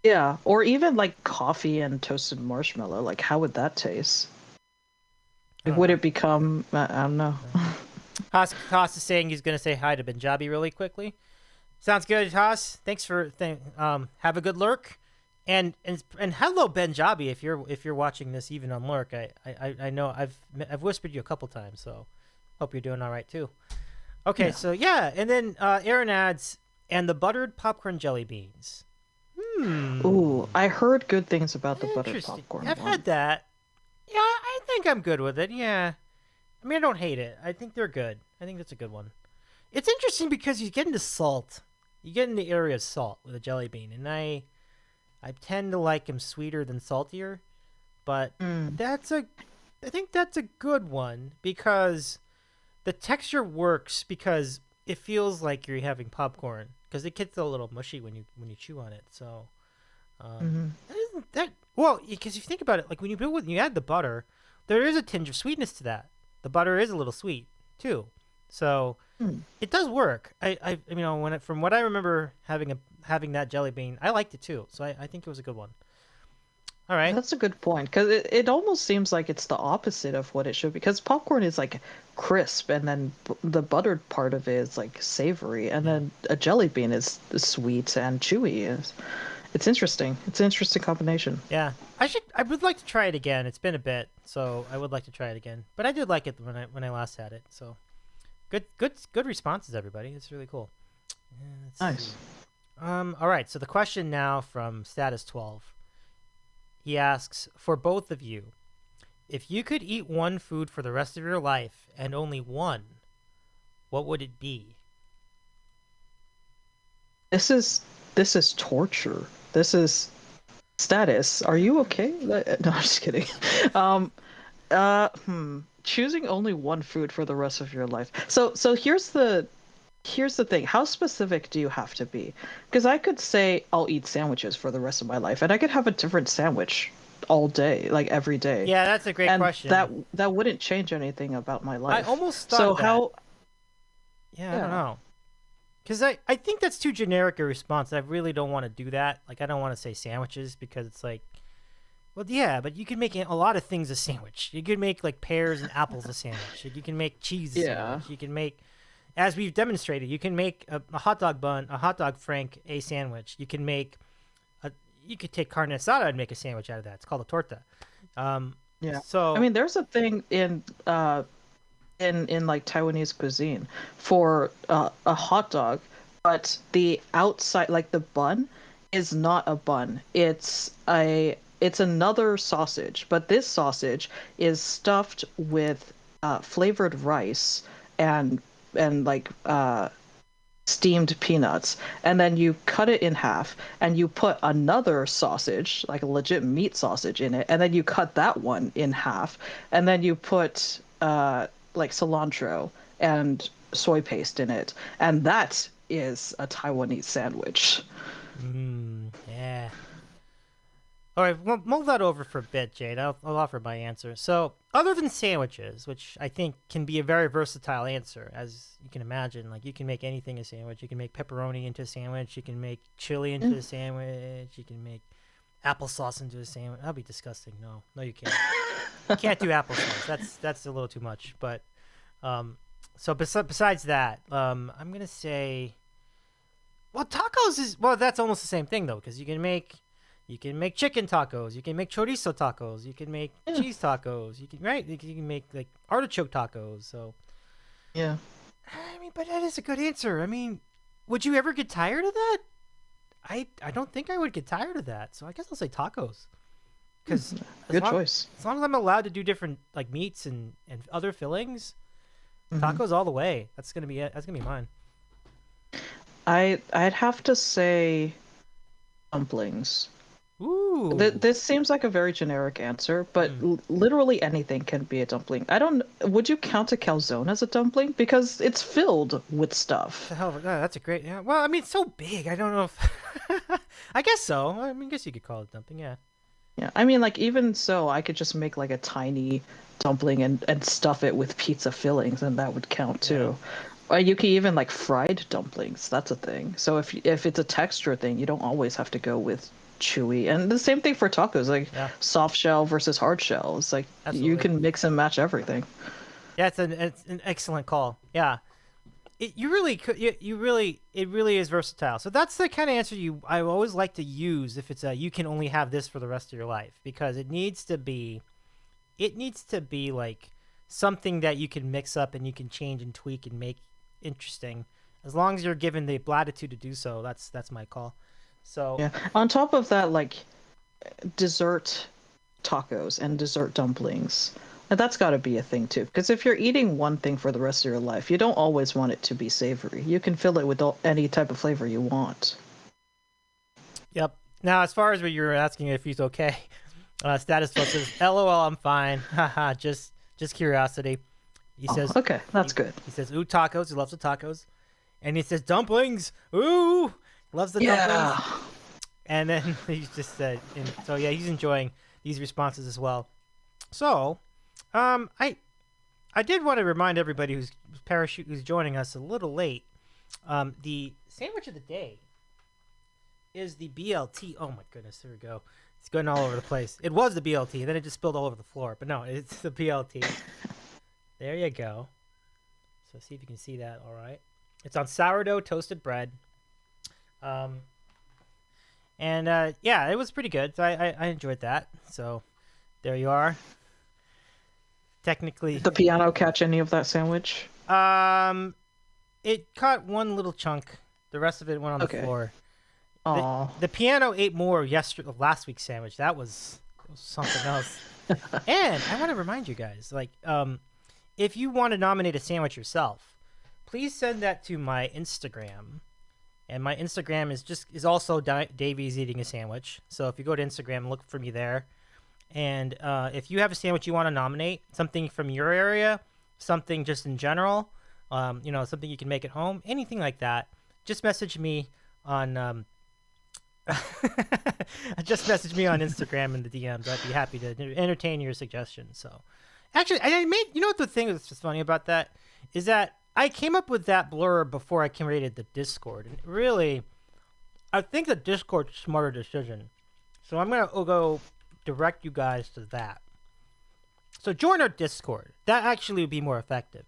Yeah, or even like coffee and toasted marshmallow. Like, how would that taste? Would it become? I don't know. Haas is saying he's going to say hi to Benjabi really quickly. Sounds good, Haas. Thanks for have a good lurk, and hello Benjabi if you're watching this even on lurk. I know I've whispered you a couple times, so hope you're doing all right too. Okay, so and then Aaron adds, and the buttered popcorn jelly beans. Ooh, I heard good things about the buttered popcorn. I've had that. Yeah, I think I'm good with it. Yeah, I mean, I don't hate it. I think they're good. I think that's a good one. It's interesting because you get into salt. You get in the area of salt with a jelly bean, and I tend to like them sweeter than saltier. But I think that's a good one because the texture works because it feels like you're having popcorn because it gets a little mushy when you chew on it. So because if you think about it, like when you add the butter, there is a tinge of sweetness to that. The butter is a little sweet too, so it does work. From what I remember having that jelly bean, I liked it too. So I think it was a good one. All right, that's a good point because it almost seems like it's the opposite of what it should be. Because popcorn is like crisp, and then the buttered part of it is like savory, and then a jelly bean is sweet and chewy. It's interesting. It's an interesting combination. Yeah, I would like to try it again. It's been a bit, so I would like to try it again. But I did like it when I last had it. So good responses, everybody. It's really cool. Nice. All right. So the question now from Status 12. He asks, for both of you, if you could eat one food for the rest of your life and only one, what would it be? This is torture. This is status. Are you okay? No, I'm just kidding. Um, Choosing only one food for the rest of your life. So here's the thing. How specific do you have to be? Because I could say I'll eat sandwiches for the rest of my life, and I could have a different sandwich all day, like every day. Yeah, that's a great And question. that wouldn't change anything about my life. I almost thought So of that. how? Yeah, I don't know. Because I think that's too generic a response. I really don't want to do that. Like, I don't want to say sandwiches because it's like, well, yeah, but you can make a lot of things a sandwich. You can make, like, pears and apples a sandwich. You can make cheese a sandwich. You can make, as we've demonstrated, you can make a hot dog bun, a hot dog frank, a sandwich. You can make, you could take carne asada and make a sandwich out of that. It's called a torta. Yeah. So I mean, there's a thing in like Taiwanese cuisine for a hot dog, but the outside, like the bun, is not a bun. It's another sausage, but this sausage is stuffed with flavored rice and like steamed peanuts, and then you cut it in half and you put another sausage, like a legit meat sausage, in it, and then you cut that one in half, and then you put like cilantro and soy paste in it, and that is a Taiwanese sandwich. yeah. All right, well, mull that over for a bit, Jade. I'll offer my answer. So, other than sandwiches, which I think can be a very versatile answer, as you can imagine, like you can make anything a sandwich. You can make pepperoni into a sandwich. You can make chili into a sandwich. You can make applesauce into a sandwich. That'd be disgusting. No, you can't. You can't do applesauce. That's a little too much. But so besides that, I'm gonna say, well, tacos is that's almost the same thing though, because you can make chicken tacos, you can make chorizo tacos, you can make cheese tacos, you can make like artichoke tacos. So Yeah. I mean, but that is a good answer. I mean, would you ever get tired of that? I don't think I would get tired of that. So I guess I'll say tacos. Because Good choice. As long as I'm allowed to do different like meats and other fillings, tacos all the way. That's gonna be it. That's gonna be mine. I'd have to say dumplings. Ooh. This seems like a very generic answer, but literally anything can be a dumpling. Would you count a calzone as a dumpling? Because it's filled with stuff. The hell of that's a great. Yeah. Well, I mean, it's so big. I don't know if. I guess so. I mean, I guess you could call it dumpling. Yeah. Yeah, I mean, like, even so, I could just make like a tiny dumpling and stuff it with pizza fillings, and that would count too. Or you could even like fried dumplings. That's a thing. So if it's a texture thing, you don't always have to go with chewy. And the same thing for tacos, like soft shell versus hard shell. It's like you can mix and match everything. Yeah, it's an excellent call. Yeah, it really is versatile. So that's the kind of answer I always like to use if it's you can only have this for the rest of your life, because it needs to be like something that you can mix up and you can change and tweak and make interesting, as long as you're given the latitude to do so. That's my call. So yeah, on top of that, like dessert tacos and dessert dumplings, and that's got to be a thing too, because if you're eating one thing for the rest of your life, you don't always want it to be savory. You can fill it with any type of flavor you want. Yep. Now, as far as what you were asking if he's okay, Status Flow says, "LOL, I'm fine. Haha, just curiosity." He says, "Okay, that's good." He says, "Ooh, tacos." He loves the tacos, and he says, "Dumplings." Ooh, loves the dumplings. And then he just said, so yeah, he's enjoying these responses as well. So, I did want to remind everybody who's joining us a little late. The sandwich of the day is the BLT. Oh my goodness, there we go. It's going all over the place. It was the BLT, and then it just spilled all over the floor. But no, it's the BLT. There you go. So see if you can see that. All right. It's on sourdough toasted bread. Yeah, it was pretty good. So I enjoyed that. So there you are. Technically, did the piano catch any of that sandwich? It caught one little chunk. The rest of it went on the floor. The piano ate more last week's sandwich. That was something else. And I want to remind you guys, like, if you want to nominate a sandwich yourself, please send that to my Instagram. And my Instagram is also Davy's Eating a Sandwich. So if you go to Instagram, look for me there. And if you have a sandwich you want to nominate, something from your area, something just in general, something you can make at home, anything like that, just message me on just message me on Instagram in the DMs. I'd be happy to entertain your suggestions. So actually, what the thing that's just funny about that is that I came up with that blurb before I created the Discord. And really, I think the Discord's a smarter decision. So I'm going to go direct you guys to that. So join our Discord. That actually would be more effective.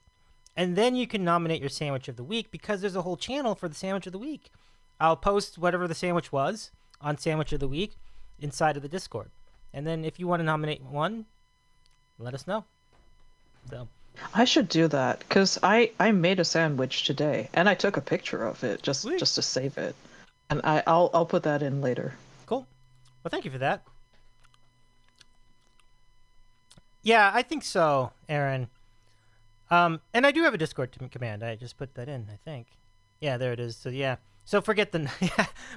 And then you can nominate your sandwich of the week because there's a whole channel for the sandwich of the week. I'll post whatever the sandwich was on Sandwich of the Week inside of the Discord. And then if you want to nominate one, let us know. So I should do that because I made a sandwich today and I took a picture of it just to save it, and I'll put that in later. Cool. Well, thank you for that. Yeah, I think so, Aaron. And I do have a Discord command. I just put that in, I think. Yeah, there it is. So yeah. So forget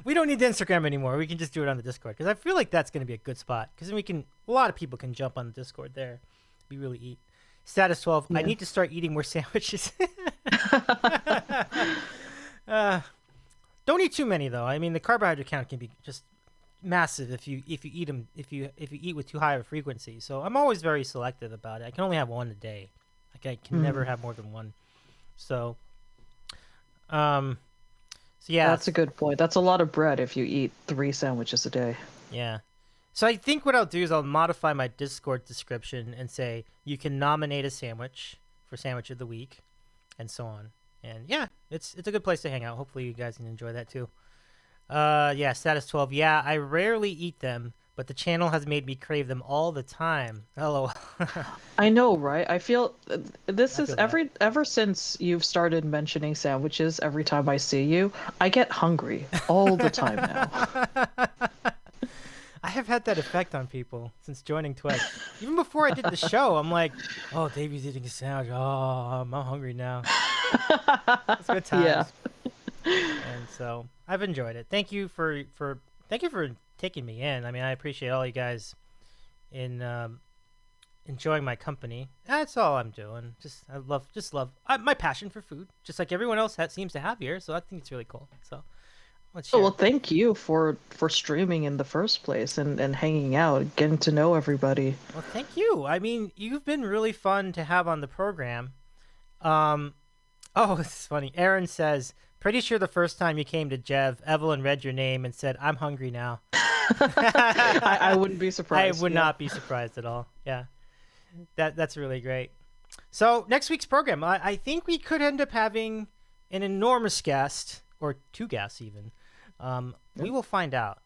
we don't need the Instagram anymore. We can just do it on the Discord because I feel like that's going to be a good spot because then a lot of people can jump on the Discord there. We really eat. Status 12, yeah. I need to start eating more sandwiches. Don't eat too many though. I mean, the carbohydrate count can be just massive if you eat them if you eat with too high of a frequency. So I'm always very selective about it. I can only have one a day. Like I can never have more than one. So yeah. That's a good point. That's a lot of bread if you eat 3 sandwiches a day. Yeah. So I think what I'll do is I'll modify my Discord description and say you can nominate a sandwich for Sandwich of the Week and so on. And yeah, it's a good place to hang out. Hopefully you guys can enjoy that too. Yeah, Status 12. Yeah, I rarely eat them, but the channel has made me crave them all the time. Hello. I know, right? I feel ever since you've started mentioning sandwiches every time I see you, I get hungry all the time now. I have had that effect on people since joining Twitch. Even before I did the show, I'm like, oh, Davy's eating a sandwich. Oh, I'm hungry now. It's good times. Yeah. And so I've enjoyed it. Thank you for taking me in. I mean, I appreciate all you guys in enjoying my company. That's all I'm doing. I love my passion for food, just like everyone else seems to have here. So I think it's really cool. So. Well, thank you for streaming in the first place and hanging out, getting to know everybody. Well, thank you. I mean, you've been really fun to have on the program. It's funny. Aaron says, pretty sure the first time you came to Jev, Evelyn read your name and said, I'm hungry now. I wouldn't be surprised. I would not be surprised at all. Yeah. That's really great. So next week's program, I think we could end up having an enormous guest, or 2 guests even. We will find out.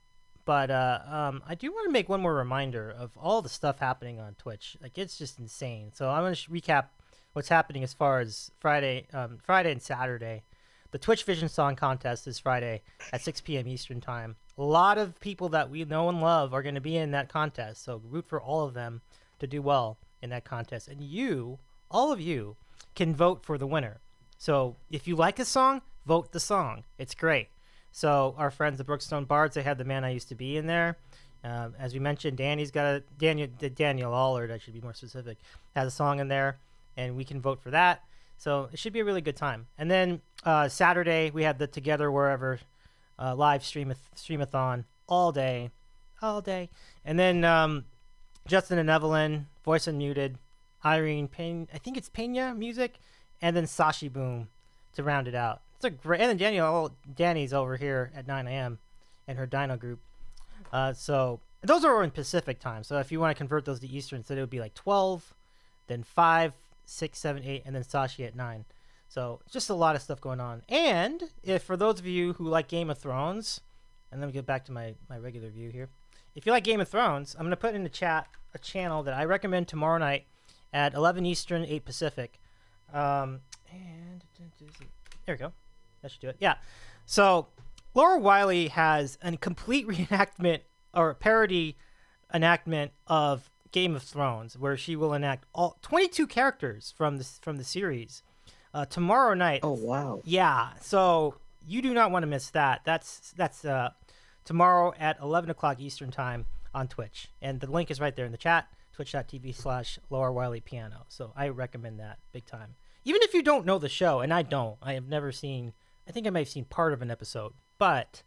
But I do want to make one more reminder of all the stuff happening on Twitch. Like, it's just insane. So I'm going to recap what's happening as far as Friday and Saturday. The Twitch Vision Song Contest is Friday at 6 p.m. Eastern Time. A lot of people that we know and love are going to be in that contest. So root for all of them to do well in that contest. And you, all of you, can vote for the winner. So if you like a song, vote the song. It's great. So our friends, the Brookstone Bards, they had The Man I Used to Be in there. As we mentioned, Daniel Allard, I should be more specific, has a song in there, and we can vote for that. So it should be a really good time. And then Saturday, we have the Together Wherever live streamathon all day. And then Justin and Evelyn, Voice Unmuted, Irene Payne, I think it's Pena Music, and then Sashi Boom to round it out. It's a great, and then Danny's over here at 9 a.m. and her Dino group. So those are in Pacific time. So if you want to convert those to Eastern, so it would be like 12, then 5, 6, 7, 8, and then Sashi at 9. So just a lot of stuff going on. And if for those of you who like Game of Thrones, and let me get back to my regular view here. If you like Game of Thrones, I'm going to put in the chat a channel that I recommend tomorrow night at 11 Eastern, 8 Pacific. And there we go. That should do it. Yeah. So Laura Wiley has a complete reenactment or parody enactment of Game of Thrones, where she will enact all 22 characters from the series tomorrow night. Oh wow. Yeah, so you do not want to miss that. That's tomorrow at 11 o'clock Eastern time on Twitch, and the link is right there in the chat. Twitch.tv/Laura Wiley Piano. So I recommend that big time. Even if you don't know the show, and I don't, I have never seen. I think I may have seen part of an episode, but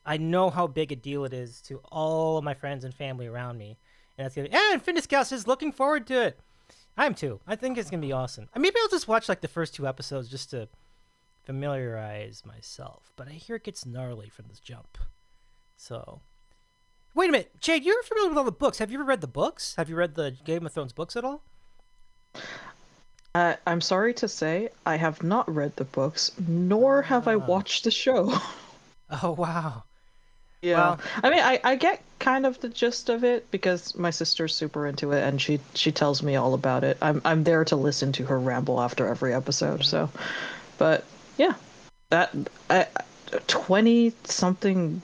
I know how big a deal it is to all of my friends and family around me, and that's gonna. And Fitness Gal says looking forward to it. I am too. I think it's gonna be awesome. Maybe I'll just watch like the first 2 episodes just to familiarize myself. But I hear it gets gnarly from this jump. So, wait a minute, Jade, you're familiar with all the books. Have you ever read the books? Have you read the Game of Thrones books at all? I'm sorry to say, I have not read the books, nor have I watched the show. Oh wow. Yeah, Well, I mean, I get kind of the gist of it because my sister's super into it, and she tells me all about it. I'm there to listen to her ramble after every episode. So, but yeah, that 20 something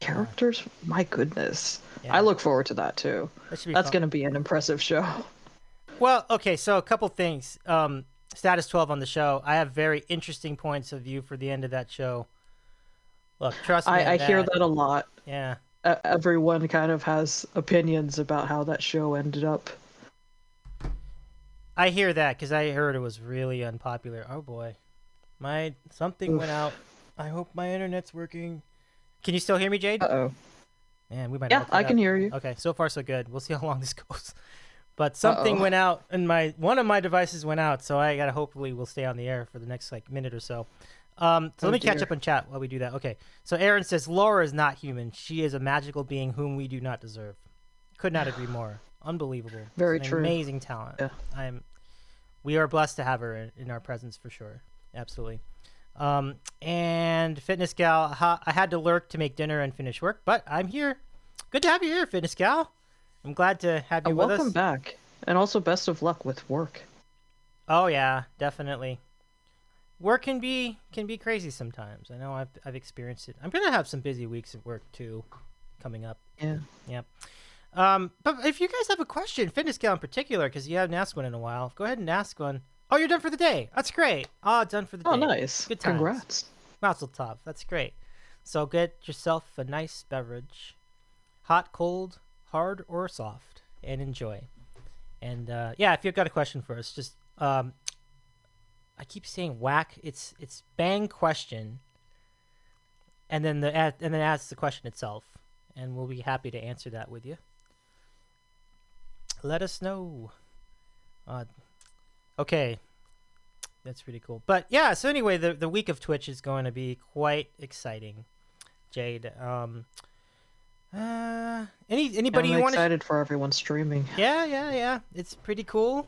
characters. My goodness, yeah, I look forward to that too. that should be That's fun. gonna be an impressive show. Well, okay, so a couple things. Status 12 on the show. I have very interesting points of view for the end of that show. Look, trust me. I hear that a lot. Yeah. Everyone kind of has opinions about how that show ended up. I hear that because I heard it was really unpopular. Oh boy, something went out. I hope my internet's working. Can you still hear me, Jade? Uh-oh. Man, we might. Yeah, I can hear you. Okay, so far so good. We'll see how long this goes. But something went out, and one of my devices went out, so I gotta hopefully we'll stay on the air for the next minute or so. So let me catch dear. up on chat while we do that. Okay, so Aaron says Laura is not human. She is a magical being whom we do not deserve. Could not agree more. Unbelievable. Very An true. Amazing talent. Yeah. We are blessed to have her in our presence for sure. Absolutely. And Fitness Gal, I had to lurk to make dinner and finish work, but I'm here. Good to have you here, Fitness Gal. I'm glad to have you with us. Welcome back, and also best of luck with work. Oh yeah, definitely. Work can be crazy sometimes. I know I've experienced it. I'm gonna have some busy weeks at work too, coming up. Yeah. Yep. But if you guys have a question, Fitness Gal in particular, because you haven't asked one in a while, go ahead and ask one. Oh, you're done for the day. That's great. Oh, done for the day. Oh, nice. Good times. Congrats. Mazel tov. That's great. So get yourself a nice beverage, hot, cold, hard, or soft, and enjoy. And yeah, if you've got a question for us, just I keep saying whack. It's bang question, and then ask the question itself, and we'll be happy to answer that with you. Let us know. Okay, that's pretty cool. But yeah, so anyway, the week of Twitch is going to be quite exciting. Jade, anybody I'm you want to? excited for everyone streaming. Yeah. It's pretty cool.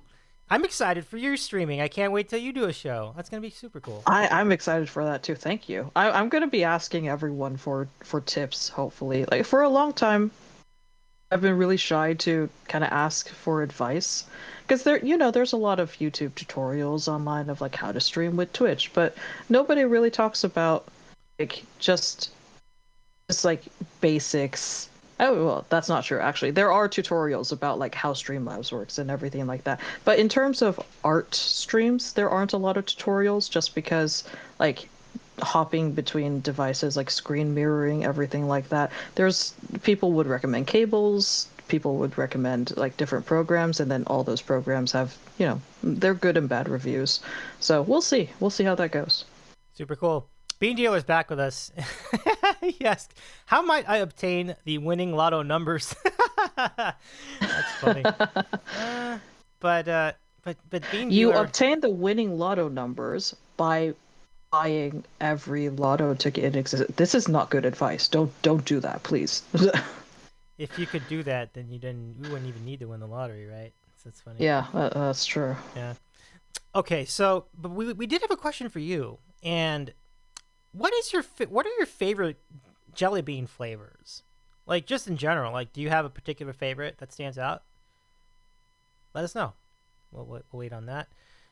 I'm excited for your streaming. I can't wait till you do a show. That's gonna be super cool. I'm excited for that too. Thank you. I'm gonna be asking everyone for tips. Hopefully, like for a long time, I've been really shy to kind of ask for advice because there's a lot of YouTube tutorials online of like how to stream with Twitch, but nobody really talks about like just like basics. Oh, well, that's not true, actually. There are tutorials about like how Streamlabs works and everything like that. But in terms of art streams, there aren't a lot of tutorials just because like hopping between devices, like screen mirroring, everything like that. People would recommend cables, people would recommend like different programs, and then all those programs have, they're good and bad reviews. So we'll see. We'll see how that goes. Super cool. Bean Dealer is back with us. He asked, "How might I obtain the winning lotto numbers?" That's funny. But Bean You Dealer, obtain the winning lotto numbers by buying every lotto ticket in existence. This is not good advice. Don't do that, please. if you could do that, then you wouldn't even need to win the lottery, right? So that's funny. Yeah, that's true. Yeah. Okay, so but we did have a question for you, and what are your favorite jelly bean flavors? Like just in general, like do you have a particular favorite that stands out? Let us know. We'll wait on that.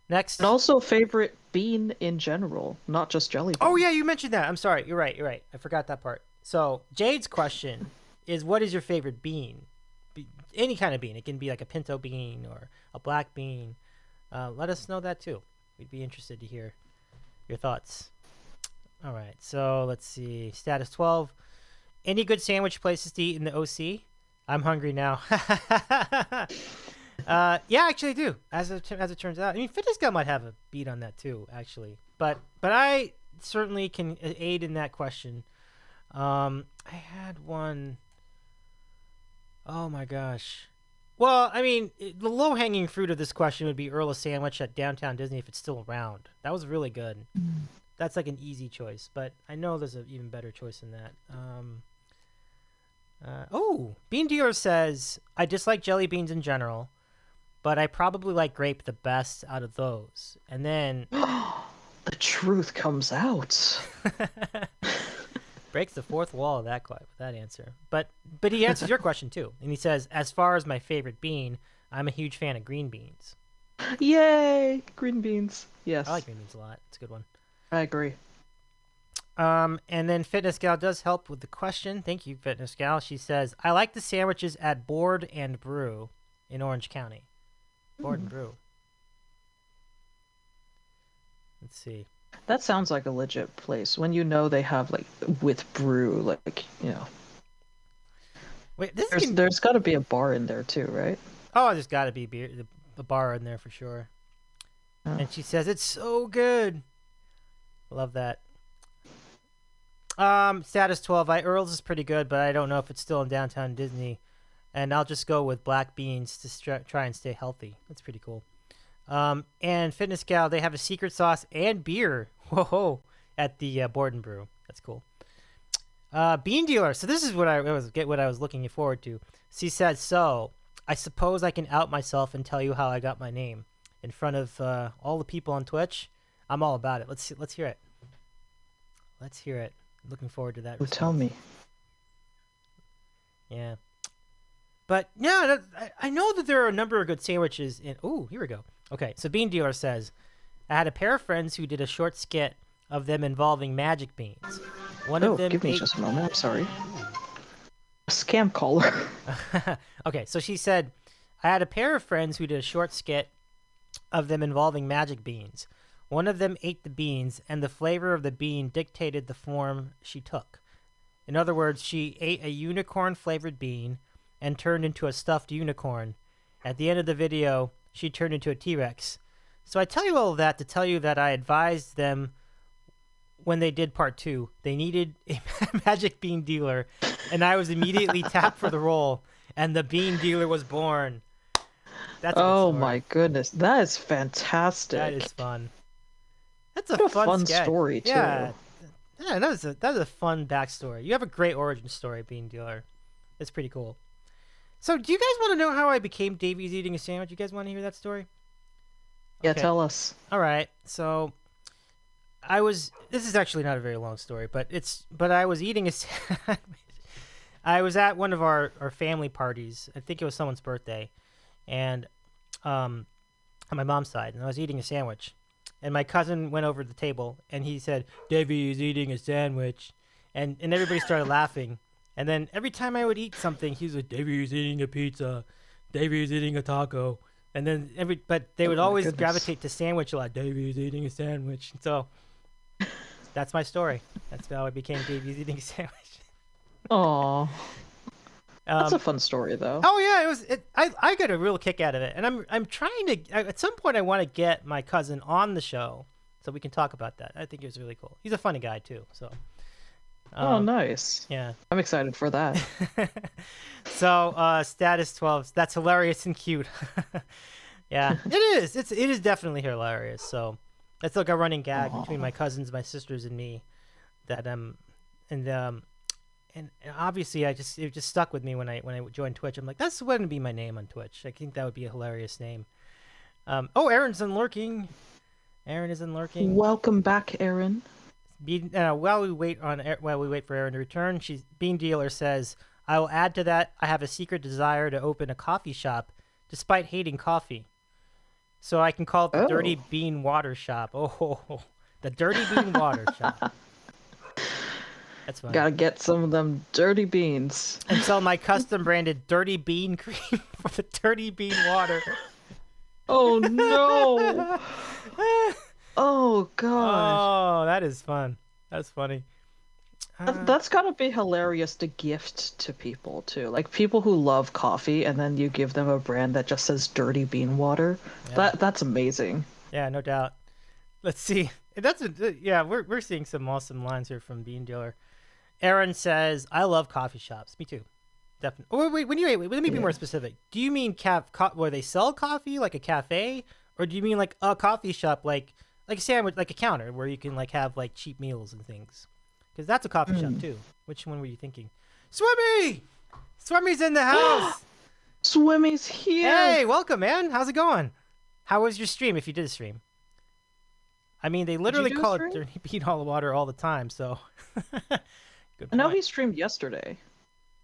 Next. And also favorite bean in general, not just jelly bean. Oh yeah, you mentioned that. I'm sorry. You're right. I forgot that part. So Jade's question is, what is your favorite bean? Any kind of bean. It can be like a pinto bean or a black bean. Let us know that too. We'd be interested to hear your thoughts. All right, so let's see. Status 12. Any good sandwich places to eat in the OC? I'm hungry now. Yeah, actually I do. As it turns out, I mean, Fitness Gal might have a beat on that too, actually. But I certainly can aid in that question. I had one. Oh my gosh. Well, I mean, the low-hanging fruit of this question would be Earl's Sandwich at Downtown Disney if it's still around. That was really good. That's like an easy choice, but I know there's an even better choice than that. Bean Dealer says, I dislike jelly beans in general, but I probably like grape the best out of those. And then... The truth comes out. Breaks the fourth wall of that answer. But he answers your question too. And he says, as far as my favorite bean, I'm a huge fan of green beans. Yay! Green beans. Yes. I like green beans a lot. It's a good one. I agree. And then Fitness Gal does help with the question. Thank you, Fitness Gal. She says, I like the sandwiches at Board and Brew in Orange County. Board and Brew. Let's see. That sounds like a legit place. When you know they have like with brew, like, you know. Wait, there's got to be a bar in there too, right? Oh, there's got to be a bar in there for sure. Oh. And she says it's so good. Love that. Status 12. Earl's is pretty good, but I don't know if it's still in Downtown Disney. And I'll just go with black beans to try and stay healthy. That's pretty cool. And Fitness Gal, they have a secret sauce and beer. Whoa, at the Board and Brew. That's cool. Bean Dealer. So this is what I was looking forward to. She said, so I suppose I can out myself and tell you how I got my name in front of all the people on Twitch. I'm all about it. Let's hear it. Let's hear it. Looking forward to that. Oh, tell me. Yeah. But yeah, I know that there are a number of good sandwiches in. Oh, here we go. Okay, so Bean Dealer says, I had a pair of friends who did a short skit of them involving magic beans. One of them give me just a moment. I'm sorry. A scam caller. Okay, so she said, I had a pair of friends who did a short skit of them involving magic beans. One of them ate the beans, and the flavor of the bean dictated the form she took. In other words, she ate a unicorn-flavored bean and turned into a stuffed unicorn. At the end of the video, she turned into a T-Rex. So I tell you all of that to tell you that I advised them when they did part 2. They needed a magic bean dealer, and I was immediately tapped for the role, and the bean dealer was born. That's oh my goodness, that is fantastic. That is fun. That's a fun sketch. Story too. Yeah, that was a fun backstory. You have a great origin story, bean dealer. It's pretty cool. So, do you guys want to know how I became Davy's eating a sandwich? You guys want to hear that story? Yeah, tell us. All right. So, this is actually not a very long story, but I was eating a sandwich. I was at one of our family parties. I think it was someone's birthday, and on my mom's side, and I was eating a sandwich. And my cousin went over to the table, and he said, Davy is eating a sandwich. And everybody started laughing. And then every time I would eat something, he was like, Davy is eating a pizza. Davy is eating a taco. And then but they would always gravitate to sandwich a lot. Davy is eating a sandwich. So that's my story. That's how I became Davy's eating a sandwich. Aww. That's a fun story, though. Oh yeah, I got a real kick out of it, and I'm trying to. At some point, I want to get my cousin on the show so we can talk about that. I think it was really cool. He's a funny guy too. So. Oh, nice. Yeah. I'm excited for that. So, status 12. That's hilarious and cute. Yeah, it is. It is definitely hilarious. So, that's like a running gag between my cousins, my sisters, and me. That and obviously it just stuck with me when I joined Twitch. I'm like, that's going to be my name on Twitch. I think that would be a hilarious name. Aaron's unlurking. Aaron is unlurking. Welcome back, Aaron. While we wait for Aaron to return, Bean Dealer says, I will add to that, I have a secret desire to open a coffee shop despite hating coffee. So I can call it the Dirty Bean Water Shop. Oh, the Dirty Bean Water Shop. That's fun. Gotta get some of them dirty beans. And sell my custom branded Dirty Bean Cream for the Dirty Bean Water. Oh no! Oh god. Oh, that is fun. That's funny. That's gotta be hilarious to gift to people too. Like people who love coffee and then you give them a brand that just says dirty bean water. Yeah. That's amazing. Yeah, no doubt. Let's see. Yeah, we're seeing some awesome lines here from Bean Dealer. Aaron says, "I love coffee shops." Me too. Definitely. Oh, wait, let me be more specific. Do you mean where they sell coffee, like a cafe, or do you mean like a coffee shop, like a sandwich, like a counter where you can like have like cheap meals and things? Because that's a coffee shop too. Which one were you thinking? Swimmy! Swimmy's in the house. Swimmy's here. Hey, welcome, man. How's it going? How was your stream? If you did a stream. I mean, they literally do a call stream? it dirty bean all the water all the time. So. Good I know point. he streamed yesterday.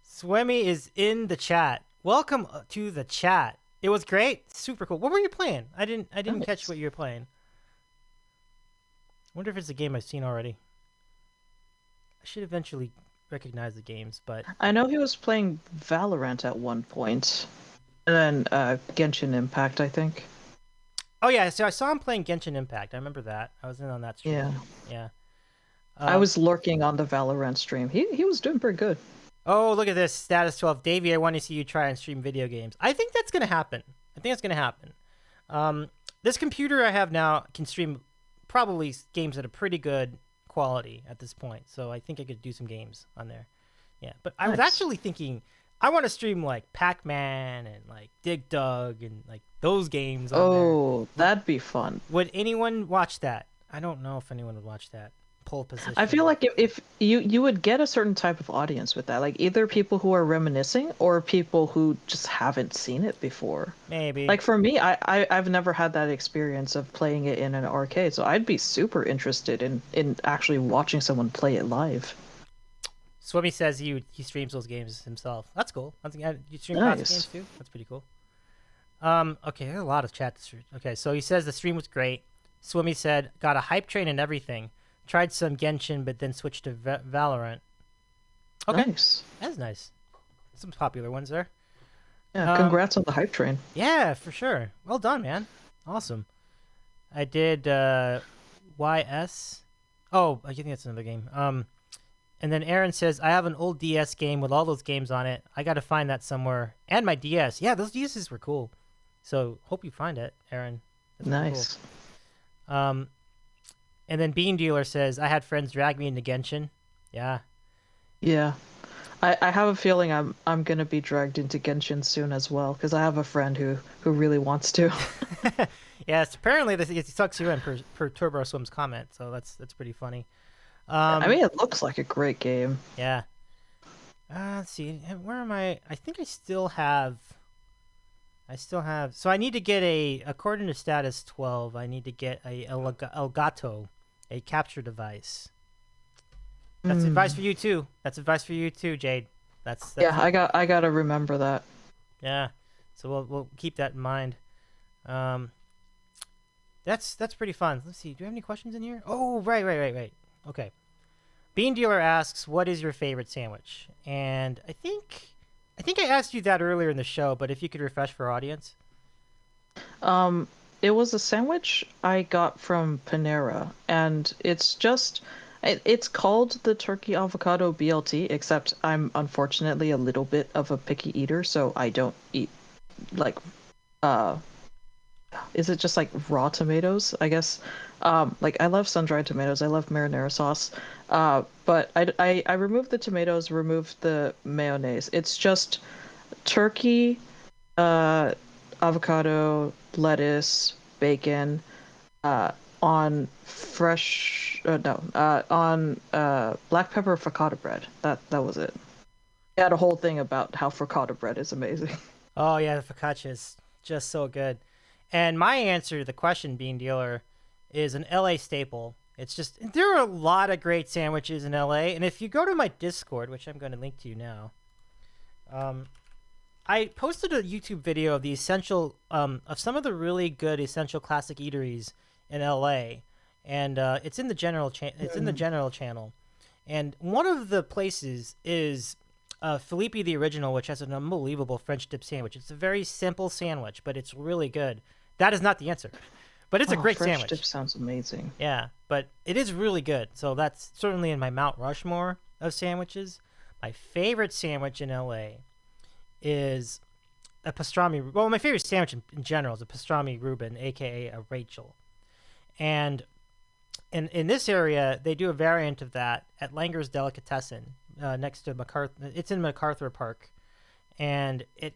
Swimmy is in the chat. Welcome to the chat. It was great. Super cool. What were you playing? I didn't Nice. catch what you were playing. I wonder if it's a game I've seen already. I should eventually recognize the games, but I know he was playing Valorant at one point. And then Genshin Impact, I think. oh yeah, so I saw him playing Genshin Impact. I remember that. I was in on that stream. Yeah. Yeah. I was lurking on the Valorant stream. He was doing pretty good. Oh, look at this. Status 12. Davey, I want to see you try and stream video games. I think that's going to happen. This computer I have now can stream probably games at a pretty good quality at this point. So I think I could do some games on there. Yeah, but I was Nice. actually thinking I want to stream like Pac-Man and like Dig Dug and like those games on there. Oh, that'd be fun. Would anyone watch that? I don't know if anyone would watch that. Pole position. I feel like if you would get a certain type of audience with that, like either people who are reminiscing or people who just haven't seen it before. maybe. Like for me, I've never had that experience of playing it in an arcade, so I'd be super interested in actually watching someone play it live. Swimmy says he streams those games himself. That's cool. You stream Nice. classic games too? That's pretty cool. Okay, there's a lot of chat. Okay, so he says the stream was great. Swimmy said, got a hype train and everything. Tried some Genshin, but then switched to Valorant. Okay, Nice. that's nice. Some popular ones there. Yeah, congrats on the hype train. Yeah, for sure. Well done, man. Awesome. I did YS. Oh, I think that's another game. And then Aaron says, I have an old DS game with all those games on it. I got to find that somewhere. And my DS. Yeah, those DSs were cool. So hope you find it, Aaron. That's pretty Nice. cool. And then Bean Dealer says, I had friends drag me into Genshin. Yeah. Yeah. I have a feeling I'm gonna be dragged into Genshin soon as well, because I have a friend who really wants to. Yes, apparently it sucks you in per Turbo Swim's comment, so that's pretty funny. I mean, it looks like a great game. Yeah. Let's see. Where am I? I think I still have. So I need to get according to status 12, I need to get a Elgato, a capture device. That's advice for you too. That's advice for you too, Jade. That's Yeah, I gotta remember that. yeah. So we'll keep that in mind. That's pretty fun. Let's see. Do we have any questions in here? Oh, right. Okay. Bean Dealer asks, "What is your favorite sandwich?" And I think I asked you that earlier in the show, but if you could refresh for our audience. It was a sandwich I got from Panera, and it's called the turkey avocado BLT, except I'm unfortunately a little bit of a picky eater, so I don't eat like is it just like raw tomatoes, I guess? Like I love sun-dried tomatoes, I love marinara sauce, but I removed the tomatoes, removed the mayonnaise. It's just turkey, avocado, lettuce, bacon, on black pepper focaccia bread. That was it. It had a whole thing about how focaccia bread is amazing. Oh yeah, the focaccia is just so good. And my answer to the question, Bean Dealer, is an LA staple. It's just there are a lot of great sandwiches in LA, and if you go to my Discord, which I'm going to link to you now, I posted a YouTube video of the essential of some of the really good essential classic eateries in LA, and it's in the general channel, and one of the places is Felipe the Original, which has an unbelievable French dip sandwich. It's a very simple sandwich, but it's really good. That is not the answer. But it's a great fresh sandwich. dip sounds amazing. Yeah, but it is really good. So that's certainly in my Mount Rushmore of sandwiches. My favorite sandwich in LA is a pastrami. Well, my favorite sandwich in general is a pastrami Reuben, aka a Rachel. And in this area, they do a variant of that at Langer's Delicatessen next to MacArthur. It's in MacArthur Park, and it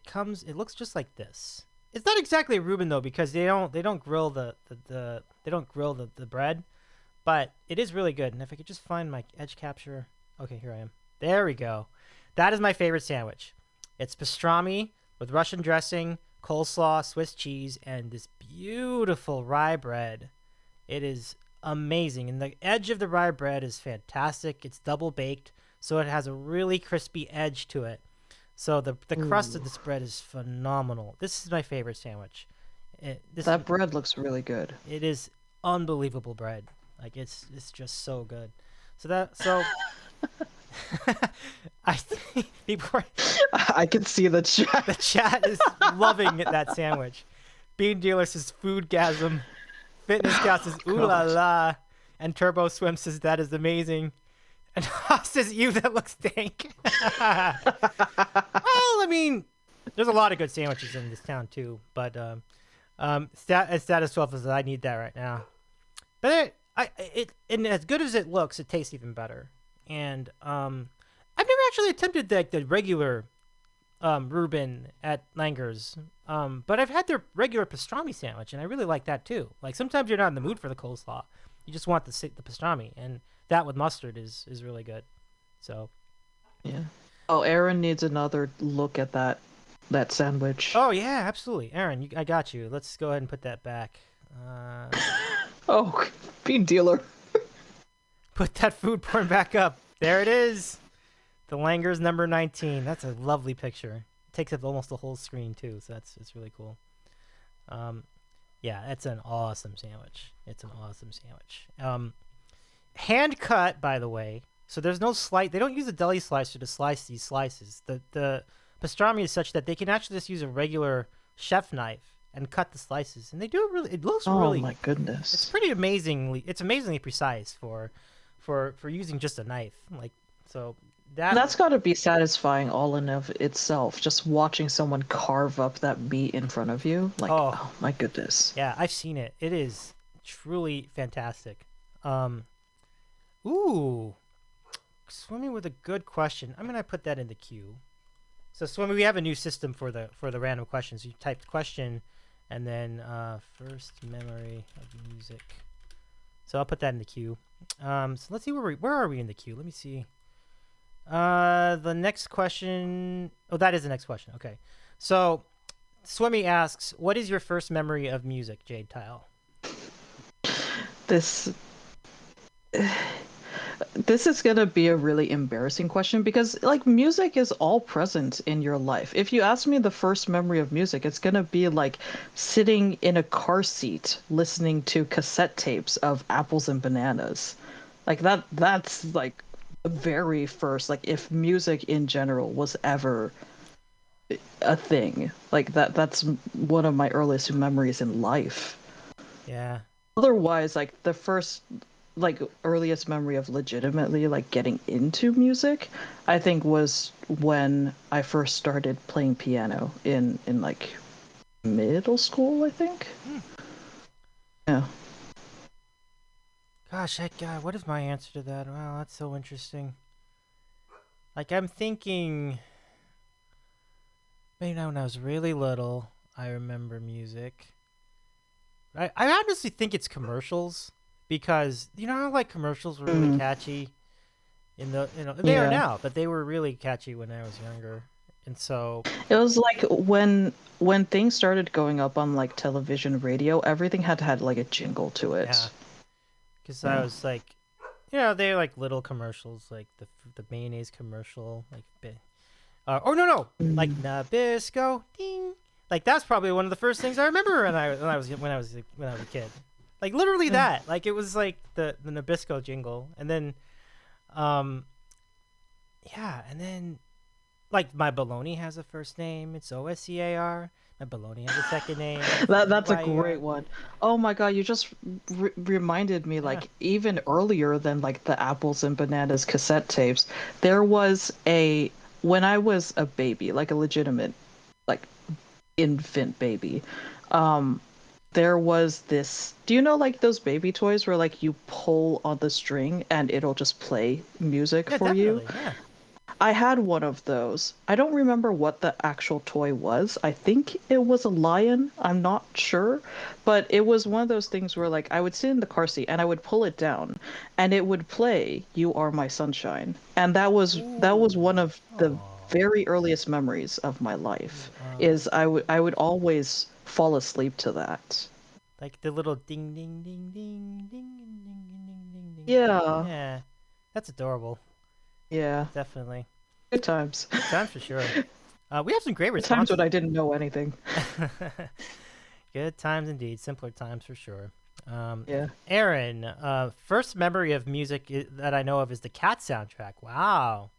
looks just like this. It's not exactly a Reuben though, because they don't grill the bread, but it is really good. And if I could just find my edge capture, okay, here I am. There we go. That is my favorite sandwich. It's pastrami with Russian dressing, coleslaw, Swiss cheese, and this beautiful rye bread. It is amazing, and the edge of the rye bread is fantastic. It's double baked, so it has a really crispy edge to it. So the crust of this bread is phenomenal. This is my favorite sandwich. That bread looks really good. It is unbelievable bread. Like it's just so good. So I think before I can see the chat. the chat is loving that sandwich. Bean Dealer says foodgasm. Fitness Gal says ooh la la, and Turbo Swim says that is amazing. And Haas says, "You that looks dank." Well, I mean, there's a lot of good sandwiches in this town too. But Status 12 says, "I need that right now." But and as good as it looks, it tastes even better. And I've never actually attempted the regular Reuben at Langer's, but I've had their regular pastrami sandwich, and I really like that too. Like sometimes you're not in the mood for the coleslaw, you just want the pastrami, and that with mustard is really good. So yeah. Oh, Aaron needs another look at that sandwich. Oh yeah, absolutely, Aaron. I got you. Let's go ahead and put that back. Oh, Bean Dealer. Put that food porn back up. There it is. The Langer's number 19. That's a lovely picture. It takes up almost the whole screen too, so it's really cool. Yeah, it's an awesome sandwich. It's an awesome sandwich. Hand cut, by the way. So there's no slice. They don't use a deli slicer to slice these slices. The pastrami is such that they can actually just use a regular chef knife and cut the slices, and they do it really. It looks really. Oh my goodness! It's pretty amazingly. It's amazingly precise for using just a knife. Like so. That's got to be satisfying all in of itself. Just watching someone carve up that meat in front of you, like, oh my goodness. Yeah, I've seen it. It is truly fantastic. Ooh, Swimmy with a good question. I'm gonna put that in the queue. So Swimmy, we have a new system for the random questions. You typed question, and then first memory of music. So I'll put that in the queue. So let's see where are we in the queue? Let me see. The next question. Oh, that is the next question. Okay. So, Swimmy asks, what is your first memory of music, Jade Tyle? This is going to be a really embarrassing question because, like, music is all present in your life. If you ask me the first memory of music, it's going to be, like, sitting in a car seat listening to cassette tapes of Apples and Bananas. Like, that's, like, very first, like if music in general was ever a thing, like that's one of my earliest memories in life. Yeah. Otherwise, like the first like earliest memory of legitimately like getting into music, I think was when I first started playing piano in like middle school, I think. Yeah. Gosh, God, what is my answer to that? Wow, that's so interesting. Like, I'm thinking, maybe when I was really little, I remember music. I honestly think it's commercials, because, you know how, like, commercials were really catchy? They are now, but they were really catchy when I was younger. And so... It was like when things started going up on, like, television, radio, everything had like, a jingle to it. Yeah. Because I was like, they're like little commercials, like the mayonnaise commercial, like, like Nabisco, ding. Like that's probably one of the first things I remember when I was a kid. Like literally that. Like it was like the Nabisco jingle, and then, and then, like my bologna has a first name. It's OSCAR. A bologna has a second name. That's a Why you're great one. Oh my God, you just reminded me, yeah. like, even earlier than like the apples and bananas cassette tapes, there was when I was a baby, like a legitimate, like, infant baby, um, there was this. Do you know, like, those baby toys where like you pull on the string and it'll just play music Yeah, for you? definitely. Yeah. I had one of those. I don't remember what the actual toy was. I think it was a lion. I'm not sure. But it was one of those things where, like, I would sit in the car seat and I would pull it down and it would play You Are My Sunshine. And that was one Ooh. of the Oh. very earliest memories of my life. You are my Is I would always fall asleep to that. like the little ding ding ding ding ding ding ding ding ding ding. Yeah. Yeah. That's adorable. Yeah. Definitely. Good times. Good times for sure. We have some great Good times when responses. I didn't know anything. Good times indeed. Simpler times for sure. Yeah. Aaron, first memory of music that I know of is the Cat soundtrack. Wow.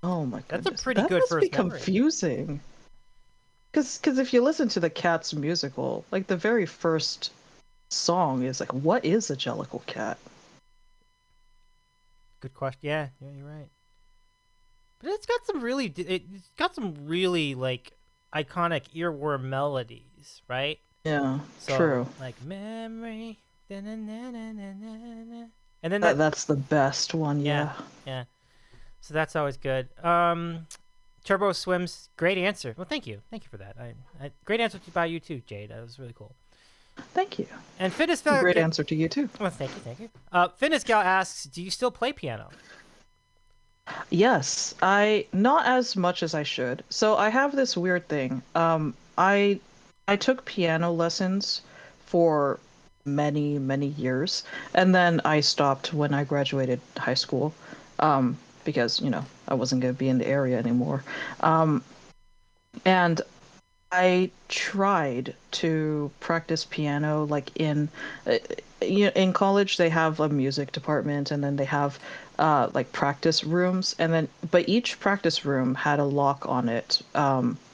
Oh my That's a goodness. pretty That good must be first memory. confusing. Because if you listen to the Cats musical, like the very first song is like, what is a Jellicle Cat? Good question. Yeah, yeah, you're right. But it's got some really like iconic earworm melodies, right? Yeah, So true. like memory, da-na-na-na-na-na-na. And then That's the best one, yeah, yeah. yeah. So that's always good. Turbo Swims, great answer. Well, thank you for that. Great answer by you too, Jade. That was really cool. Thank you. And Fitness Great answer to you too. well, thank you. Fitness Gal asks, do you still play piano? Yes, I not as much as I should. So I have this weird thing. I took piano lessons for many, many years, and then I stopped when I graduated high school, because, I wasn't going to be in the area anymore. And I tried to practice piano like uh, in college they have a music department and then they have like practice rooms and then but each practice room had a lock on it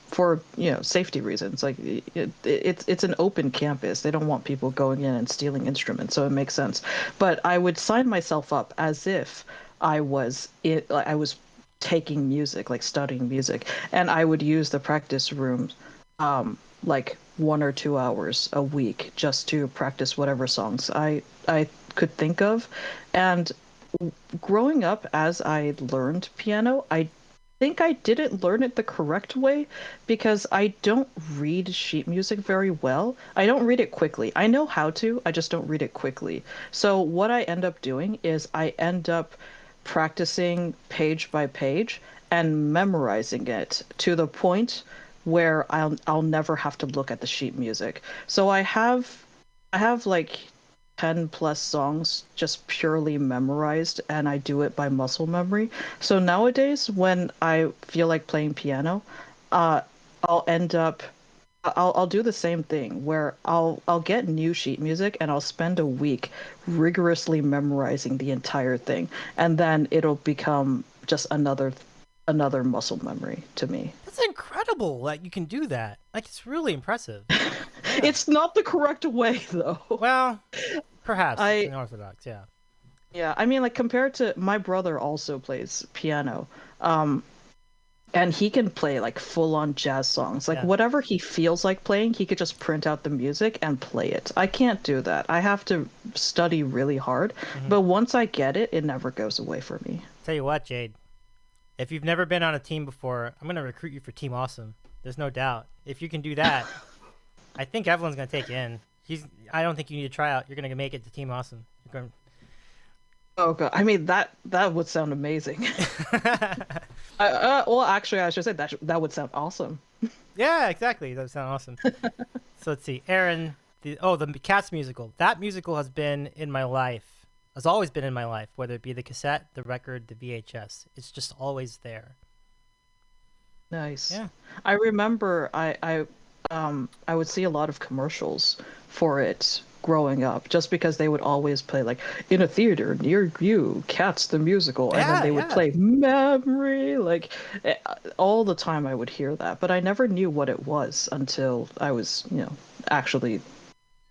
for safety reasons like it's an open campus. They don't want people going in and stealing instruments, so it makes sense. But I would sign myself up as if I was taking music, like studying music, and I would use the practice rooms like 1 or 2 hours a week just to practice whatever songs I could think of. And growing up as I learned piano, I think I didn't learn it the correct way because I don't read sheet music very well. I don't read it quickly. I know how to, I just don't read it quickly. So what I end up doing is I end up practicing page by page and memorizing it to the point where I'll never have to look at the sheet music. So I have like 10 plus songs just purely memorized, and I do it by muscle memory. So nowadays when I feel like playing piano, uh I'll end up I'll do the same thing where I'll get new sheet music and I'll spend a week rigorously memorizing the entire thing, and then it'll become just another muscle memory to me. That's incredible that you can do that. Like, it's really impressive. Yeah. It's not the correct way though. Well, perhaps it's I unorthodox. Yeah. Yeah, I mean, like, compared to my brother also plays piano. And he can play like full on jazz songs. Like Yeah. whatever he feels like playing, he could just print out the music and play it. I can't do that. I have to study really hard. Hmm. But once I get it, it never goes away for me. Tell you what, Jade. If you've never been on a team before, I'm gonna recruit you for Team Awesome. There's no doubt. If you can do that, I think Evelyn's gonna take you in. I don't think you need to try out. You're gonna make it to Team Awesome. You're going. Oh god, I mean that would sound amazing. Well, actually, I should say that would sound awesome. Yeah, exactly. That would sound awesome. So let's see, Aaron. The Cats musical. That musical has been in my life. Has always been in my life, whether it be the cassette, the record, the VHS. It's just always there. Nice. Yeah. I remember I would see a lot of commercials for it growing up, just because they would always play like in a theater near you, Cats the musical, and then they would play Memory, like all the time. I would hear that, but I never knew what it was until I was, actually,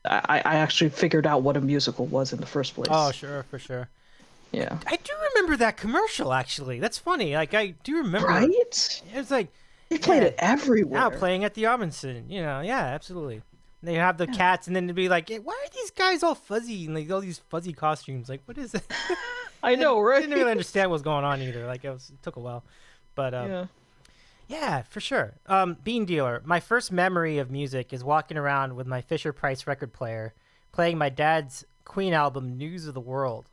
I actually figured out what a musical was in the first place. Oh, sure, for sure. Yeah. I do remember that commercial, actually. That's funny. Like, I do remember. Right? It's like They played it everywhere. Now playing at the Robinson, yeah, absolutely. They have the cats, and then it'd be like, hey, why are these guys all fuzzy and like all these fuzzy costumes? Like, what is it? I know, right? I didn't really understand what was going on either. Like, it took a while, but yeah, for sure. Bean Dealer. My first memory of music is walking around with my Fisher Price record player, playing my dad's Queen album, News of the World.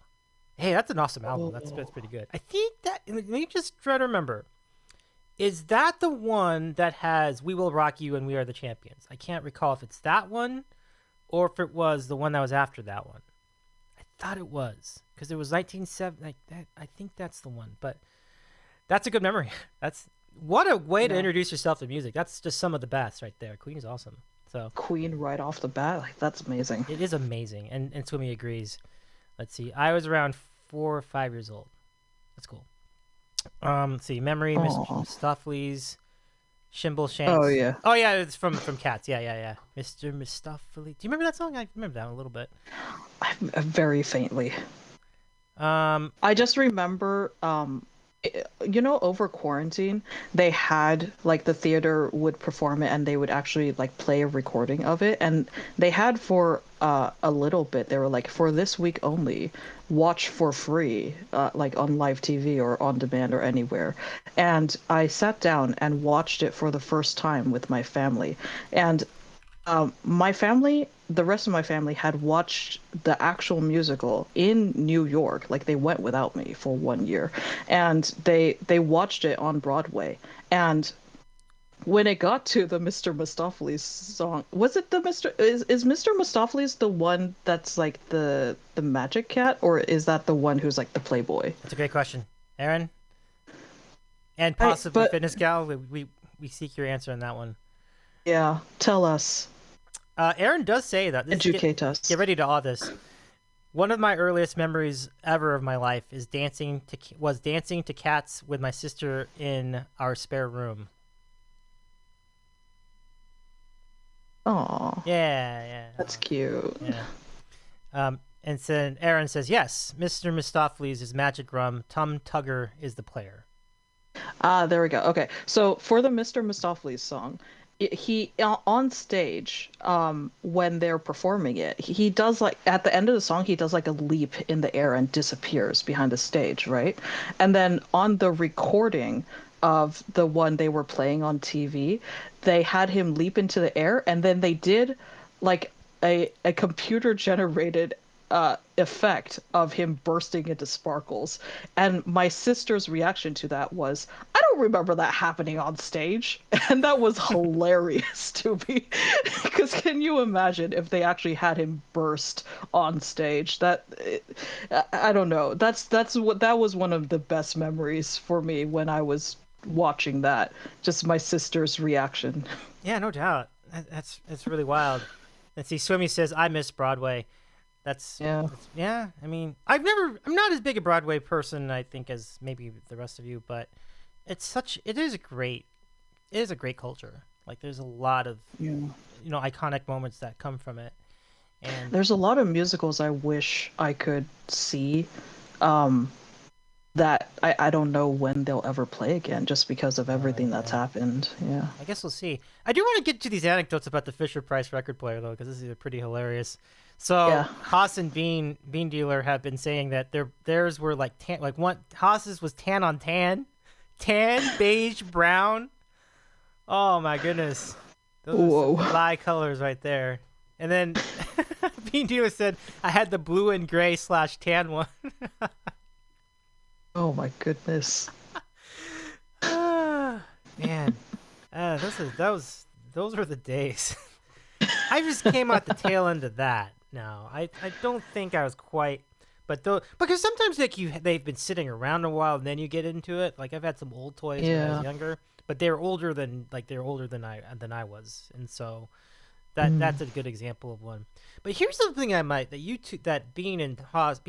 Hey, that's an awesome album. That's pretty good. I think that. Let me just try to remember. Is that the one that has "We Will Rock You" and "We Are the Champions"? I can't recall if it's that one, or if it was the one that was after that one. I thought it was because it was 1970. Like that, I think that's the one. But that's a good memory. That's what a way to introduce yourself to music. That's just some of the best right there. Queen is awesome. So Queen right off the bat, like that's amazing. It is amazing, and Swimmy agrees. Let's see. I was around 4 or 5 years old. That's cool. Let's see. Memory, Mr. Mistopheles, Shimble Shanks. Oh yeah, it's from Cats. Yeah. Mr. Mistopheles. Do you remember that song? I remember that a little bit. Very faintly. I just remember, over quarantine, they had like the theater would perform it, and they would actually like play a recording of it, and they had for a little bit. They were like, for this week only, watch for free, like on live TV or on demand or anywhere. And I sat down and watched it for the first time with my family, and the rest of my family had watched the actual musical in New York. Like they went without me for 1 year, and they watched it on Broadway. And when it got to the Mr. Mistopheles song, was it the is Mr. Mistopheles the one that's like the magic cat, or is that the one who's like the playboy? That's a great question, Aaron, and possibly Fitness Gal. We seek your answer on that one. Yeah, tell us. Aaron does say that. Educate us. Get ready to awe this. One of my earliest memories ever of my life is dancing to Cats with my sister in our spare room. Aw. Yeah. That's cute. Yeah. And then Aaron says, yes, Mr. Mistopheles is Magic Rum. Tum Tugger is the player. There we go. Okay. So for the Mr. Mistopheles song, he on stage, when they're performing it, he does like at the end of the song, he does like a leap in the air and disappears behind the stage, right? And then on the recording of the one they were playing on TV, they had him leap into the air, and then they did like a computer generated effect of him bursting into sparkles. And my sister's reaction to that was, I don't remember that happening on stage. And that was hilarious to me, because can you imagine if they actually had him burst on stage? I don't know, that was one of the best memories for me when I was watching that, just my sister's reaction. Yeah, no doubt. That's really wild. Let's see. Swimmy says, I miss Broadway. Yeah. I mean, I'm not as big a Broadway person, I think, as maybe the rest of you, but it is a great culture. Like there's a lot of iconic moments that come from it, and there's a lot of musicals I wish I could see, that I don't know when they'll ever play again, just because of everything that's happened. Yeah, I guess we'll see. I do want to get to these anecdotes about the Fisher Price record player though, because this is pretty hilarious. So Haas and Bean Dealer have been saying that theirs were like tan, like one Haas's was tan on tan, beige, brown. Oh my goodness, those are fly colors right there. And then Bean Dealer said, "I had the blue and gray / tan one." Oh my goodness. Man, those were the days. I just came out the tail end of that. No, I don't think I was quite, because sometimes they've been sitting around a while and then you get into it. Like I've had some old toys when I was younger, but they're older than I was, and so That's a good example of one. But here's something that Bean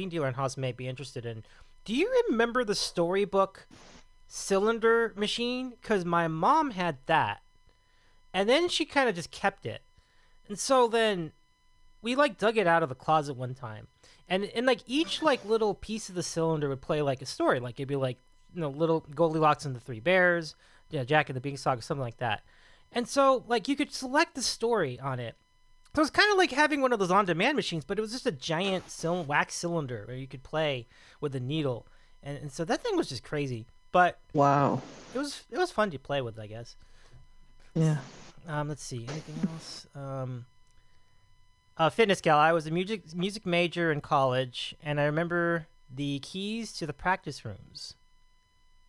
Dealer and Haas may be interested in. Do you remember the storybook cylinder machine? Because my mom had that, and then she kind of just kept it, and so then we like dug it out of the closet one time, and like each like little piece of the cylinder would play like a story. Like it'd be like little Goldilocks and the Three Bears, Jack and the Beanstalk, or something like that. And so like you could select the story on it. So it was kind of like having one of those on-demand machines, but it was just a giant wax cylinder where you could play with a needle, and so that thing was just crazy. But Wow. it was fun to play with, I guess. Yeah. Let's see, anything else? Fitness gal. I was a music major in college, and I remember the keys to the practice rooms.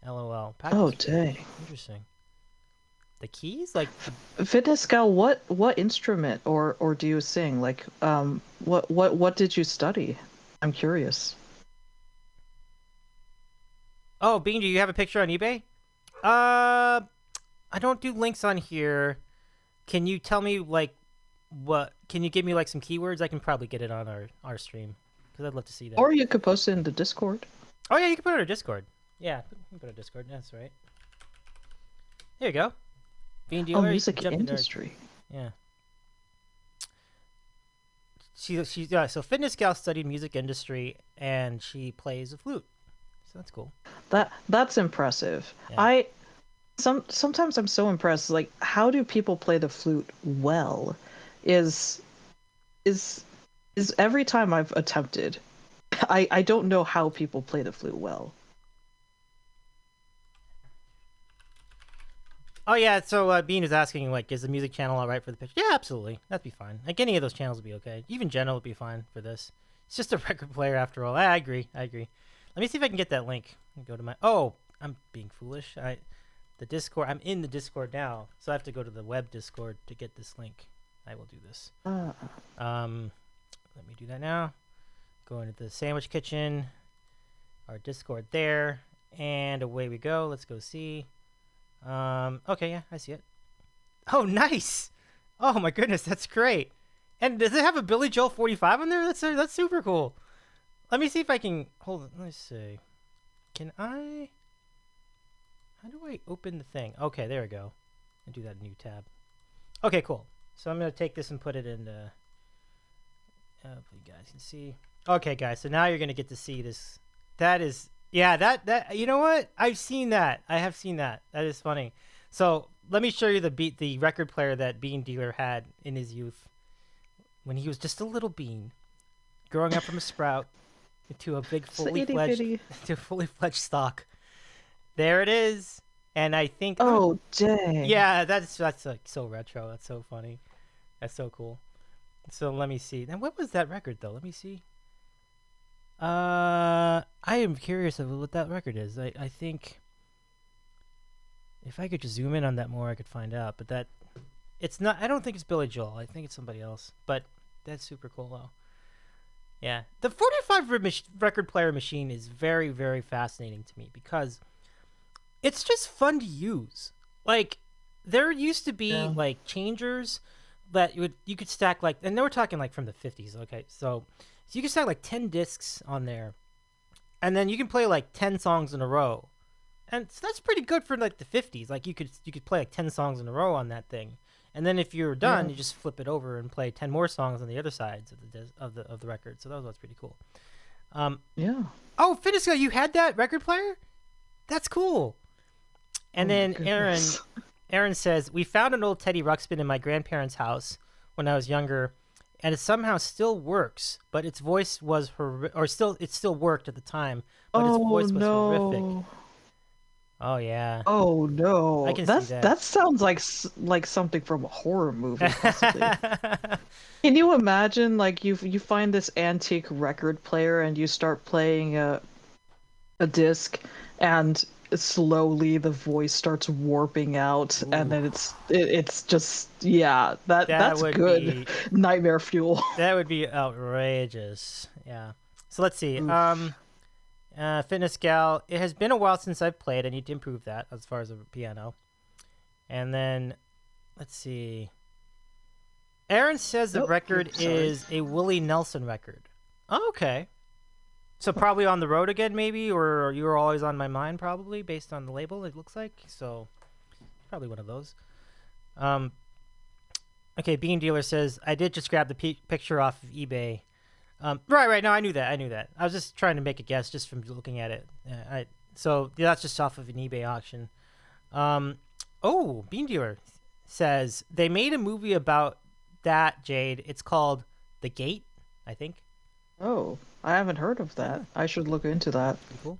LOL. Practice Oh, rooms. dang. Interesting. The keys, like Fitness gal, what instrument or do you sing? Like, what did you study? I'm curious. oh, Bean, do you have a picture on eBay? I don't do links on here. Can you tell me like what? Can you give me like some keywords? I can probably get it on our stream because I'd love to see that. Or you could post it into Discord. Oh yeah, you can put it on our Discord. Yeah, you can put it on Discord. That's right. There you go. Bean Oh, Dealer. music jump into our- industry. Yeah. So Fitness Gal studied music industry and she plays a flute. So that's cool. That's impressive. Yeah. Sometimes I'm so impressed. Like, how do people play the flute well? Is every time I've attempted, I don't know how people play the flute well. Oh yeah, so Bean is asking like, is the music channel all right for the pitch? Yeah, absolutely. That'd be fine. Like any of those channels would be okay. Even Jenna would be fine for this. It's just a record player after all. I agree. Let me see if I can get that link. Go to my. Oh, I'm being foolish. The Discord. I'm in the Discord now, so I have to go to the web Discord to get this link. I will do this. Let me do that now. Go into the sandwich kitchen. Our Discord there, and away we go. Let's go see. Okay, yeah, I see it. Oh, nice. Oh my goodness, that's great. And does it have a Billy Joel 45 on there? That's super cool. Let me see if I can hold it. Let's see. Can I? How do I open the thing? Okay, there we go. And do that new tab. Okay, cool. So I'm gonna take this and put it in. Hopefully you guys can see. Okay, guys. So now you're gonna get to see this. That is. Yeah, that you know what? I've seen that. I have seen that. That is funny. So let me show you the record player that Bean Dealer had in his youth, when he was just a little bean, growing up from a sprout into a big fully fledged stock. There it is. And I think. Oh dang. Yeah, that's like so retro. That's so funny. That's so cool. So let me see. Now what was that record though? Let me see. I am curious of what that record is. I think if I could just zoom in on that more, I could find out. But it's not. I don't think it's Billy Joel. I think it's somebody else. But that's super cool though. Yeah, the 45 record player machine is very, very fascinating to me because it's just fun to use. Like there used to be like changers that you could stack like, and they were talking like from the 50s. Okay, so you can stack like 10 discs on there, and then you can play like 10 songs in a row, and so that's pretty good for like the 50s. Like you could play like 10 songs in a row on that thing, and then if you're done, you just flip it over and play 10 more songs on the other sides of the record. So that was pretty cool. Yeah. Oh, Finisco, you had that record player? That's cool. And then Aaron says, we found an old Teddy Ruxpin in my grandparents' house when I was younger, and it somehow still works, but its voice was it still worked at the time, but its voice was horrific. Oh yeah. Oh no. I can see that. That sounds like something from a horror movie, possibly. Can you imagine like you find this antique record player and you start playing a disc, and slowly the voice starts warping out. Ooh. And then it's just that's good. Nightmare fuel. That would be outrageous. Yeah. So let's see. Fitness Gal, it has been a while since I've played. I need to improve that as far as the piano. And then let's see. Aaron says the Oh, record sorry. is a Willie Nelson record. Oh, okay. So probably on the road again, maybe, or you were always on my mind, probably based on the label. It looks like so. Probably one of those. Okay, Bean Dealer says I did just grab the picture off of eBay. Right. No, I knew that. I was just trying to make a guess just from looking at it. So that's just off of an eBay auction. Bean Dealer says they made a movie about that, Jade. It's called The Gate, I think. Oh, I haven't heard of that. I should look into that. Pretty cool.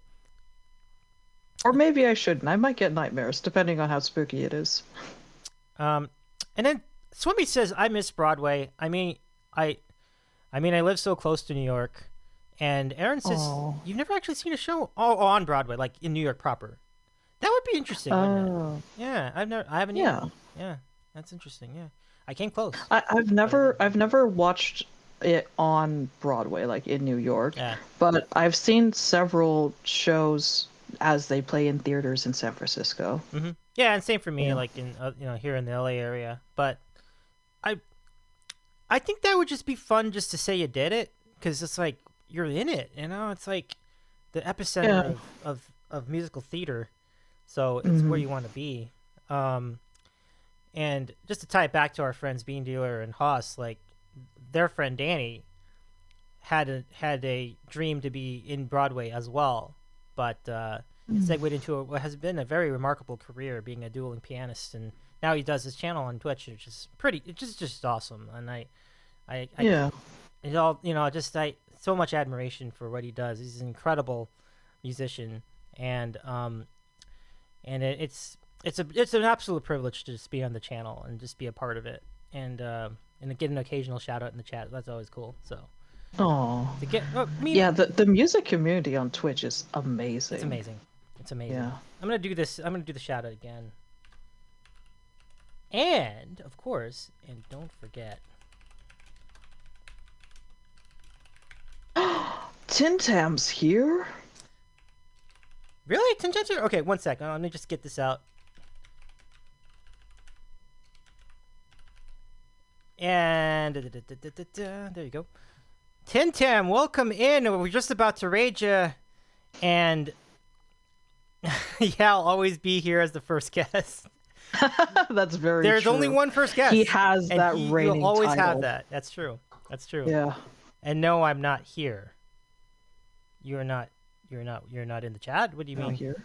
Or maybe I shouldn't. I might get nightmares, depending on how spooky it is. And then Swimmy says, "I miss Broadway. I live so close to New York." And Aaron says, Aw. "You've never actually seen a show on Broadway, like in New York proper. That would be interesting, wouldn't it? Oh, Yeah, I haven't. yeah. Either. Yeah, that's interesting. Yeah, I came close. I've never watched it on Broadway, like in New York. Yeah. But I've seen several shows as they play in theaters in San Francisco. Mm-hmm. Yeah, and same for me, Yeah. like in here in the LA area. But I think that would just be fun just to say you did it, because it's like you're in it. It's like the epicenter of musical theater, so it's where you want to be. And just to tie it back to our friends Bean Dealer and Haas, like their friend Danny had a dream to be in Broadway as well, but segued into what has been a very remarkable career, being a dueling pianist, and now he does his channel on Twitch, which is just awesome. And Yeah. it all so much admiration for what he does. He's an incredible musician, and it's an absolute privilege to just be on the channel and just be a part of it, and get an occasional shout out in the chat. That's always cool. So Oh. to get Yeah, the music community on Twitch is amazing. it's amazing. It's amazing. Yeah. I'm gonna do this. I'm gonna do the shout out again, and of course, and don't forget. Tin Tam's here? Really? Tangential? Okay, one second. Let me just get this out. And there you go. Tin Tam, welcome in. We're just about to raid you. And yeah, I'll always be here as the first guest. That's very There's true. only one first guest. He has and that reigning You'll always title. have that. That's true. That's true. Yeah. And no, I'm not here. You're not in the chat? What do you Not mean? here.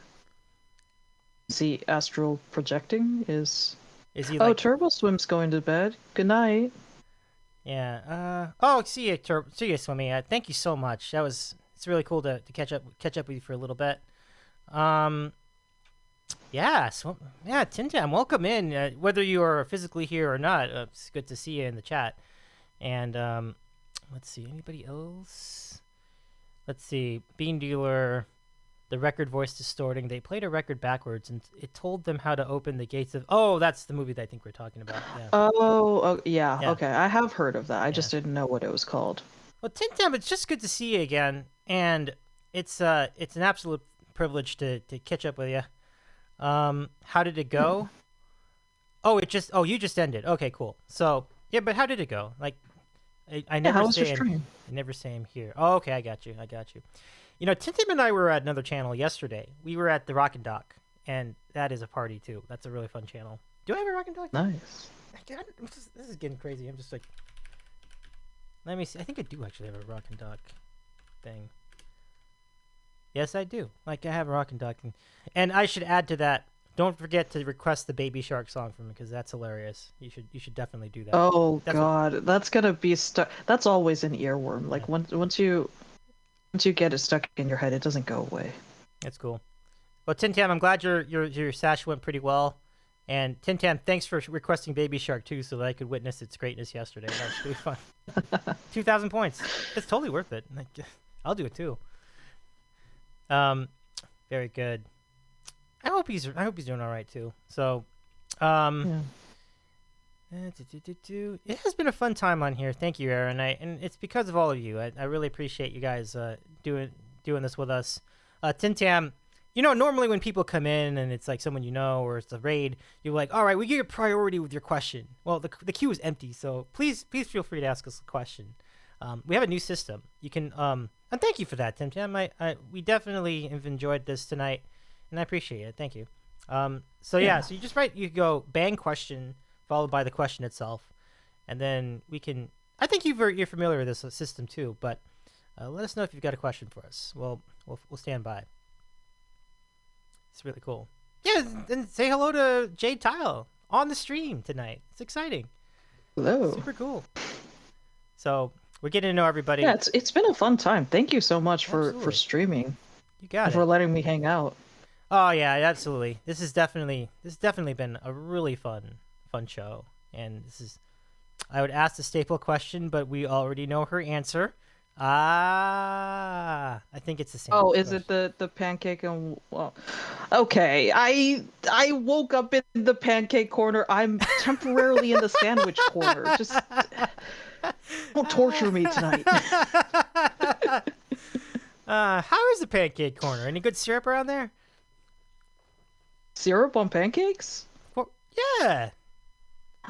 See, astral projecting is. Is he Oh, like Turbo Swim's going to bed. Good night. Yeah. See you, Swimmy. Thank you so much. It's really cool to catch up with you for a little bit. Yeah. Tin Tam, welcome in. Whether you are physically here or not, it's good to see you in the chat. And let's see, anybody else? Let's see, Bean Dealer. The record voice distorting. They played a record backwards, and it told them how to open the gates of. Oh, that's the movie that I think we're talking about. Yeah. Oh, yeah. Yeah. Okay, I have heard of that. I just didn't know what it was called. Well, Tin Tam, it's just good to see you again, and it's an absolute privilege to catch up with you. How did it go? You just ended. Okay, cool. So yeah, but how did it go? Like, I never how was say your stream? I never say I'm here. Oh, okay, I got you. Tin Tam and I were at another channel yesterday. We were at the Rock and Dock, and that is a party too. That's a really fun channel. Do I have a Rock and Dock? Nice. This is getting crazy. I'm just like, let me see. I think I do actually have a Rock and Dock thing. Yes, I do. Like, I have a Rock and Dock, and I should add to that. Don't forget to request the Baby Shark song from me, because that's hilarious. You should definitely do that. Oh That's God, that's gonna be stuck. That's always an earworm. Like once you get it stuck in your head, it doesn't go away. That's cool. Well, Tin Tam, I'm glad your sash went pretty well. And Tin Tam, thanks for requesting Baby Shark too, so that I could witness its greatness yesterday. That was really fun. 2,000 points. It's totally worth it. Like, I'll do it too. Very good. I hope he's doing all right too. So, Yeah. It has been a fun time on here. Thank you, Aaron. And it's because of all of you. I really appreciate you guys doing this with us. Tin Tam, normally when people come in and it's like someone or it's a raid, you're like, all right, we give you priority with your question. Well, the queue is empty, so please feel free to ask us a question. We have a new system. You can and thank you for that, Tim Tam. We definitely have enjoyed this tonight, and I appreciate it. Thank you. So you just write. You go bang question followed by the question itself, and then we can. I think you're familiar with this system too, but let us know if you've got a question for us. We'll stand by. It's really cool. Yeah, and say hello to Jade Tyle on the stream tonight. It's exciting. Hello. Super cool. So we're getting to know everybody. Yeah, it's been a fun time. Thank you so much for streaming. You got it. For letting me hang out. Oh yeah, absolutely. This has definitely been a really fun show, and I would ask the staple question, but we already know her answer. I think it's the same. Oh, is it the pancake and okay. I woke up in the pancake corner. I'm temporarily in the sandwich corner. Just don't torture me tonight. How is the pancake corner? Any good syrup around there? Syrup on pancakes? Well, yeah.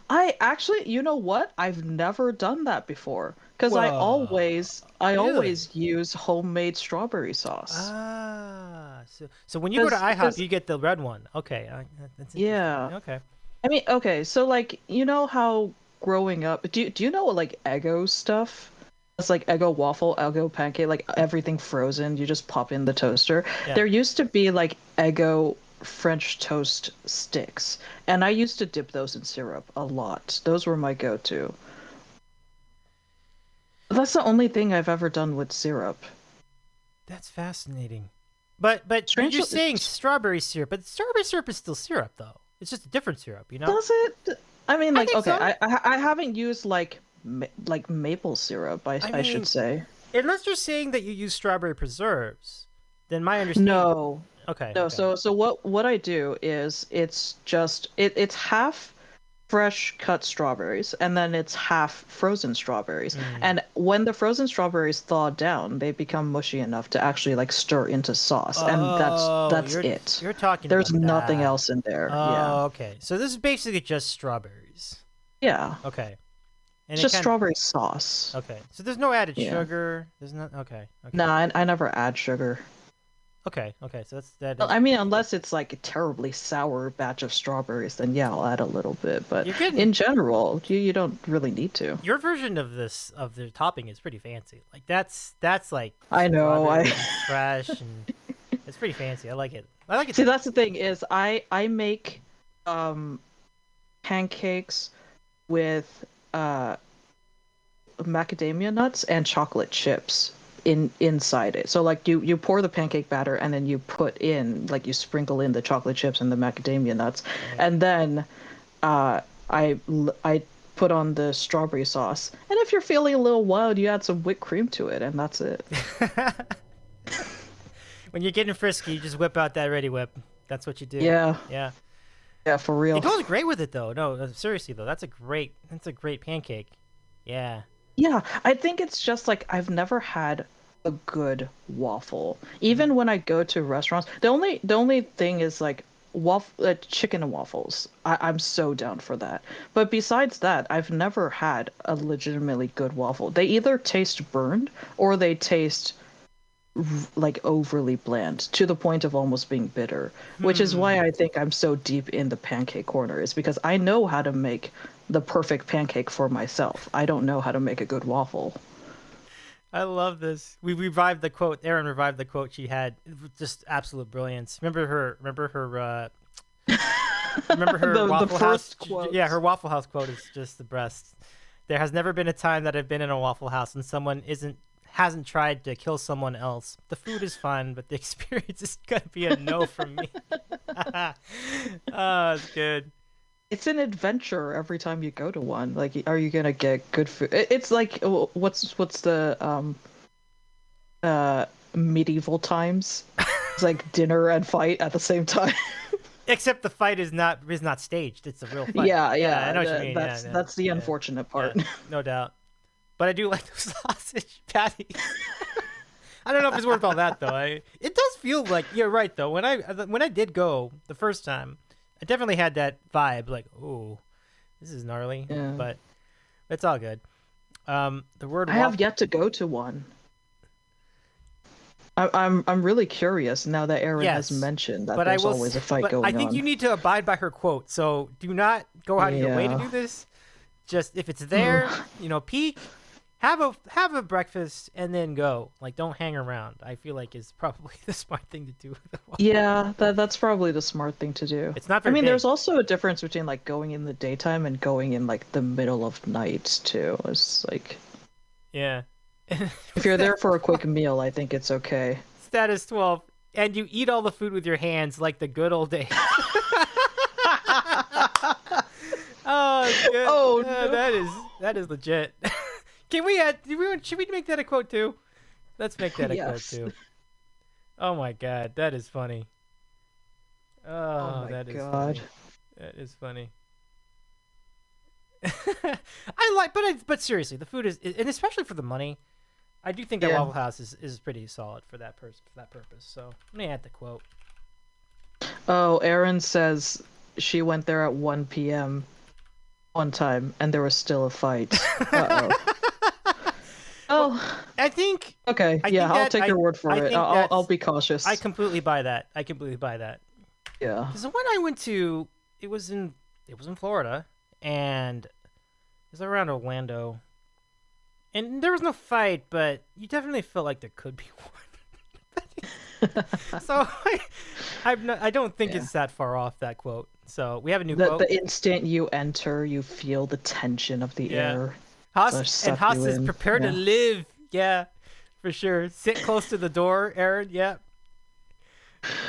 I actually, you know what? I've never done that before because I always use homemade strawberry sauce. So when you go to IHOP, you get the red one. Okay. That's yeah. Okay. I mean, okay. So like, you know how growing up, do you know what like Eggo stuff? It's like Eggo waffle, Eggo pancake, like everything frozen. You just pop in the toaster. Yeah. There used to be like Eggo French toast sticks, and I used to dip those in syrup a lot. Those were my go-to. That's the only thing I've ever done with syrup. That's fascinating. But you're saying strawberry syrup, but strawberry syrup is still syrup though. It's just a different syrup, Does it? I mean, like, okay, so. I haven't used like maple syrup. I should say. Unless you're saying that you use strawberry preserves, then my understanding. No. Okay. No, okay. so what I do is it's half fresh cut strawberries and then it's half frozen strawberries. And when the frozen strawberries thaw down, they become mushy enough to actually like stir into sauce, and that's it. You're talking. There's about nothing that. else in there. Oh, yeah. okay. So this is basically just strawberries. Yeah. Okay. And It's just strawberry sauce. Okay. So there's no added Yeah. sugar. There's not. Okay. Nah, I never add sugar. Okay. So that. I mean, unless it's like a terribly sour batch of strawberries, then yeah, I'll add a little bit. But in general, you don't really need to. Your version of the topping is pretty fancy. Like that's like. I know. Fresh and it's pretty fancy. I like it. See, that's the thing is I make pancakes with macadamia nuts and chocolate chips inside it. So like you pour the pancake batter and then you put in, like, you sprinkle in the chocolate chips and the macadamia nuts, and then I put on the strawberry sauce, and if you're feeling a little wild, you add some whipped cream to it, and that's it. When you're getting frisky, you just whip out that Ready Whip. That's what you do. Yeah, for real. It goes great with it though. No, seriously though, that's a great pancake. Yeah, I think it's just like I've never had a good waffle. Even when I go to restaurants, the only thing is like chicken and waffles. I'm so down for that. But besides that, I've never had a legitimately good waffle. They either taste burned or they taste like overly bland to the point of almost being bitter, which is why I think I'm so deep in the pancake corner, is because I know how to make the perfect pancake for myself. I don't know how to make a good waffle. I love this. We revived the quote. Erin revived the quote she had. Just absolute brilliance. Remember her Waffle House quote. Yeah, her Waffle House quote is just the best. There has never been a time that I've been in a Waffle House and someone hasn't tried to kill someone else. The food is fun, but the experience is gonna be a no from me. Oh, it's good. It's an adventure every time you go to one. Like, are you gonna get good food? It's like what's the medieval times? It's like dinner and fight at the same time. Except the fight is not staged. It's a real fight. Yeah. I know what you mean. That's the unfortunate part. Yeah, no doubt. But I do like those sausage patties. I don't know if it's worth all that though. It does feel like you're right though. When I did go the first time, I definitely had that vibe. Like, oh, this is gnarly. Yeah. But it's all good. The word. I have yet to go to one. I'm really curious now that Aaron has mentioned that there's always a fight going on. I think you need to abide by her quote. So do not go out of your way to do this. Just if it's there, peek, have a breakfast, and then go. Like, don't hang around. I feel like is probably the smart thing to do. Yeah, that's probably the smart thing to do. It's not very big. There's also a difference between like going in the daytime and going in like the middle of night too. It's like, yeah. If you're there for a quick meal, I think it's okay. Status 12, and you eat all the food with your hands like the good old days. Oh, good. Oh, no. That is legit. Can we should we make that a quote too? Let's make that a quote too. Oh my god, that is funny. Oh, that is funny. That is funny. But seriously, the food is, and especially for the money, I do think that Waffle House is pretty solid for that purpose. So let me add the quote. Oh, Erin says she went there at 1 p.m. one time, and there was still a fight. Uh-oh. Oh, I think. Okay, I'll take your word for it. I'll be cautious. I completely buy that. Yeah. Because the one I went to, it was in Florida, and it was around Orlando, and there was no fight, but you definitely felt like there could be one. So I don't think it's that far off that quote. So we have a new quote. The instant you enter, you feel the tension of the air. Haas is prepared to live. Yeah, for sure. Sit close to the door, Aaron. Yeah.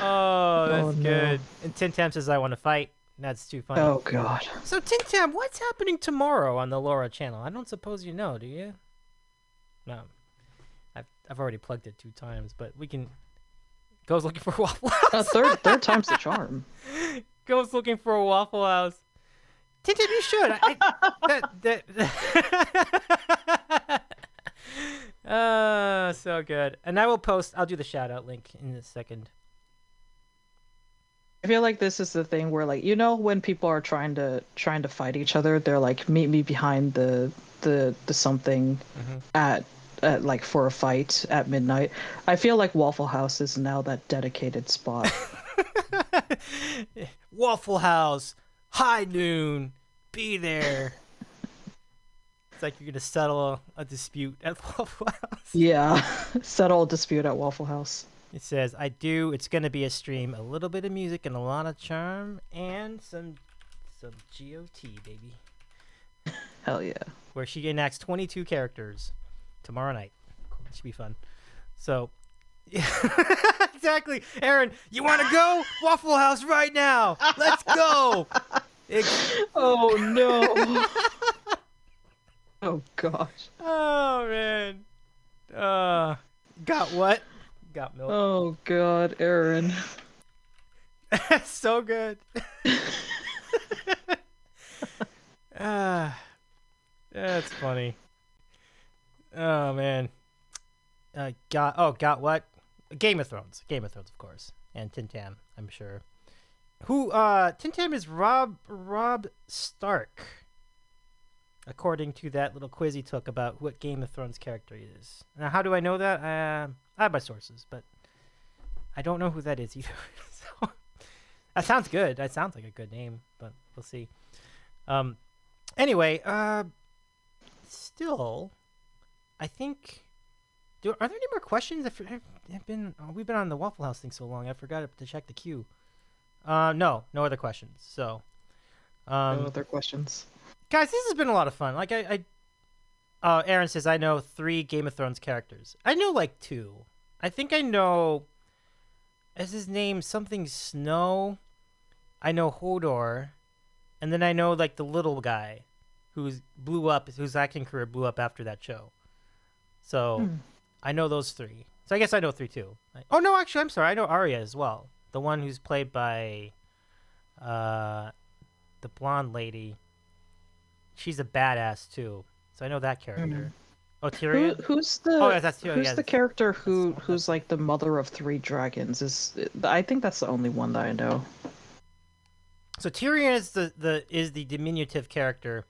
Oh, that's good. And Tin Tam says, "I want to fight." That's too funny. Oh god. So Tin Tam, what's happening tomorrow on the Laura channel? I don't suppose you know, do you? No. I've already plugged it 2 times, but we can. Goes looking for a Waffle House. Third time's the charm. Goes looking for a Waffle House. Tin Tam, you should. So good. And I'll do the shout out link in a second. I feel like this is the thing where, like, when people are trying to fight each other, they're like, meet me behind the something at like for a fight at midnight. I feel like Waffle House is now that dedicated spot. Waffle House, high noon, be there. It's like you're gonna settle a dispute at Waffle House. Yeah, settle a dispute at Waffle House. It says, it's going to be a stream, a little bit of music and a lot of charm, and some GOT, baby. Hell yeah. Where she enacts 22 characters tomorrow night. It should be fun. So, exactly. Aaron, you want to go? Waffle House right now. Let's go. Oh, no. Oh, gosh. Oh, man. Got what? Got milk. Oh god, Aaron. So good. That's funny. Oh man. Got what? Game of Thrones, of course, and Tin Tam, I'm sure. Who? Tin Tam is Rob Stark. According to that little quiz he took about what Game of Thrones character he is. Now, how do I know that? I have my sources, but I don't know who that is either. So, that sounds good. That sounds like a good name, but we'll see. Anyway, still, I think. Are there any more questions? We've been on the Waffle House thing so long. I forgot to check the queue. No other questions. So, no other questions. Guys, this has been a lot of fun. Like Aaron says, I know 3 Game of Thrones characters. I know like 2. I think I know. Is his name something Snow? I know Hodor, and then I know like the little guy, whose acting career blew up after that show. So, I know those 3. So I guess I know 3 too. Oh no, actually, I'm sorry. I know Arya as well, the one who's played by, the blonde lady. She's a badass too, so I know that character. Oh, Tyrion? Who's the Oh, yeah, that's Tyrion. who's Yeah, the character who's that's- like the mother of 3 dragons? I think that's the only one that I know. So Tyrion is the diminutive character,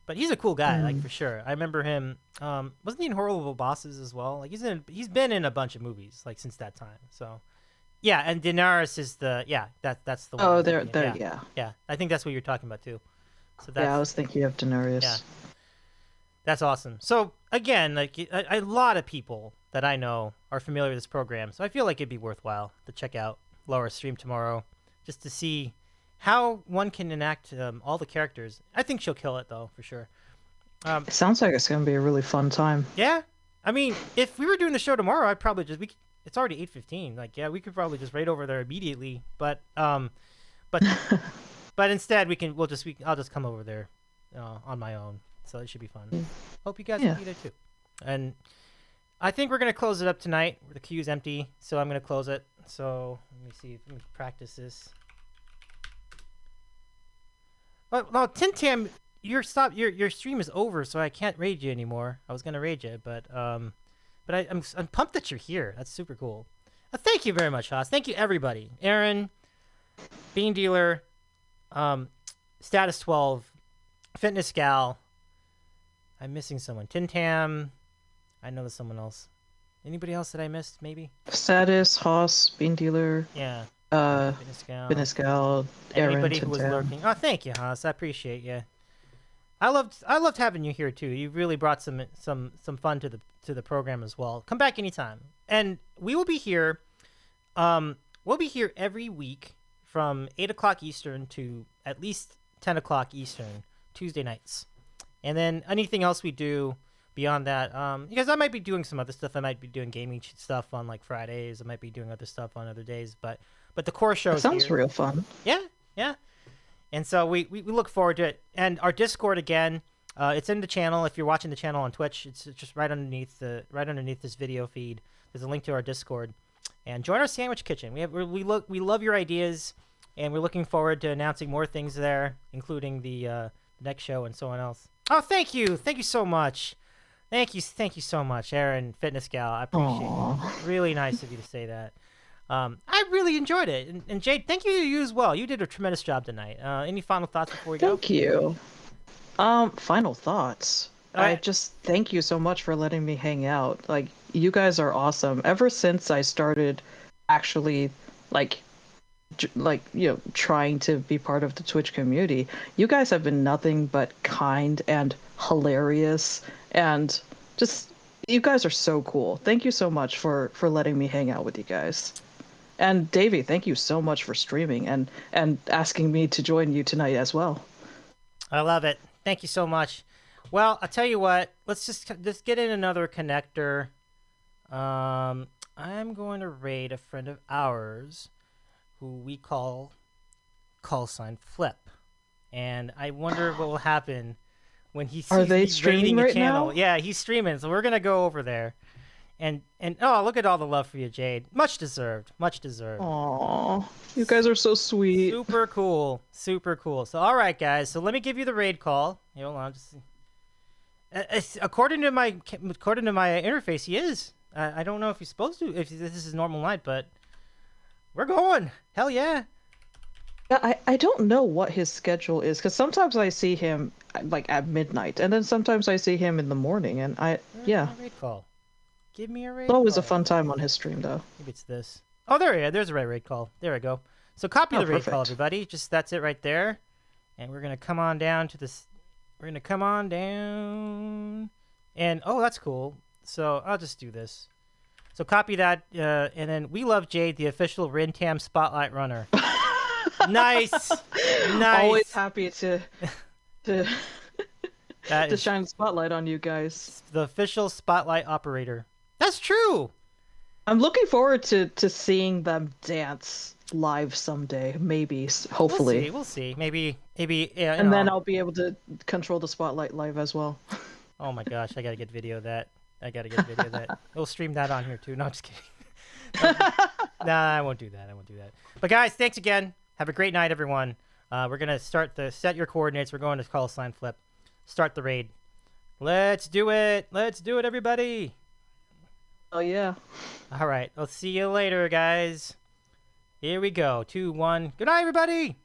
but he's a cool guy, like for sure. I remember him. Wasn't he in Horrible Bosses as well? Like he's been in a bunch of movies like since that time. So yeah, and Daenerys is that's the one. Oh, I'm there, thinking of. yeah. Yeah. I think that's what you're talking about too. So that's Yeah, I was thinking of Daenerys. Yeah. That's awesome. So again, like a lot of people that I know are familiar with this program, so I feel like it'd be worthwhile to check out Laura's stream tomorrow, just to see how one can enact all the characters. I think she'll kill it though, for sure. It sounds like it's gonna be a really fun time. Yeah, I mean, if we were doing the show tomorrow, I'd probably just it's already 8:15. Like, yeah, we could probably just raid over there immediately. But but instead I'll just come over there on my own. So it should be fun. Hope you guys will be there too. And I think we're gonna close it up tonight. The queue's empty, so I'm gonna close it. So let me see. Let me practice this. But no, Tintam, your stream is over, so I can't raid you anymore. I was gonna raid you, but I'm pumped that you're here. That's super cool. Thank you very much, Haas. Thank you everybody. Aaron, Bean Dealer, Status 12, Fitness Gal. I'm missing someone. Tintam. I know there's someone else. Anybody else that I missed? Maybe. Status, Haas, Bean Dealer. Yeah. Fitness Gal, Aaron, anybody who was Tintam. lurking. Oh, thank you, Haas. I appreciate you. I loved having you here too. You really brought some fun to the program as well. Come back anytime, and we will be here. We'll be here every week from 8 o'clock Eastern to at least 10 o'clock Eastern Tuesday nights, and then anything else we do beyond that, because I might be doing some other stuff. I might be doing gaming stuff on like Fridays. I might be doing other stuff on other days, but the core show Sounds here. real fun. Yeah. And so we look forward to it. And our Discord again, it's in the channel. If you're watching the channel on Twitch, it's just right underneath this video feed. There's a link to our Discord, and join our sandwich kitchen. We love your ideas, and we're looking forward to announcing more things there, including the next show and so on else. Oh, thank you so much. Thank you so much, Aaron Fitness Gal. I appreciate it. Really nice of you to say that. I really enjoyed it, and Jade, thank you as well. You did a tremendous job tonight. Any final thoughts before we go? Thank you. Final thoughts. I just thank you so much for letting me hang out. Like, you guys are awesome. Ever since I started actually trying to be part of the Twitch community, you guys have been nothing but kind and hilarious, and just, you guys are so cool. Thank you so much for letting me hang out with you guys. And Davy, thank you so much for streaming and asking me to join you tonight as well. I love it. Thank you so much. Well, I'll tell you what. Let's just get in another connector. I'm going to raid a friend of ours who we call sign Flip. And I wonder what will happen when he sees me streaming raiding a right channel. now? Yeah, he's streaming. So we're going to go over there. And oh, look at all the love for you, Jade. Much deserved. Aww, you guys are so sweet. Super cool. So all right, guys. So let me give you the raid call. Hold on, according to my interface, he is. I don't know if he's supposed to. If this is normal night, but we're going. Hell yeah. Yeah, I don't know what his schedule is, because sometimes I see him like at midnight, and then sometimes I see him in the morning, and Raid call. Give me a raid It's always call. a fun time on his stream, though. Maybe it's this. Oh, there's a raid call. There we go. So copy the raid call, perfect. everybody. Just that's it right there. And we're going to come on down to this. We're going to come on down. And, oh, that's cool. So I'll just do this. So copy that. And then we love Jade, the official Rintam Spotlight Runner. Nice. Always happy to That is shine the spotlight on you guys. the official Spotlight Operator. That's true. I'm looking forward to seeing them dance live someday. Maybe, hopefully. We'll see. Maybe. Yeah, And then I'll be able to control the spotlight live as well. Oh my gosh, I gotta get video of that. We'll stream that on here too. No, I'm just kidding. Nah, I won't do that. But guys, thanks again. Have a great night, everyone. We're gonna set your coordinates. We're going to call sign Flip. Start the raid. Let's do it. Let's do it, everybody. Oh yeah. All right. I'll see you later, guys. Here we go. 2, 1. Good night, everybody.